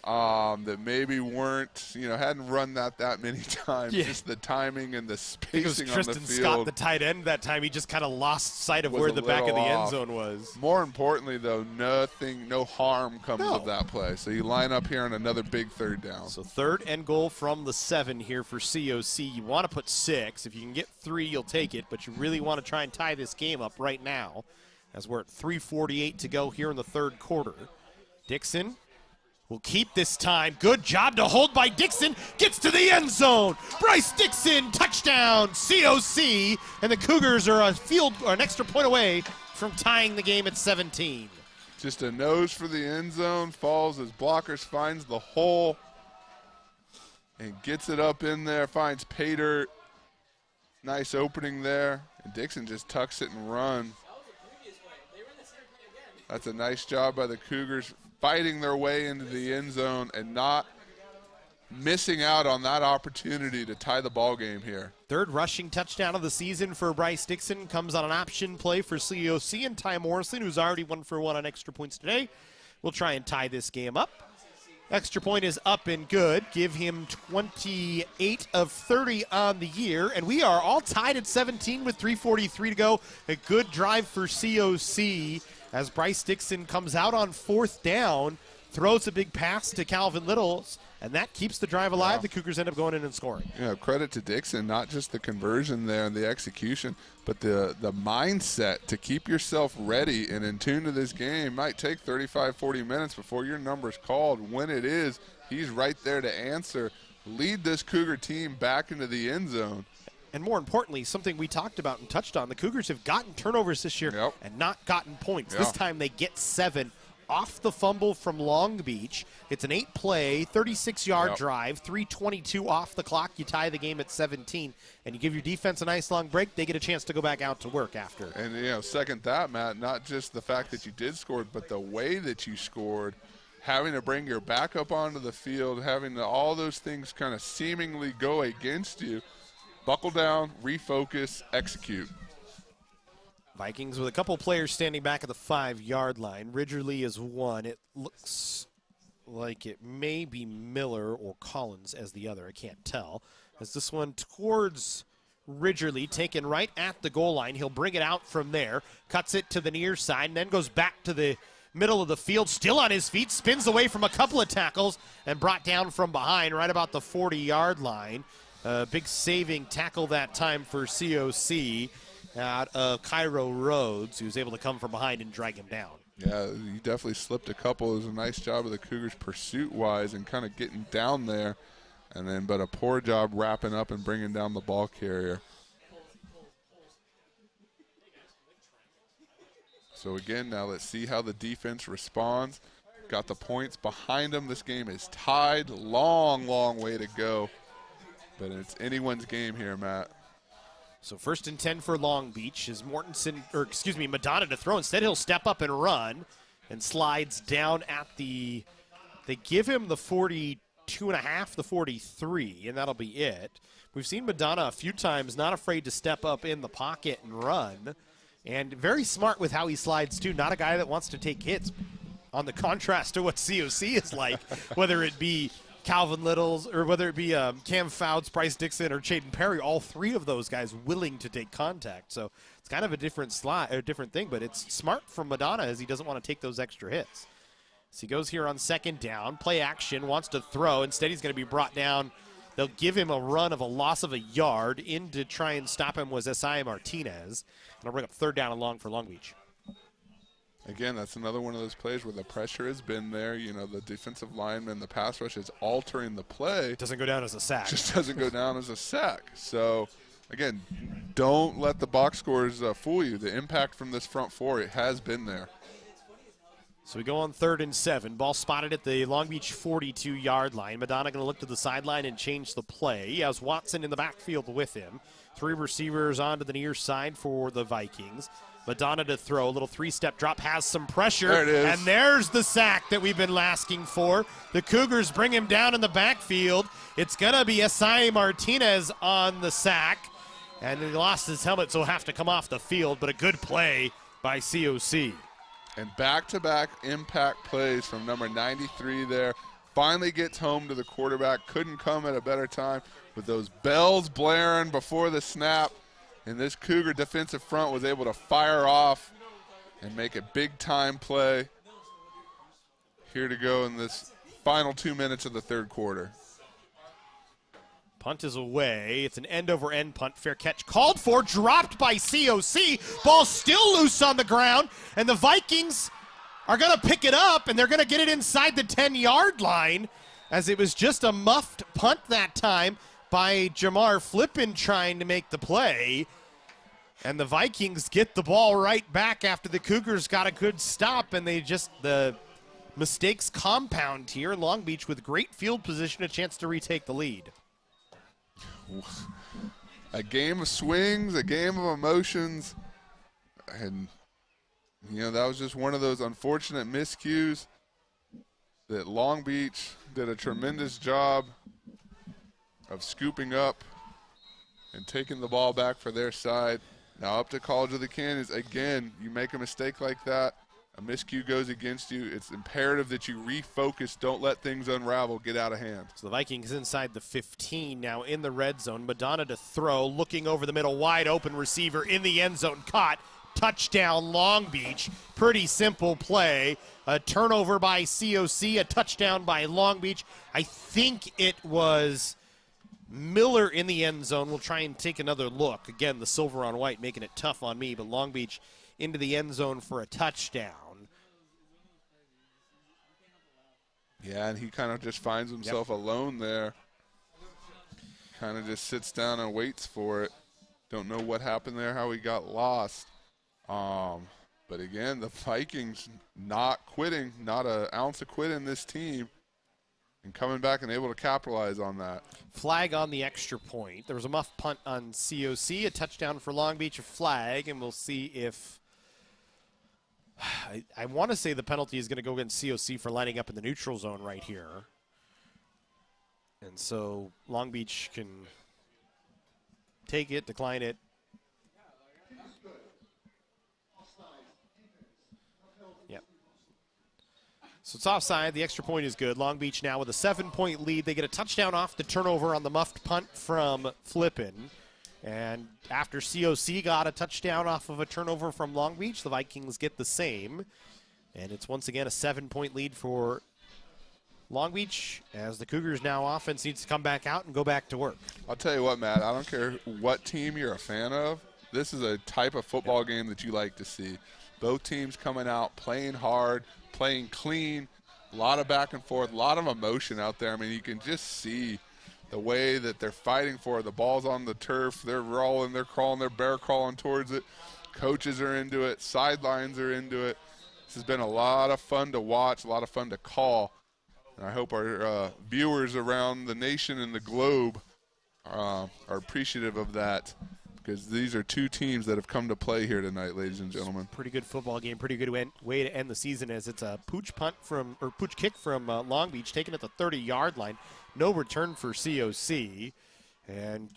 that maybe weren't, hadn't run that many times. Yeah. Just the timing and the I think it was spacing on the Tristan field. Scott, the tight end, that time. He just kind of lost sight of was where a the back of the little end off. zone was. More importantly, though, no harm comes of that play. So you line up here on another big third down. So 3rd and goal from the 7 here for COC. You want to put 6. If you can get 3, you'll take it, but you really want to try and tie this game up right now, as we're at 3:48 to go here in the 3rd quarter. Dixon will keep this time. Good job to hold by Dixon. Gets to the end zone. Bryce Dixon, touchdown, COC. And the Cougars are an extra point away from tying the game at 17. Just a nose for the end zone. Falls as blockers, finds the hole, and gets it up in there. Finds pay dirt. Nice opening there. And Dixon just tucks it and runs. That's a nice job by the Cougars, fighting their way into the end zone and not missing out on that opportunity to tie the ball game here. 3rd rushing touchdown of the season for Bryce Dixon comes on an option play for COC, and Ty Morrison, who's already 1 for 1 on extra points today, will try and tie this game up. Extra point is up and good. Give him 28 of 30 on the year, and we are all tied at 17 with 3:43 to go. A good drive for COC as Bryce Dixon comes out on 4th down, throws a big pass to Calvin Littles, and that keeps the drive alive. The Cougars end up going in and scoring. Credit to Dixon, not just the conversion there and the execution, but the mindset to keep yourself ready and in tune to this game. Might take 35, 40 minutes before your number's called. When it is, he's right there to answer, lead this Cougar team back into the end zone. And more importantly, something we talked about and touched on, the Cougars have gotten turnovers this year and not gotten points. This time they get 7 off the fumble from Long Beach. It's an 8-play, 36-yard drive, 3:22 off the clock. You tie the game at 17, and you give your defense a nice long break. They get a chance to go back out to work after. And, second that, Matt, not just the fact that you did score, but the way that you scored, having to bring your backup onto the field, having all those things kind of seemingly go against you. Buckle down, refocus, execute. Vikings with a couple players standing back at the 5-yard line. Ridgerly is 1. It looks like it may be Miller or Collins as the other. I can't tell. As this one towards Ridgerly, taken right at the goal line. He'll bring it out from there, cuts it to the near side, and then goes back to the middle of the field, still on his feet, spins away from a couple of tackles, and brought down from behind right about the 40-yard line. Big saving tackle that time for COC out of Cairo Rhodes, who's able to come from behind and drag him down. Yeah, you definitely slipped a couple. It was a nice job of the Cougars pursuit-wise and kind of getting down there, but a poor job wrapping up and bringing down the ball carrier. So again, now let's see how the defense responds. Got the points behind them. This game is tied. Long, long way to go. But it's anyone's game here, Matt. So 1st and 10 for Long Beach is Madonna to throw. Instead, he'll step up and run and slides down at they give him the 42.5, the 43, and that'll be it. We've seen Madonna a few times, not afraid to step up in the pocket and run, and very smart with how he slides, too. Not a guy that wants to take hits, on the contrast to what COC is like, whether it be Calvin Littles, or whether it be Cam Fouts, Bryce Dixon, or Chaden Perry, all 3 of those guys willing to take contact. So it's kind of a different thing, but it's smart from Madonna as he doesn't want to take those extra hits. So he goes here on 2nd down, play action, wants to throw. Instead, he's going to be brought down. They'll give him a run of a loss of a yard. In to try and stop him was SI Martinez. And I'll bring up 3rd down and long for Long Beach. Again, that's another one of those plays where the pressure has been there. The defensive lineman, the pass rush is altering the play. It doesn't go down as a sack. Just doesn't go down as a sack. So, again, don't let the box scores fool you. The impact from this front 4, it has been there. So we go on 3rd and 7. Ball spotted at the Long Beach 42-yard line. Madonna going to look to the sideline and change the play. He has Watson in the backfield with him. 3 receivers onto the near side for the Vikings. Madonna to throw, a little 3-step drop, has some pressure. There it is. And there's the sack that we've been asking for. The Cougars bring him down in the backfield. It's going to be Esai Martinez on the sack. And he lost his helmet, so he'll have to come off the field. But a good play by COC. And back-to-back impact plays from number 93 there. finally gets home to the quarterback. Couldn't come at a better time with those bells blaring before the snap. And this Cougar defensive front was able to fire off and make a big-time play. Here to go in this final 2 minutes of the third quarter. Punt is away. It's an end-over-end punt. Fair catch called for, dropped by COC. Ball still loose on the ground, and the Vikings are going to pick it up, and they're going to get it inside the 10-yard line, as it was just a muffed punt that time by Jamar Flippin trying to make the play. And the Vikings get the ball right back after the Cougars got a good stop, and the mistakes compound here. Long Beach with great field position, a chance to retake the lead. A game of swings, a game of emotions, and that was just one of those unfortunate miscues that Long Beach did a tremendous job of scooping up and taking the ball back for their side. Now up to College of the Canyons. Again, you make a mistake like that, a miscue goes against you. It's imperative that you refocus, don't let things unravel, get out of hand. So the Vikings inside the 15 now in the red zone. Madonna to throw, looking over the middle, wide open receiver in the end zone, caught. Touchdown Long Beach. Pretty simple play. A turnover by COC, a touchdown by Long Beach. I think it was Miller in the end zone. We'll try and take another look. Again, the silver on white making it tough on me, but Long Beach into the end zone for a touchdown. Yeah, and he kind of just finds himself alone there. Kind of just sits down and waits for it. Don't know what happened there, how he got lost. But again, the Vikings not quitting, not an ounce of quit in this team, and coming back and able to capitalize on that. Flag on the extra point. There was a muff punt on COC, a touchdown for Long Beach, a flag, and we'll see if I want to say the penalty is going to go against COC for lining up in the neutral zone right here. And so Long Beach can take it, decline it. Yep. So it's offside. The extra point is good. Long Beach now with a 7-point lead. They get a touchdown off the turnover on the muffed punt from Flippin. And after COC got a touchdown off of a turnover from Long Beach, the Vikings get the same. And it's once again a 7-point lead for Long Beach, as the Cougars now offense needs to come back out and go back to work. I'll tell you what, Matt, I don't care what team you're a fan of. This is a type of football game that you like to see. Both teams coming out, playing hard, playing clean, a lot of back and forth, a lot of emotion out there. I mean, you can just see the way that they're fighting for it. The ball's on the turf. They're rolling, they're crawling, they're bear crawling towards it. Coaches are into it. Sidelines are into it. This has been a lot of fun to watch, a lot of fun to call. And I hope our viewers around the nation and the globe are appreciative of that, because these are two teams that have come to play here tonight, ladies and gentlemen. Pretty good football game, pretty good way to end the season, as it's a pooch kick from Long Beach, taken at the 30-yard line. No return for COC. And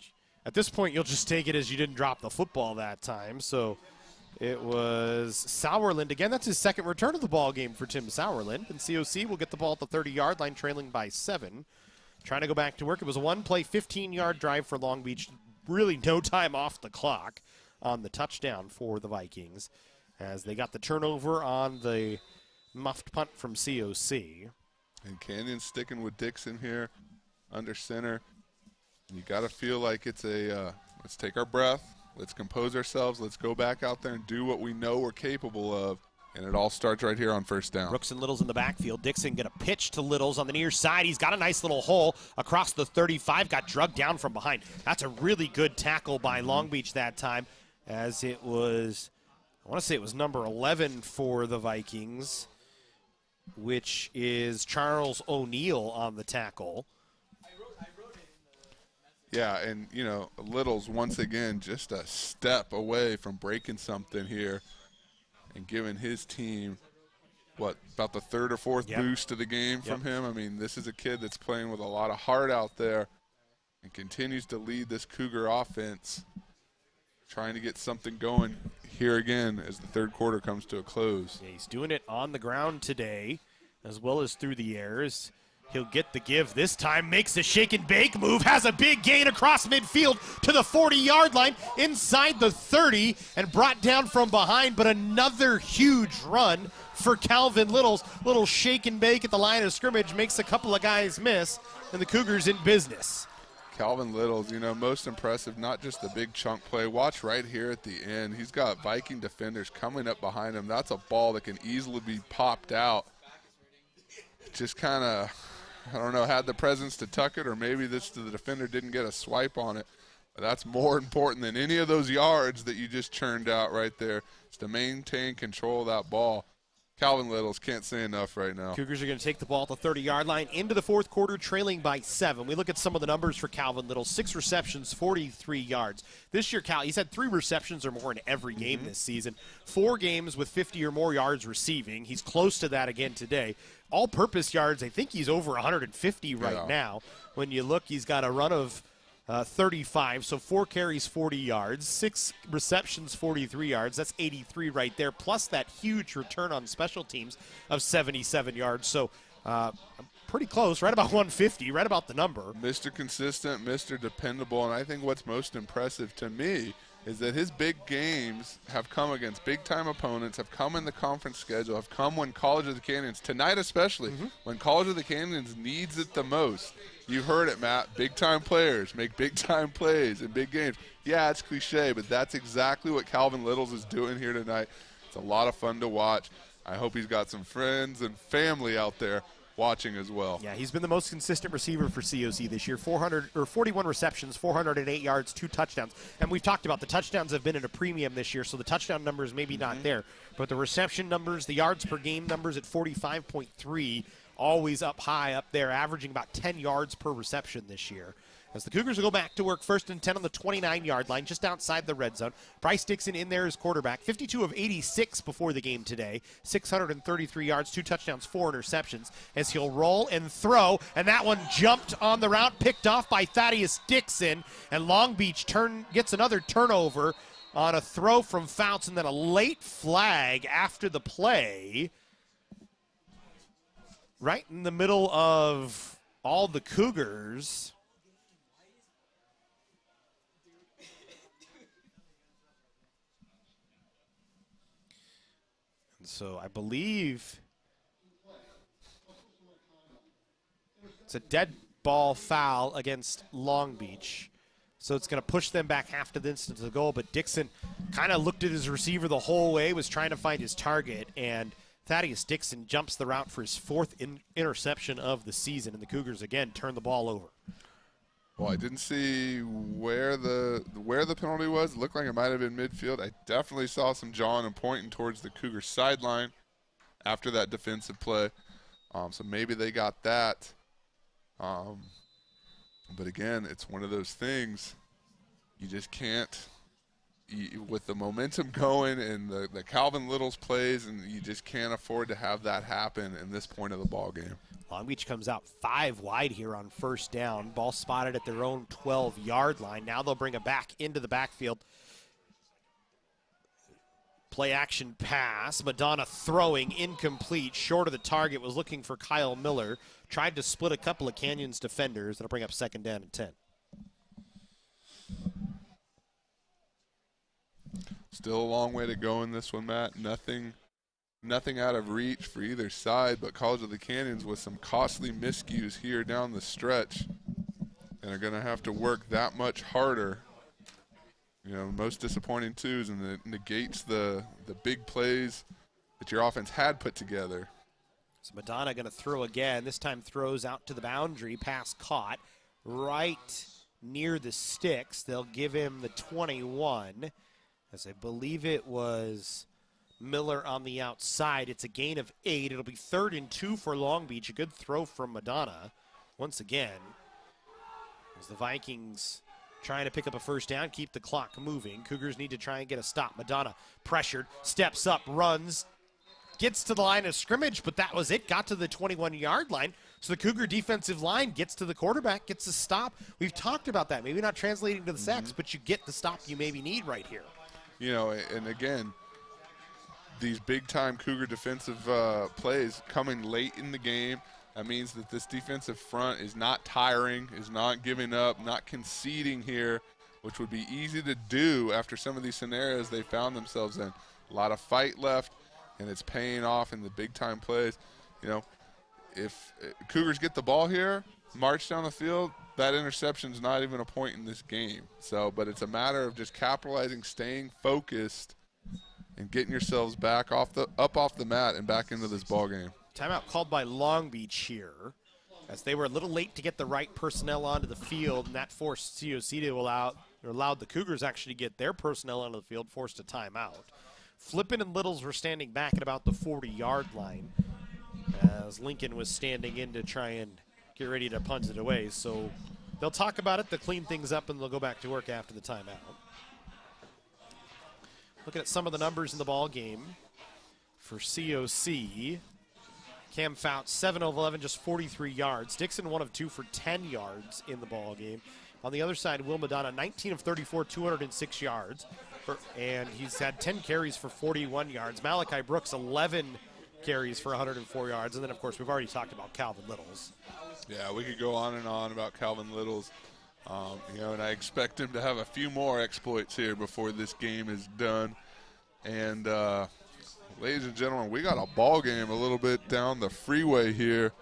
at this point, you'll just take it as you didn't drop the football that time. So it was Sauerland. Again, that's his second return of the ball game for Tim Sauerland. And COC will get the ball at the 30-yard line, trailing by 7. Trying to go back to work. It was a one-play, 15-yard drive for Long Beach. Really no time off the clock on the touchdown for the Vikings, as they got the turnover on the muffed punt from COC. And Canyon sticking with Dixon here under center. You got to feel like it's a let's take our breath, let's compose ourselves, let's go back out there and do what we know we're capable of. And it all starts right here on first down. Brooks and Littles in the backfield. Dixon going to pitch to Littles on the near side. He's got a nice little hole across the 35. Got drugged down from behind. That's a really good tackle by Long Beach that time, as it was, I want to say it was number 11 for the Vikings, which is Charles O'Neill on the tackle. Yeah, and, Littles, once again, just a step away from breaking something here and giving his team, about the third or fourth boost to the game from him. I mean, this is a kid that's playing with a lot of heart out there and continues to lead this Cougar offense, trying to get something going here again as the third quarter comes to a close. Yeah, he's doing it on the ground today as well as through the airs. He'll get the give this time, makes a shake and bake move, has a big gain across midfield to the 40-yard line, inside the 30, and brought down from behind, but another huge run for Calvin Littles. Little shake and bake at the line of scrimmage, makes a couple of guys miss, and the Cougars in business. Calvin Littles, you know, most impressive, not just the big chunk play. Watch right here at the end. He's got Viking defenders coming up behind him. That's a ball that can easily be popped out. Just kind of, I don't know, had the presence to tuck it, or maybe the defender didn't get a swipe on it. But that's more important than any of those yards that you just churned out right there. It's to maintain control of that ball. Calvin Littles, can't say enough right now. Cougars are going to take the ball at the 30-yard line into the fourth quarter, trailing by 7. We look at some of the numbers for Calvin Littles. 6 receptions, 43 yards. This year, he's had 3 receptions or more in every game this season. 4 games with 50 or more yards receiving. He's close to that again today. All-purpose yards, I think he's over 150 right now. When you look, he's got a run of 35, so 4 carries, 40 yards, 6 receptions, 43 yards. That's 83 right there, plus that huge return on special teams of 77 yards. So pretty close, right about 150, right about the number. Mr. Consistent, Mr. Dependable, and I think what's most impressive to me is that his big games have come against big-time opponents, have come in the conference schedule, have come when College of the Canyons, tonight especially, when College of the Canyons needs it the most. You heard it, Matt. Big-time players make big-time plays in big games. Yeah, it's cliche, but that's exactly what Calvin Littles is doing here tonight. It's a lot of fun to watch. I hope he's got some friends and family out there watching as well. Yeah, he's been the most consistent receiver for COC this year. 41 receptions, 408 yards, 2 touchdowns. And we've talked about the touchdowns have been at a premium this year, so the touchdown numbers maybe not there. But the reception numbers, the yards per game numbers at 45.3, always up high up there, averaging about 10 yards per reception this year. As the Cougars will go back to work, 1st and 10 on the 29-yard line, just outside the red zone. Bryce Dixon in there as quarterback, 52 of 86 before the game today, 633 yards, 2 touchdowns, 4 interceptions, as he'll roll and throw, and that one jumped on the route, picked off by Thaddeus Dixon, and Long Beach gets another turnover on a throw from Fouts, and then a late flag after the play, right in the middle of all the Cougars. So I believe it's a dead ball foul against Long Beach. So it's going to push them back half the distance to the goal. But Dixon kind of looked at his receiver the whole way, was trying to find his target. And Thaddeus Dixon jumps the route for his 4th interception of the season. And the Cougars, again, turn the ball over. Well, I didn't see where the penalty was. It looked like it might have been midfield. I definitely saw some jawing and pointing towards the Cougars sideline after that defensive play. So maybe they got that. But again, it's one of those things you just can't, with the momentum going and the Calvin Littles plays, and you just can't afford to have that happen in this point of the ball game. Long Beach comes out 5 wide here on 1st down. Ball spotted at their own 12-yard line. Now they'll bring it back into the backfield. Play action pass. Madonna throwing incomplete. Short of the target. Was looking for Kyle Miller. Tried to split a couple of Canyons defenders. That'll bring up 2nd down and 10. Still a long way to go in this one, Matt. Nothing out of reach for either side, but College of the Canyons with some costly miscues here down the stretch, and are going to have to work that much harder. You know, most disappointing twos, and it negates the big plays that your offense had put together. So Madonna going to throw again. This time throws out to the boundary. Pass caught right near the sticks. They'll give him the 21, as I believe it was Miller on the outside. It's a gain of 8. It'll be 3rd and 2 for Long Beach. A good throw from Madonna once again, as the Vikings trying to pick up a 1st down, keep the clock moving. Cougars need to try and get a stop. Madonna pressured, steps up, runs, gets to the line of scrimmage, but that was it. Got to the 21-yard line. So the Cougar defensive line gets to the quarterback, gets a stop. We've talked about that. Maybe not translating to the sacks, but you get the stop you maybe need right here. You know, and again, these big-time Cougar defensive plays coming late in the game That means that this defensive front is not tiring, is not giving up, not conceding here, which would be easy to do after some of these scenarios they found themselves in. A lot of fight left, and it's paying off in the big-time plays. You know, if Cougars get the ball here, march down the field, that interception's not even a point in this game. So, but it's a matter of just capitalizing, staying focused, and getting yourselves back up off the mat and back into this ball game. Timeout called by Long Beach here, as they were a little late to get the right personnel onto the field, and that forced COC to allowed the Cougars actually to get their personnel onto the field, forced a timeout. Flippin and Littles were standing back at about the 40-yard line, as Lincoln was standing in to try and get ready to punt it away. So they'll talk about it, they'll clean things up, and they'll go back to work after the timeout. Looking at some of the numbers in the ball game for COC. Cam Fout, 7 of 11, just 43 yards. Dixon, 1 of 2 for 10 yards in the ball game. On the other side, Will Madonna, 19 of 34, 206 yards. And he's had 10 carries for 41 yards. Malachi Brooks, 11 carries for 104 yards. And then, of course, we've already talked about Calvin Littles. Yeah, we could go on and on about Calvin Littles. You know, and I expect him to have a few more exploits here before this game is done. And, ladies and gentlemen, we got a ball game a little bit down the freeway here.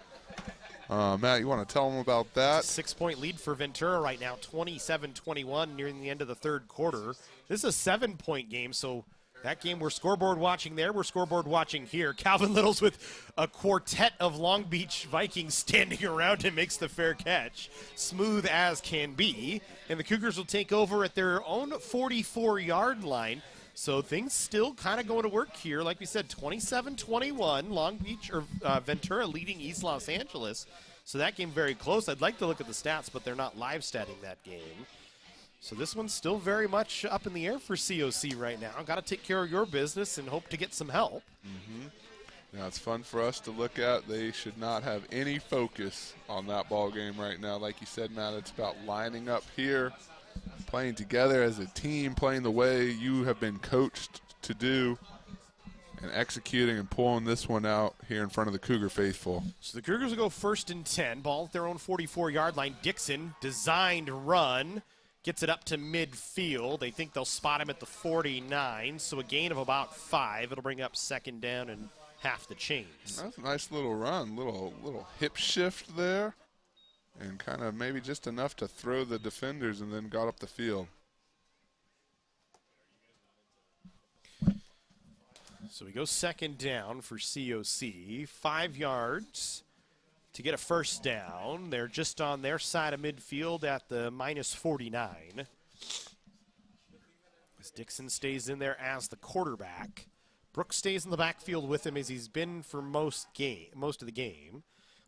Matt, you want to tell them about that? 6-point lead for Ventura right now, 27-21 nearing the end of the third quarter. This is a 7-point game, so that game we're scoreboard watching there, we're scoreboard watching here. Calvin Littles with a quartet of Long Beach Vikings standing around him makes the fair catch. Smooth as can be. And the Cougars will take over at their own 44-yard line. So things still kind of going to work here. Like we said, 27-21, Long Beach or Ventura leading East Los Angeles. So that game very close. I'd like to look at the stats, but they're not live statting that game. So this one's still very much up in the air for COC right now. Got to take care of your business and hope to get some help. Now it's fun for us to look at. They should not have any focus on that ball game right now. Like you said, Matt, it's about lining up here, playing together as a team, playing the way you have been coached to do, and executing and pulling this one out here in front of the Cougar faithful. So the Cougars will go 1st and 10, ball at their own 44-yard line. Dixon, designed run, gets it up to midfield. They think they'll spot him at the 49, so a gain of about 5. It'll bring up 2nd down and half the change. That's a nice little run, little hip shift there. And kind of maybe just enough to throw the defenders and then got up the field. So we go 2nd down for COC. 5 yards to get a 1st down. They're just on their side of midfield at the -49. As Dixon stays in there as the quarterback. Brooks stays in the backfield with him as he's been for most of the game.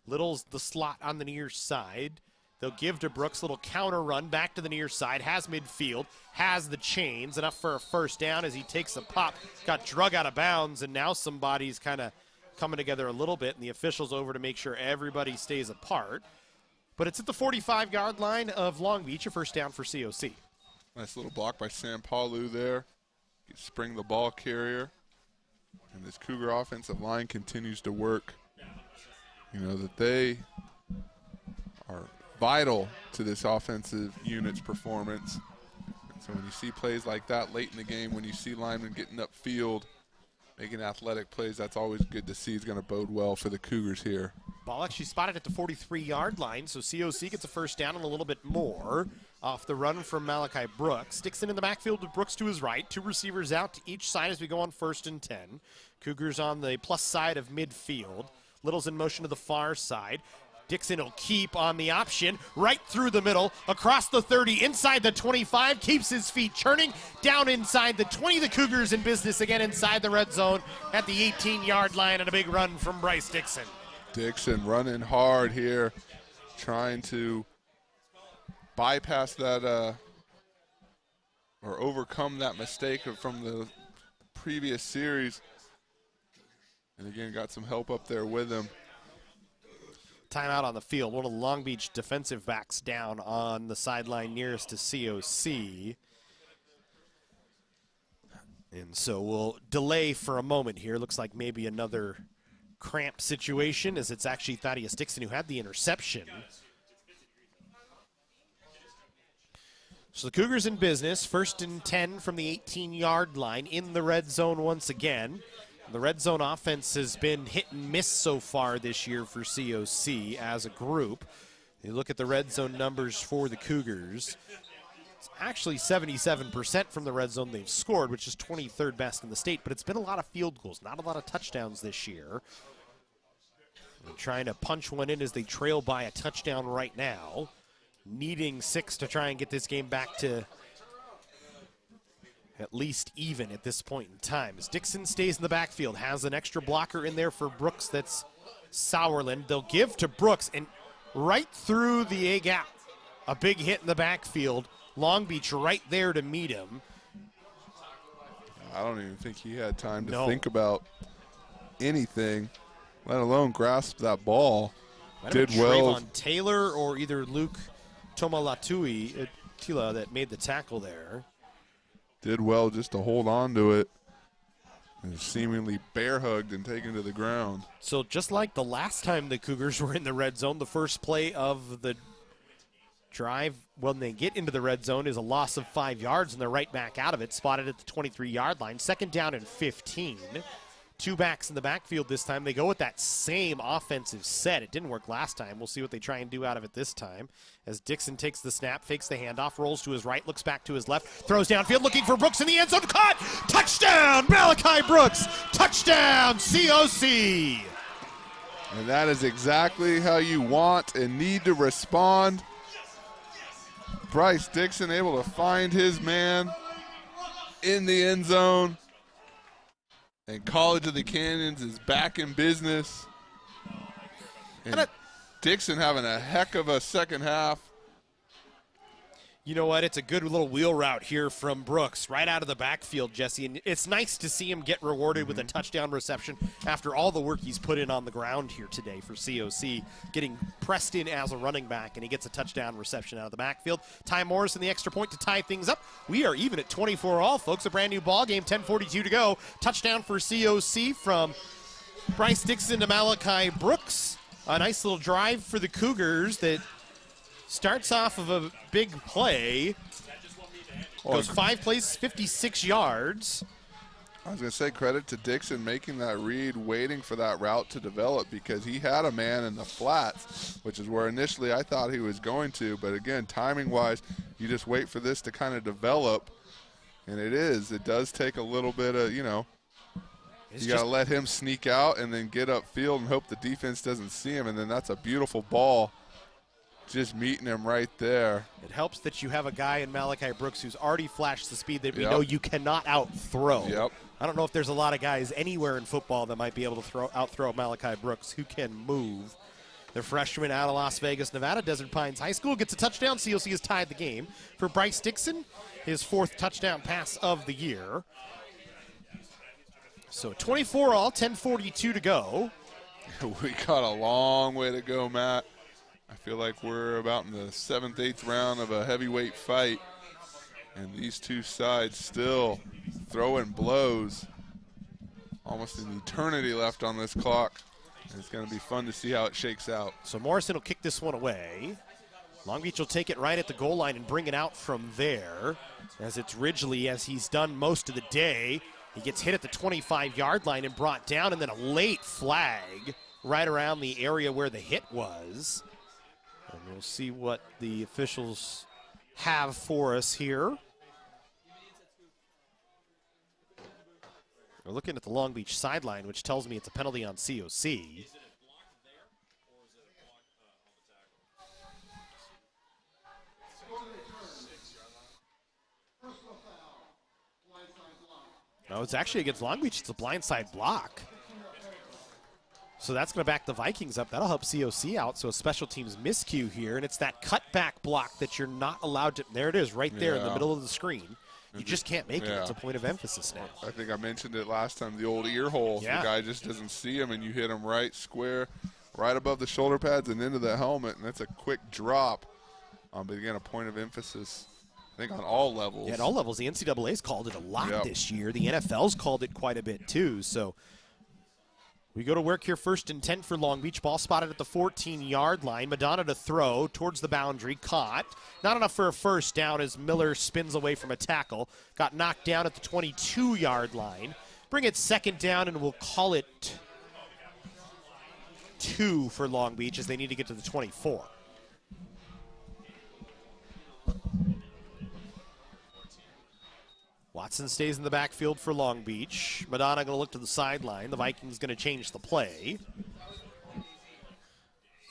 Little's the slot on the near side. They'll give to Brooks, little counter run back to the near side, has midfield, has the chains, enough for a 1st down as he takes a pop, got drug out of bounds, and now somebody's kind of coming together a little bit, and the officials over to make sure everybody stays apart. But it's at the 45-yard line of Long Beach, a 1st down for COC. Nice little block by Sam Palu there. Spring the ball carrier. And this Cougar offensive line continues to work. You know, that they are vital to this offensive unit's performance. And so when you see plays like that late in the game, when you see linemen getting upfield, making athletic plays, that's always good to see. It's going to bode well for the Cougars here. Ball actually spotted at the 43-yard line, so COC gets a 1st down and a little bit more off the run from Malachi Brooks. Dixon in the backfield with Brooks to his right. 2 receivers out to each side as we go on 1st and 10. Cougars on the plus side of midfield. Little's in motion to the far side. Dixon will keep on the option, right through the middle, across the 30, inside the 25, keeps his feet churning, down inside the 20. The Cougars in business again inside the red zone at the 18-yard line, and a big run from Bryce Dixon. Dixon running hard here, trying to bypass that or overcome that mistake from the previous series. And again, got some help up there with him. Timeout on the field. One of the Long Beach defensive backs down on the sideline nearest to COC. And so we'll delay for a moment here. Looks like maybe another cramp situation, as it's actually Thaddeus Dixon who had the interception. So the Cougars in business, 1st and 10 from the 18-yard line in the red zone once again. The red zone offense has been hit and miss so far this year for COC as a group. You look at the red zone numbers for the Cougars. It's actually 77% from the red zone they've scored, which is 23rd best in the state, but it's been a lot of field goals, not a lot of touchdowns this year. They're trying to punch one in as they trail by a touchdown right now, needing 6 to try and get this game back to at least even at this point in time. As Dixon stays in the backfield, has an extra blocker in there for Brooks, that's Sauerland. They'll give to Brooks, and right through the A-gap, a big hit in the backfield. Long Beach right there to meet him. I don't even think he had time to think about anything, let alone grasp that ball. Did well. Trayvon Taylor or either Luke Tomalatui Tila that made the tackle there. Did well just to hold on to it. And seemingly bear hugged and taken to the ground. So just like the last time the Cougars were in the red zone, the first play of the drive when they get into the red zone is a loss of 5 yards, and they're right back out of it, spotted at the 23-yard line. 2nd down and 15. 2 backs in the backfield this time. They go with that same offensive set. It didn't work last time. We'll see what they try and do out of it this time. As Dixon takes the snap, fakes the handoff, rolls to his right, looks back to his left, throws downfield, looking for Brooks in the end zone. Caught! Touchdown, Malachi Brooks! Touchdown, COC! And that is exactly how you want and need to respond. Bryce Dixon able to find his man in the end zone. And College of the Canyons is back in business. And Dixon having a heck of a second half. You know what? It's a good little wheel route here from Brooks, right out of the backfield, Jesse. And it's nice to see him get rewarded with a touchdown reception after all the work he's put in on the ground here today for COC, getting pressed in as a running back, and he gets a touchdown reception out of the backfield. Ty Morrison, the extra point to tie things up. We are even at 24 all, folks. A brand new ball game, 10:42 to go. Touchdown for COC from Bryce Dixon to Malachi Brooks. A nice little drive for the Cougars that starts off of a big play, goes 5 plays, 56 yards. I was going to say credit to Dixon making that read, waiting for that route to develop, because he had a man in the flats, which is where initially I thought he was going to. But again, timing-wise, you just wait for this to kind of develop, and it does take a little bit of, you got to let him sneak out and then get upfield and hope the defense doesn't see him, and then that's a beautiful ball. Just meeting him right there. It helps that you have a guy in Malachi Brooks who's already flashed the speed that we know you cannot out-throw. Yep. I don't know if there's a lot of guys anywhere in football that might be able to out-throw Malachi Brooks who can move. The freshman out of Las Vegas, Nevada, Desert Pines High School, gets a touchdown. COC has tied the game. For Bryce Dixon, his 4th touchdown pass of the year. So 24 all, 10:42 to go. We got a long way to go, Matt. I feel like we're about in the 7th, 8th round of a heavyweight fight, and these two sides still throwing blows. Almost an eternity left on this clock. And it's going to be fun to see how it shakes out. So Morrison will kick this one away. Long Beach will take it right at the goal line and bring it out from there, as it's Ridgely, as he's done most of the day. He gets hit at the 25-yard line and brought down, and then a late flag right around the area where the hit was. And we'll see what the officials have for us here. We're looking at the Long Beach sideline, which tells me it's a penalty on COC. No, it's actually against Long Beach. It's a blindside block. So that's going to back the Vikings up. That'll help COC out. So a special teams miscue here, and it's that cutback block that you're not allowed to. There it is, right there in the middle of the screen. You just can't make it. It's a point of emphasis now. I think I mentioned it last time, the old ear hole. The guy just doesn't see him, and you hit him right square, right above the shoulder pads and into the helmet, and that's a quick drop. But again, a point of emphasis, I think, on all levels. Yeah, at all levels. The NCAA's called it a lot this year. The NFL's called it quite a bit too. So We go to work here, 1st and 10 for Long Beach. Ball spotted at the 14-yard line. Madonna to throw towards the boundary. Caught. Not enough for a first down as Miller spins away from a tackle. Got knocked down at the 22-yard line. Bring it 2nd down, and we'll call it 2 for Long Beach as they need to get to the 24. Watson stays in the backfield for Long Beach. Madonna going to look to the sideline. The Vikings going to change the play.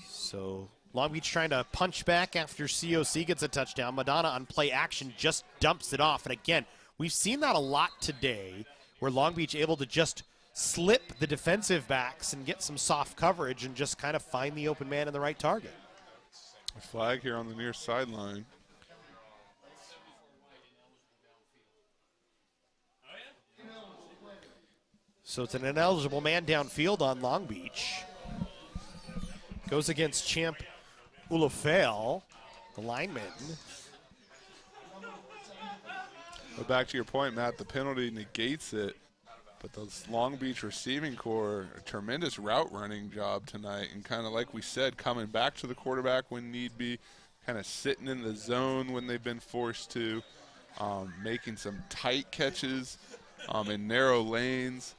So Long Beach trying to punch back after COC gets a touchdown. Madonna on play action just dumps it off. And again, we've seen that a lot today where Long Beach able to just slip the defensive backs and get some soft coverage and just kind of find the open man in the right target. A flag here on the near sideline. So it's an ineligible man downfield on Long Beach. Goes against Champ Ulufale, the lineman. But back to your point, Matt, the penalty negates it. But the Long Beach receiving corps, a tremendous route running job tonight. And kind of like we said, coming back to the quarterback when need be, kind of sitting in the zone when they've been forced to, making some tight catches in narrow lanes.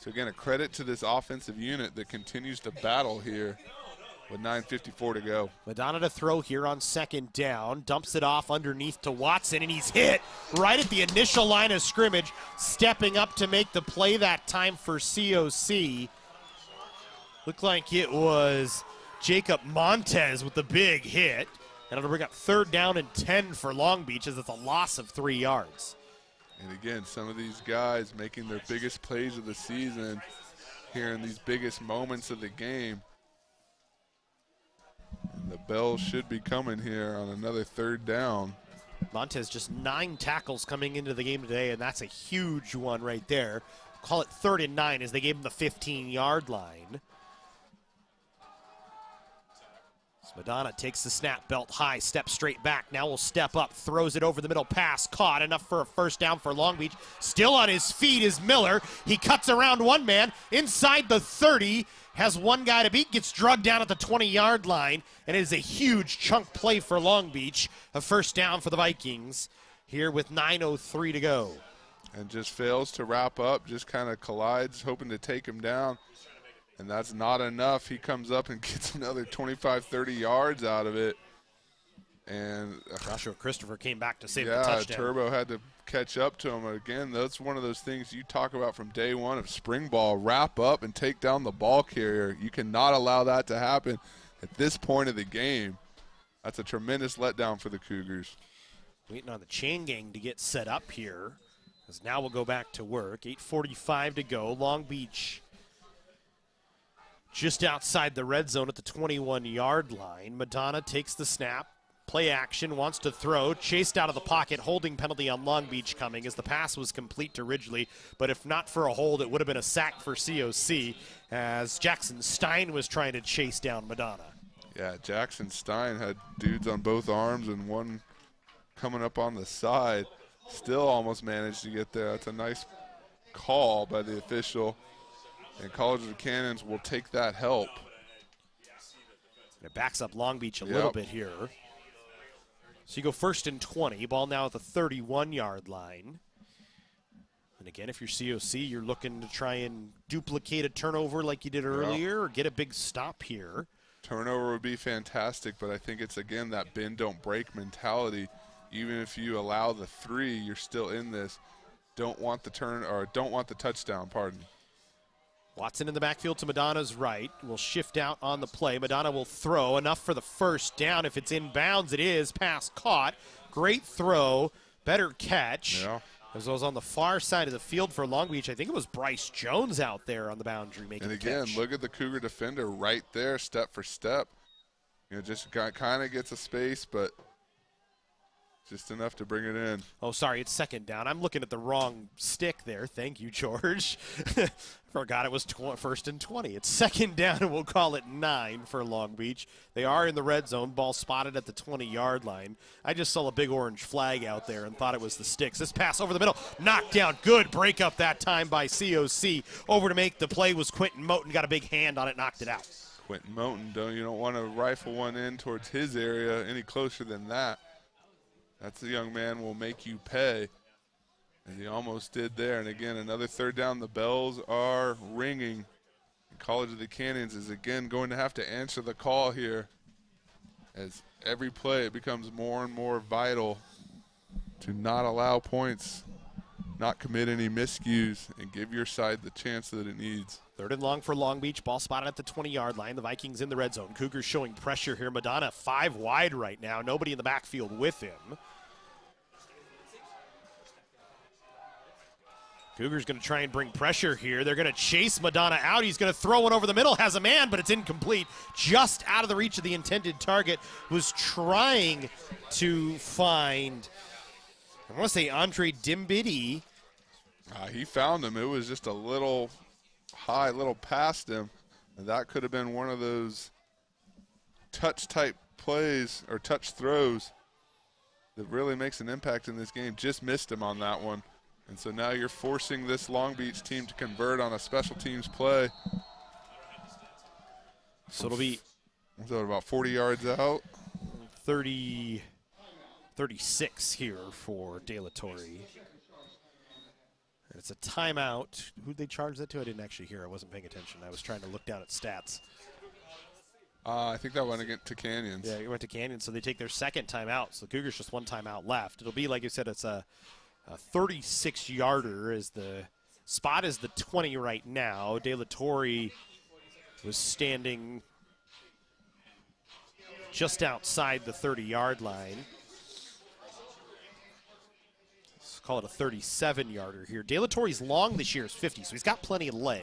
So again, a credit to this offensive unit that continues to battle here with 9:54 to go. Madonna to throw here on 2nd down. Dumps it off underneath to Watson, and he's hit right at the initial line of scrimmage, stepping up to make the play that time for COC. Looked like it was Jacob Montez with the big hit. And it'll bring up 3rd down and 10 for Long Beach as it's a loss of 3 yards. And again, some of these guys making their biggest plays of the season here in these biggest moments of the game. And the bell should be coming here on another 3rd down. Montez just 9 tackles coming into the game today, and that's a huge one right there. Call it 3rd and 9 as they gave him the 15-yard line. Madonna takes the snap, belt high, steps straight back. Now will step up, throws it over the middle, pass caught, enough for a first down for Long Beach. Still on his feet is Miller. He cuts around one man inside the 30, has one guy to beat, gets drugged down at the 20-yard line, and it is a huge chunk play for Long Beach. A first down for the Vikings here with 9:03 to go. And just fails to wrap up, just kind of collides, hoping to take him down. And that's not enough. He comes up and gets another 25, 30 yards out of it. And Joshua Christopher came back to save the touchdown. Yeah, Turbo had to catch up to him. Again, that's one of those things you talk about from day one of spring ball. Wrap up and take down the ball carrier. You cannot allow that to happen at this point of the game. That's a tremendous letdown for the Cougars. Waiting on the chain gang to get set up here, as now we'll go back to work. 8:45 to go. Long Beach just outside the red zone at the 21-yard line. Madonna takes the snap. Play action, wants to throw. Chased out of the pocket. Holding penalty on Long Beach coming as the pass was complete to Ridgely. But if not for a hold, it would have been a sack for COC as Jackson Stein was trying to chase down Madonna. Yeah, Jackson Stein had dudes on both arms and one coming up on the side. Still almost managed to get there. That's a nice call by the official. And College of the Canyons will take that help. And it backs up Long Beach a little bit here. So you go 1st and 20. Ball now at the 31-yard line. And again, if you're COC, you're looking to try and duplicate a turnover like you did earlier or get a big stop here. Turnover would be fantastic, but I think it's, again, that bend, don't break mentality. Even if you allow the 3, you're still in this. Don't want the touchdown, pardon. Watson in the backfield to Madonna's right. Will shift out on the play. Madonna will throw. Enough for the first down. If it's in bounds, it is. Pass caught. Great throw. Better catch. Yeah. As well as on the far side of the field for Long Beach, I think it was Bryce Jones out there on the boundary making the catch. And again, look at the Cougar defender right there, step for step. You know, just kind of gets a space, but Just enough to bring it in. Oh, sorry, it's second down. I'm looking at the wrong stick there. Thank you, George. Forgot it was first and 20. It's second down, and we'll call it 9 for Long Beach. They are in the red zone. Ball spotted at the 20-yard line. I just saw a big orange flag out there and thought it was the sticks. This pass over the middle, knocked down. Good break up that time by COC. Over to make the play was Quentin Moten. Got a big hand on it, knocked it out. Quentin Moten, you don't want to rifle one in towards his area any closer than that. That's a young man will make you pay, as he almost did there. And again, another third down. The bells are ringing. College of the Canyons is again going to have to answer the call here, as every play it becomes more and more vital to not allow points, not commit any miscues, and give your side the chance that it needs. Third and long for Long Beach. Ball spotted at the 20-yard line. The Vikings in the red zone. Cougars showing pressure here. Madonna 5 wide right now. Nobody in the backfield with him. Cougars going to try and bring pressure here. They're going to chase Madonna out. He's going to throw one over the middle. Has a man, but it's incomplete. Just out of the reach of the intended target. Was trying to find, I want to say, Andre Dimbidi. He found him. It was just a little high, little past him. And that could have been one of those touch-type plays or touch throws that really makes an impact in this game. Just missed him on that one. And so now you're forcing this Long Beach team to convert on a special teams play. So it'll be about 40 yards out. 36 here for De La Torre. It's a timeout. Who'd they charge that to? I didn't actually hear. I wasn't paying attention. I was trying to look down at stats. I think that went to Canyons. Yeah, it went to Canyons, so they take their second timeout. So the Cougars just one timeout left. It'll be, like you said, it's a 36-yarder. As the spot is the 20 right now. De La Torre was standing just outside the 30-yard line. Let's call it a 37-yarder here. De La Torre's long this year is 50, so he's got plenty of leg.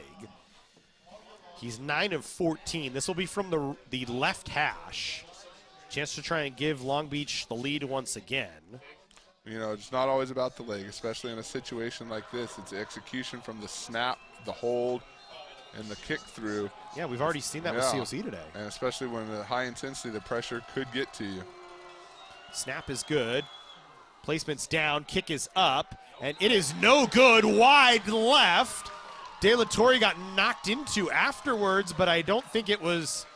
He's 9 of 14. This will be from the left hash. Chance to try and give Long Beach the lead once again. You know, it's not always about the leg, especially in a situation like this. It's execution from the snap, the hold, and the kick through. Yeah, we've already seen that with COC today. And especially when the high intensity, the pressure could get to you. Snap is good. Placement's down, kick is up, and it is no good, wide left. De La Torre got knocked into afterwards, but I don't think it was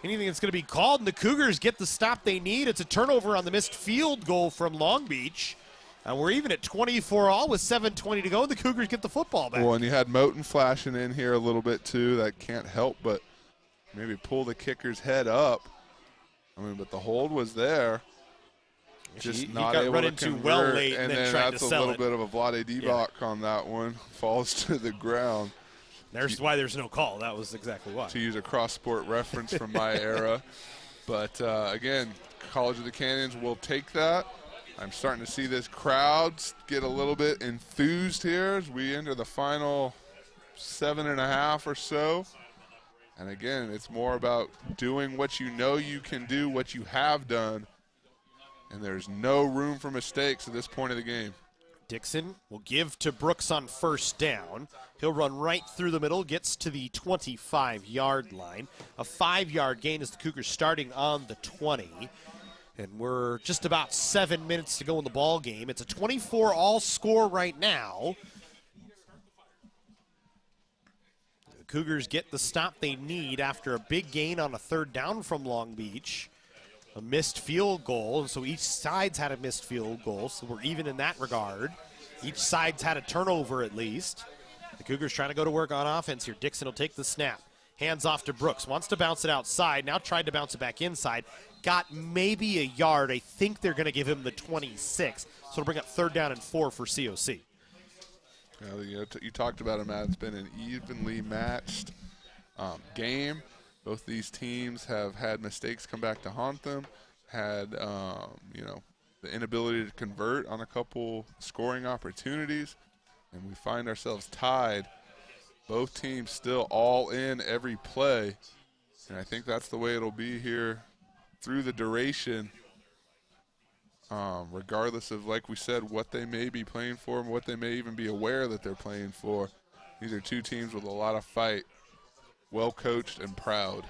anything that's going to be called, and the Cougars get the stop they need. It's a turnover on the missed field goal from Long Beach. And we're even at 24-all with 7:20 to go, and the Cougars get the football back. Well, and you had Moten flashing in here a little bit too. That can't help but maybe pull the kicker's head up. I mean, but the hold was there. Just not able to convert, well late and then then tried that's to a sell little it. bit of a Vlade Divac on that one. Falls to the ground. There's why there's no call. That was exactly why. To use a cross-sport reference from my era. But, again, College of the Canyons will take that. I'm starting to see this crowd get a little bit enthused here as we enter the final 7.5 or so. And, again, it's more about doing what you know you can do, what you have done. And there's no room for mistakes at this point of the game. Dixon will give to Brooks on first down. He'll run right through the middle, gets to the 25-yard line. A 5-yard gain as the Cougars starting on the 20. And we're just about 7 minutes to go in the ball game. It's a 24-all score right now. The Cougars get the stop they need after a big gain on a third down from Long Beach. A missed field goal, and so each side's had a missed field goal, so we're even in that regard. Each side's had a turnover at least. The Cougars trying to go to work on offense here. Dixon will take the snap. Hands off to Brooks. Wants to bounce it outside. Now tried to bounce it back inside. Got maybe a yard. I think they're going to give him the 26. So it'll bring up third down and 4 for COC. You talked about it, Matt. It's been an evenly matched game. Both these teams have had mistakes come back to haunt them, had, the inability to convert on a couple scoring opportunities, and we find ourselves tied. Both teams still all in every play, and I think that's the way it'll be here through the duration regardless of, like we said, what they may be playing for and what they may even be aware that they're playing for. These are two teams with a lot of fight, well coached and proud.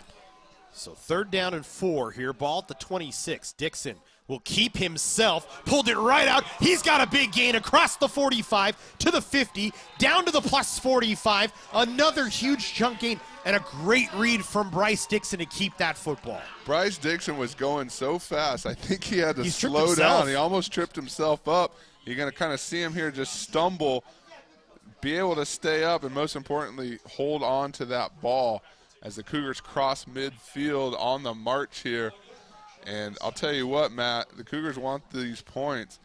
So 3rd down and 4 here. Ball at the 26. Dixon will keep himself. Pulled it right out. He's got a big gain across the 45 to the 50, down to the plus 45. Another huge chunk gain and a great read from Bryce Dixon to keep that football. Bryce Dixon was going so fast. I think he had to slow himself down. He almost tripped himself up. You're going to kind of see him here just stumble, be able to stay up, and most importantly, hold on to that ball as the Cougars cross midfield on the march here. And I'll tell you what, Matt, the Cougars want these points.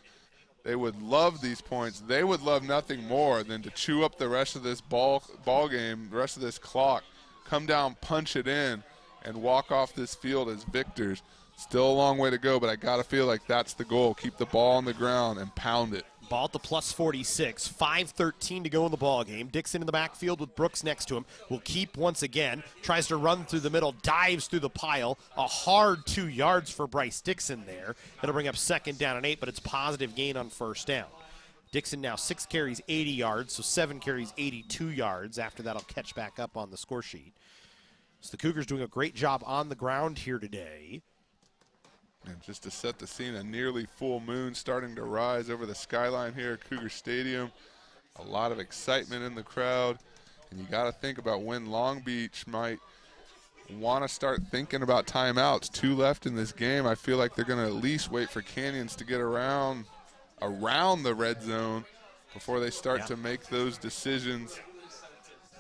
They would love these points. They would love nothing more than to chew up the rest of this ball game, the rest of this clock, come down, punch it in, and walk off this field as victors. Still a long way to go, but I got to feel like that's the goal. Keep the ball on the ground and pound it. Ball at the plus 46, 5:13 to go in the ball game. Dixon in the backfield with Brooks next to him. Will keep once again. Tries to run through the middle, dives through the pile. A hard 2 yards for Bryce Dixon there. It'll bring up 2nd down and 8, but it's positive gain on 1st down. Dixon now 6 carries, 80 yards, so 7 carries, 82 yards. After that, I'll catch back up on the score sheet. So the Cougars doing a great job on the ground here today. And just to set the scene, a nearly full moon starting to rise over the skyline here at Cougar Stadium. A lot of excitement in the crowd. And you got to think about when Long Beach might want to start thinking about timeouts. 2 left in this game. I feel like they're going to at least wait for Canyons to get around the red zone before they start to make those decisions.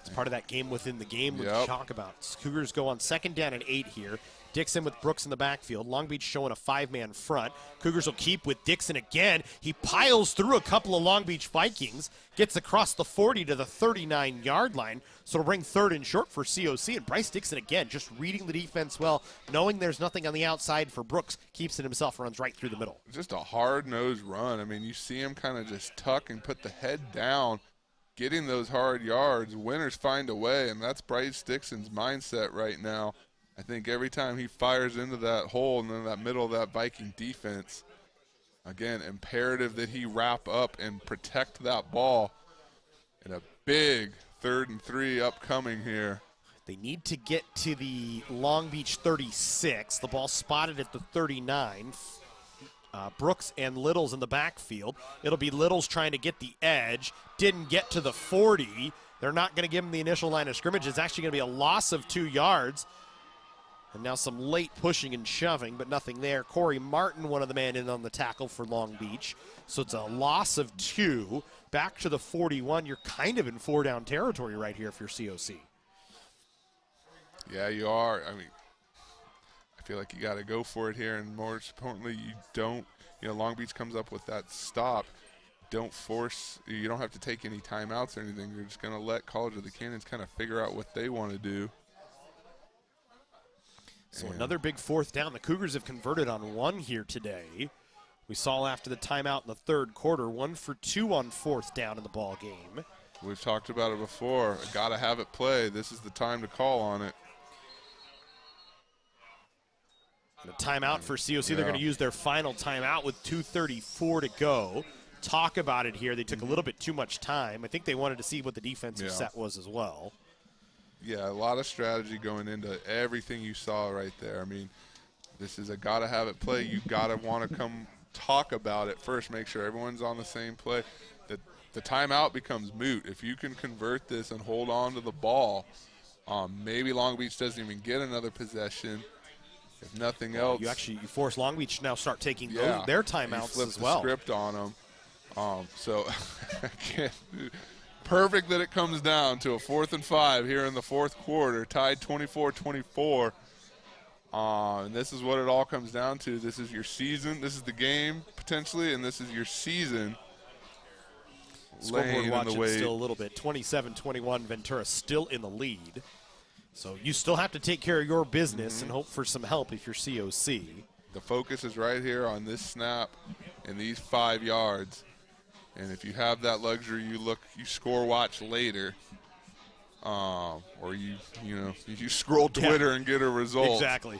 It's part of that game within the game we talk about. Cougars go on 2nd down and 8 here. Dixon with Brooks in the backfield. Long Beach showing a 5-man front. Cougars will keep with Dixon again. He piles through a couple of Long Beach Vikings, gets across the 40 to the 39-yard line, so it'll bring 3rd and short for COC. And Bryce Dixon, again, just reading the defense well, knowing there's nothing on the outside for Brooks, keeps it himself, runs right through the middle. Just a hard-nosed run. I mean, you see him kind of just tuck and put the head down, getting those hard yards. Winners find a way, and that's Bryce Dixon's mindset right now. I think every time he fires into that hole and then that middle of that Viking defense, again, imperative that he wrap up and protect that ball. And a big 3rd and 3 upcoming here. They need to get to the Long Beach 36. The ball spotted at the 39. Brooks and Littles in the backfield. It'll be Littles trying to get the edge. Didn't get to the 40. They're not going to give him the initial line of scrimmage. It's actually going to be a loss of 2 yards. And now some late pushing and shoving, but nothing there. Corey Martin, one of the men in on the tackle for Long Beach. So it's a loss of 2. Back to the 41. You're kind of in 4-down territory right here if you're COC. Yeah, you are. I mean, I feel like you got to go for it here, and more importantly, you don't. You know, Long Beach comes up with that stop. Don't force. You don't have to take any timeouts or anything. You're just going to let College of the Canyons kind of figure out what they want to do. So another big 4th down. The Cougars have converted on 1 here today. We saw after the timeout in the 3rd quarter, 1 for 2 on 4th down in the ball game. We've talked about it before. Got to have it play. This is the time to call on it. And a timeout for COC. They're going to use their final timeout with 2:34 to go. Talk about it here. They took a little bit too much time. I think they wanted to see what the defensive set was as well. Yeah, a lot of strategy going into everything you saw right there. I mean, this is a gotta have it play. You gotta want to come talk about it first, make sure everyone's on the same play. The timeout becomes moot. If you can convert this and hold on to the ball, maybe Long Beach doesn't even get another possession. If nothing else, you force Long Beach to now start taking their timeouts as well. Flip the script on them. So perfect that it comes down to a 4th and 5 here in the 4th quarter, tied 24-24. And this is what it all comes down to. This is your season. This is the game, potentially, and this is your season. Scoreboard watching still a little bit. 27-21, Ventura still in the lead. So you still have to take care of your business and hope for some help if you're COC. The focus is right here on this snap and these 5 yards. And if you have that luxury, you score watch later, or you scroll Twitter and get a result. Exactly.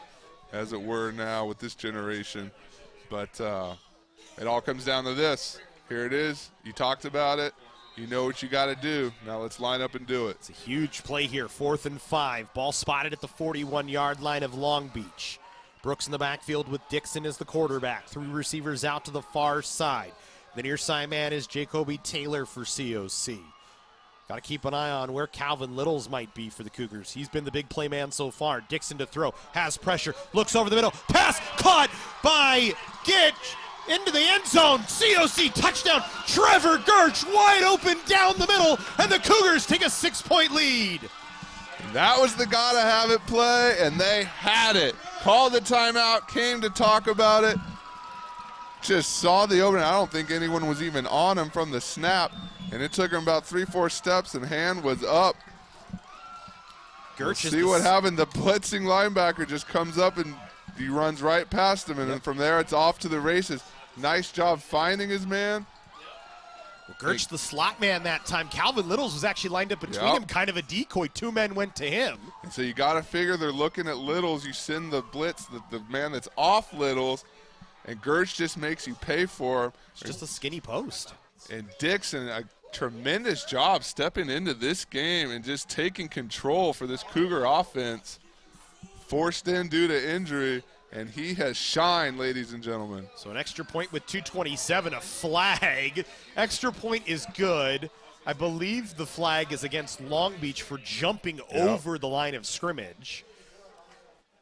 As it were now with this generation. But it all comes down to this. Here it is. You talked about it. You know what you got to do. Now let's line up and do it. It's a huge play here, 4th and 5. Ball spotted at the 41-yard line of Long Beach. Brooks in the backfield with Dixon as the quarterback. 3 receivers out to the far side. The near side man is Jacoby Taylor for COC. Got to keep an eye on where Calvin Littles might be for the Cougars. He's been the big play man so far. Dixon to throw, has pressure, looks over the middle, pass caught by Gitch into the end zone. COC touchdown. Trevor Gertz wide open down the middle, and the Cougars take a 6-point lead. That was the gotta have it play, and they had it. Called the timeout, came to talk about it. Just saw the opening. I don't think anyone was even on him from the snap. And it took him about 3-4 steps, and hand was up. See what happened. The blitzing linebacker just comes up, and he runs right past him. And then from there, it's off to the races. Nice job finding his man. Well, Gertz, the slot man that time. Calvin Littles was actually lined up between him, kind of a decoy. 2 men went to him. And so you got to figure they're looking at Littles. You send the blitz, the man that's off Littles, and Gertz just makes you pay for him. It's just a skinny post. And Dixon, a tremendous job stepping into this game and just taking control for this Cougar offense. Forced in due to injury, and he has shined, ladies and gentlemen. So an extra point with 2:27, a flag. Extra point is good. I believe the flag is against Long Beach for jumping over the line of scrimmage.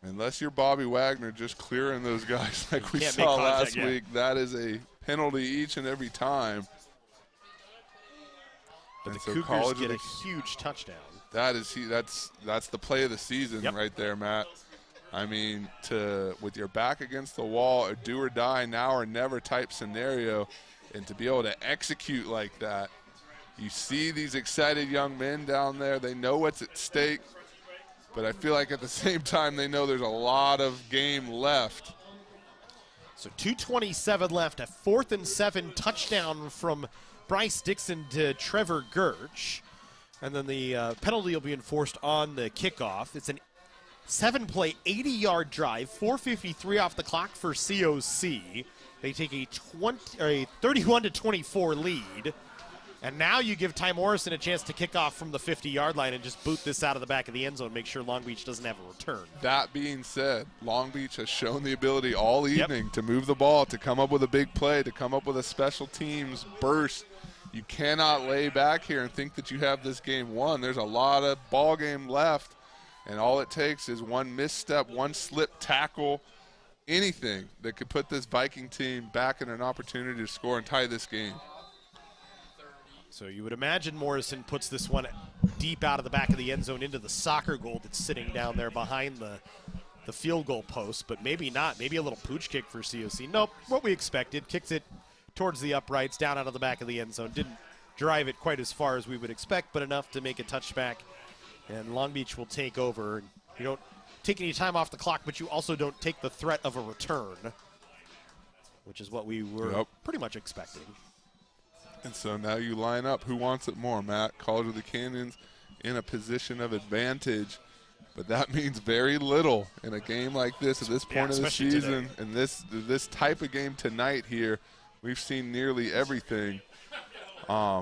Unless you're Bobby Wagner just clearing those guys like we saw last week, that is a penalty each and every time. But the Cougars get a huge touchdown. That's the play of the season right there, Matt. I mean, with your back against the wall, a do or die, now or never type scenario, and to be able to execute like that, you see these excited young men down there. They know what's at stake, but I feel like at the same time they know there's a lot of game left. So 2:27 left, a 4th and 7 touchdown from Bryce Dixon to Trevor Gertz. And then the penalty will be enforced on the kickoff. It's an 7-play, 80-yard drive, 4:53 off the clock for COC. They take a 31-24 lead. And now you give Ty Morrison a chance to kick off from the 50-yard line and just boot this out of the back of the end zone, make sure Long Beach doesn't have a return. That being said, Long Beach has shown the ability all evening to move the ball, to come up with a big play, to come up with a special teams burst. You cannot lay back here and think that you have this game won. There's a lot of ball game left, and all it takes is one misstep, one slip tackle, anything that could put this Viking team back in an opportunity to score and tie this game. So you would imagine Morrison puts this one deep out of the back of the end zone into the soccer goal that's sitting down there behind the field goal post, but maybe not. Maybe a little pooch kick for COC. Nope, what we expected. Kicks it towards the uprights, down out of the back of the end zone. Didn't drive it quite as far as we would expect, but enough to make a touchback. And Long Beach will take over. You don't take any time off the clock, but you also don't take the threat of a return, which is what we were pretty much expecting. And so now you line up. Who wants it more, Matt? College of the Canyons in a position of advantage, but that means very little in a game like this at this point of the season. And this type of game tonight here, we've seen nearly everything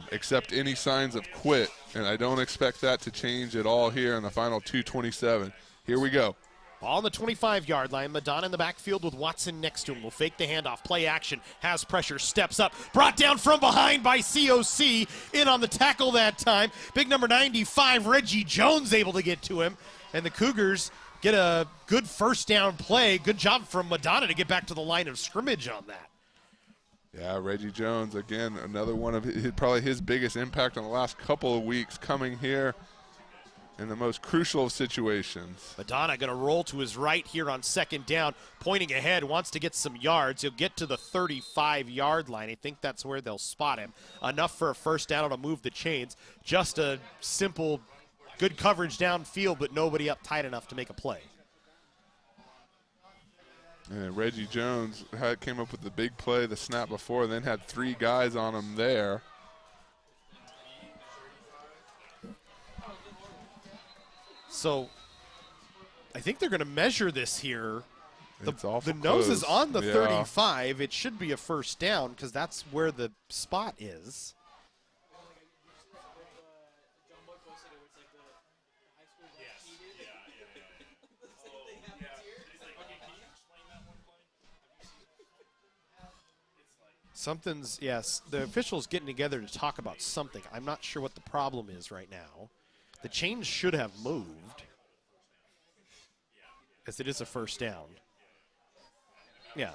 except any signs of quit, and I don't expect that to change at all here in the final 2:27. Here we go. Ball on the 25-yard line. Madonna in the backfield with Watson next to him. Will fake the handoff. Play action. Has pressure. Steps up. Brought down from behind by COC. In on the tackle that time. Big number 95, Reggie Jones, able to get to him. And the Cougars get a good first down play. Good job from Madonna to get back to the line of scrimmage on that. Yeah, Reggie Jones, again, another one of probably his biggest impact on the last couple of weeks, coming here in the most crucial of situations. Madonna going to roll to his right here on second down, pointing ahead, wants to get some yards. He'll get to the 35-yard line. I think that's where they'll spot him. Enough for a first down to move the chains. Just a simple, good coverage downfield, but nobody up tight enough to make a play. And Reggie Jones came up with the big play the snap before, then had 3 guys on him there. So I think they're going to measure this here. The nose is on the 35. It should be a first down because that's where the spot is. Something's, yes, the officials getting together to talk about something. I'm not sure what the problem is right now. The chains should have moved, as it is a first down. Yeah.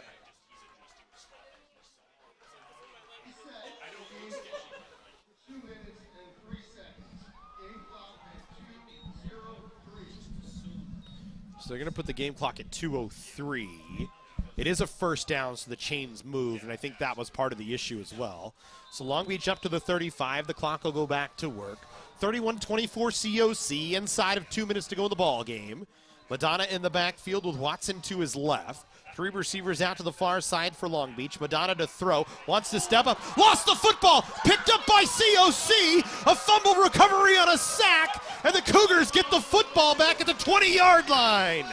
So they're going to put the game clock at 2:03. It is a first down, so the chains moved, and I think that was part of the issue as well. So Long Beach up to the 35. The clock will go back to work. 31-24 COC, inside of 2 minutes to go in the ball game. Madonna in the backfield with Watson to his left. 3 receivers out to the far side for Long Beach. Madonna to throw, wants to step up, lost the football, picked up by COC, a fumble recovery on a sack, and the Cougars get the football back at the 20-yard line.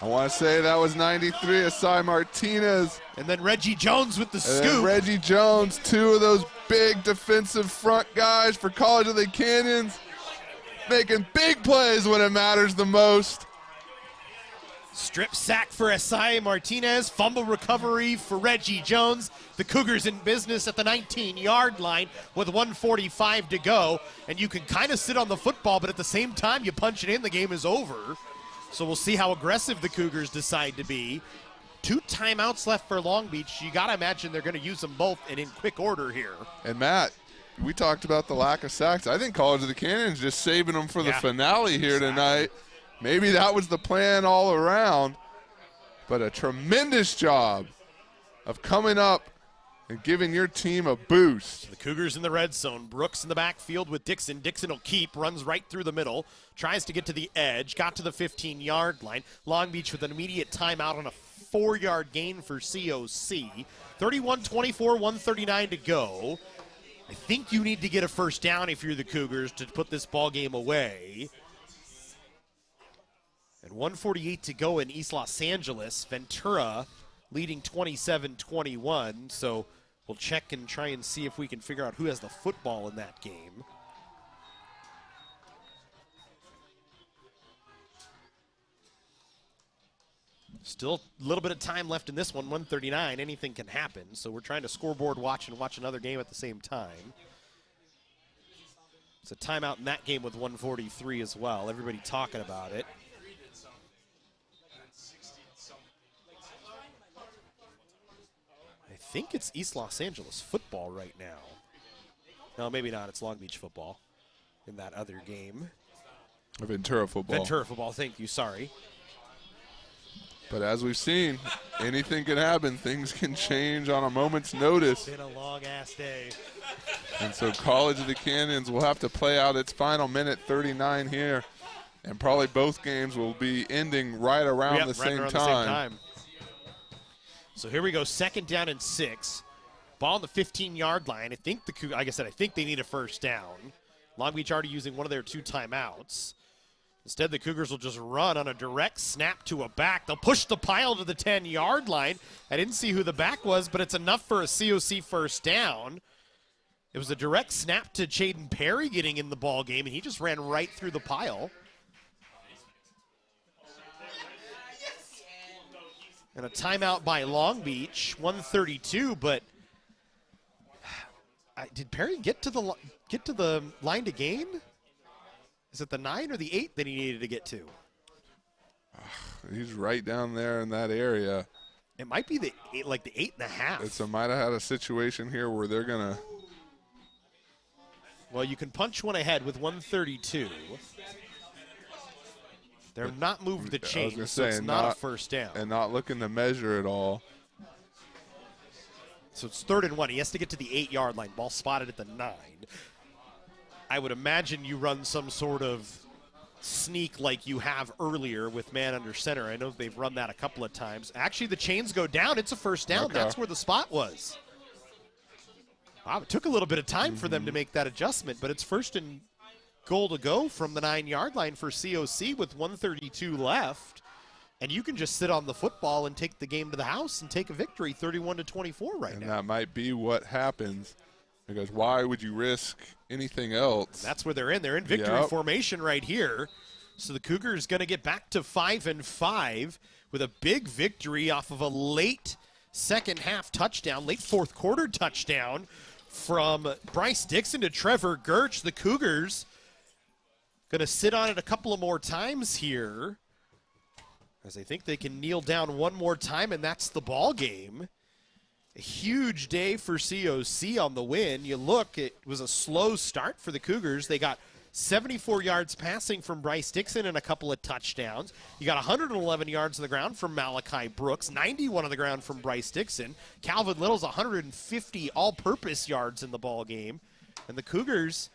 I want to say that was 93, Asai Martinez. And then Reggie Jones with the scoop. Reggie Jones, 2 of those big defensive front guys for College of the Canyons, making big plays when it matters the most. Strip sack for Asai Martinez, fumble recovery for Reggie Jones. The Cougars in business at the 19-yard line with 1:45 to go. And you can kind of sit on the football, but at the same time you punch it in, the game is over. So we'll see how aggressive the Cougars decide to be. 2 timeouts left for Long Beach. You got to imagine they're going to use them both and in quick order here. And Matt, we talked about the lack of sacks. I think College of the Canyons just saving them for the finale here tonight. Maybe that was the plan all around, but a tremendous job of coming up and giving your team a boost. The Cougars in the red zone. Brooks in the backfield with Dixon. Dixon will keep, runs right through the middle, tries to get to the edge, got to the 15-yard line. Long Beach with an immediate timeout on a 4-yard gain for COC. 31-24, 1:39 to go. I think you need to get a first down if you're the Cougars to put this ball game away. And 1:48 to go in East Los Angeles. Ventura leading 27-21, so we'll check and try and see if we can figure out who has the football in that game. Still a little bit of time left in this one, 1:39. Anything can happen, so we're trying to scoreboard watch and watch another game at the same time. It's a timeout in that game with 1:43 as well. Everybody talking about it. I think it's East Los Angeles football right now. No, maybe not. It's Long Beach football in that other game. Ventura football. Ventura football, thank you, sorry. But as we've seen, anything can happen. Things can change on a moment's notice. It's been a long-ass day. And so College of the Canyons will have to play out its final minute 39 here. And probably both games will be ending right around the same time. So here we go, 2nd down and 6. Ball on the 15-yard line. I think like I said, I think they need a first down. Long Beach already using one of their 2 timeouts. Instead, the Cougars will just run on a direct snap to a back. They'll push the pile to the 10-yard line. I didn't see who the back was, but it's enough for a COC first down. It was a direct snap to Jaden Perry getting in the ball game, and he just ran right through the pile. And a timeout by Long Beach, 1:32. But did Perry get to the line to gain? Is it the 9 or the 8 that he needed to get to? He's right down there in that area. It might be the 8, like the 8.5. So might have had a situation here where they're gonna. Well, you can punch one ahead with 1:32. They're not moved the chain, so it's not a first down. And not looking to measure it all. So it's 3rd and 1. He has to get to the 8-yard line. Ball spotted at the 9. I would imagine you run some sort of sneak like you have earlier with man under center. I know they've run that a couple of times. Actually, the chains go down. It's a first down. Okay. That's where the spot was. Wow, it took a little bit of time for them to make that adjustment, but it's 1st and goal to go from the 9-yard line for COC with 1:32 left. And you can just sit on the football and take the game to the house and take a victory 31-24 right now. And that might be what happens, because why would you risk anything else? And that's where they're in. They're in victory formation right here. So the Cougars going to get back to 5-5 with a big victory off of a late second half touchdown, late fourth quarter touchdown from Bryce Dixon to Trevor Gertch. The Cougars going to sit on it a couple of more times here, as I think they can kneel down one more time, and that's the ball game. A huge day for COC on the win. You look, it was a slow start for the Cougars. They got 74 yards passing from Bryce Dixon and a couple of touchdowns. You got 111 yards on the ground from Malachi Brooks, 91 on the ground from Bryce Dixon. Calvin Little's 150 all-purpose yards in the ball game. And the Cougars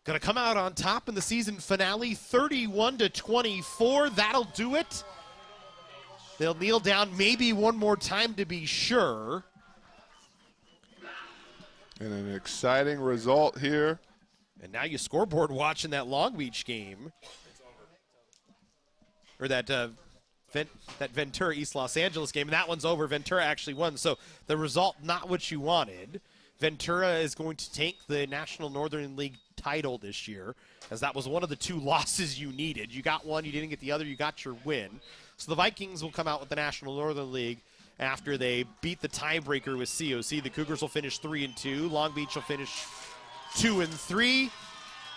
going to come out on top in the season finale, 31-24. That'll do it. They'll kneel down maybe one more time to be sure. And an exciting result here. And now you scoreboard watching that Long Beach game. Or that Ventura East Los Angeles game. And that one's over. Ventura actually won. So the result, not what you wanted. Ventura is going to take the National Northern League title this year, as that was one of the two losses you needed. You got one, you didn't get the other, you got your win. So the Vikings will come out with the National Northern League after they beat the tiebreaker with COC. The Cougars will finish 3-2. Long Beach will finish 2-3.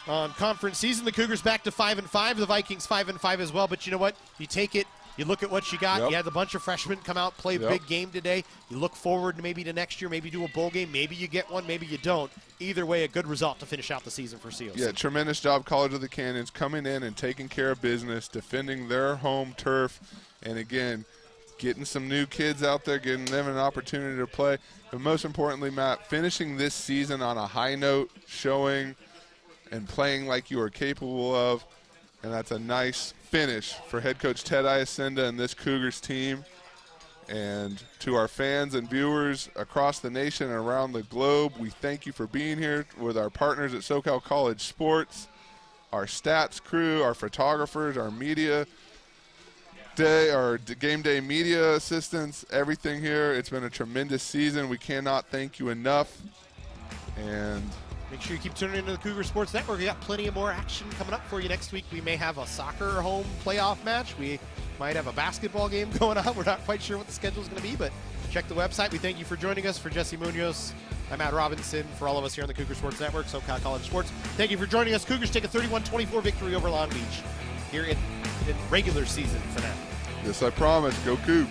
On conference season, the Cougars back to 5-5. The Vikings 5-5 as well. But you know what? You take it. You look at what you got. Yep. You had a bunch of freshmen come out, play a big game today. You look forward to maybe to next year, maybe do a bowl game. Maybe you get one, maybe you don't. Either way, a good result to finish out the season for COC. Yeah, tremendous job, College of the Canyons, coming in and taking care of business, defending their home turf, and again, getting some new kids out there, giving them an opportunity to play. But most importantly, Matt, finishing this season on a high note, showing and playing like you are capable of. And that's a nice finish for head coach Ted Iacenda and this Cougars team. And to our fans and viewers across the nation and around the globe, we thank you for being here with our partners at SoCal College Sports, our stats crew, our photographers, our media day, our game day media assistants, everything here. It's been a tremendous season. We cannot thank you enough. And make sure you keep tuning into the Cougar Sports Network. We got plenty of more action coming up for you next week. We may have a soccer home playoff match. We might have a basketball game going on. We're not quite sure what the schedule is going to be, but check the website. We thank you for joining us. For Jesse Munoz, I'm Matt Robinson. For all of us here on the Cougar Sports Network, SoCal College Sports, thank you for joining us. Cougars take a 31-24 victory over Long Beach here in regular season finale. Yes, I promise. Go Cougs.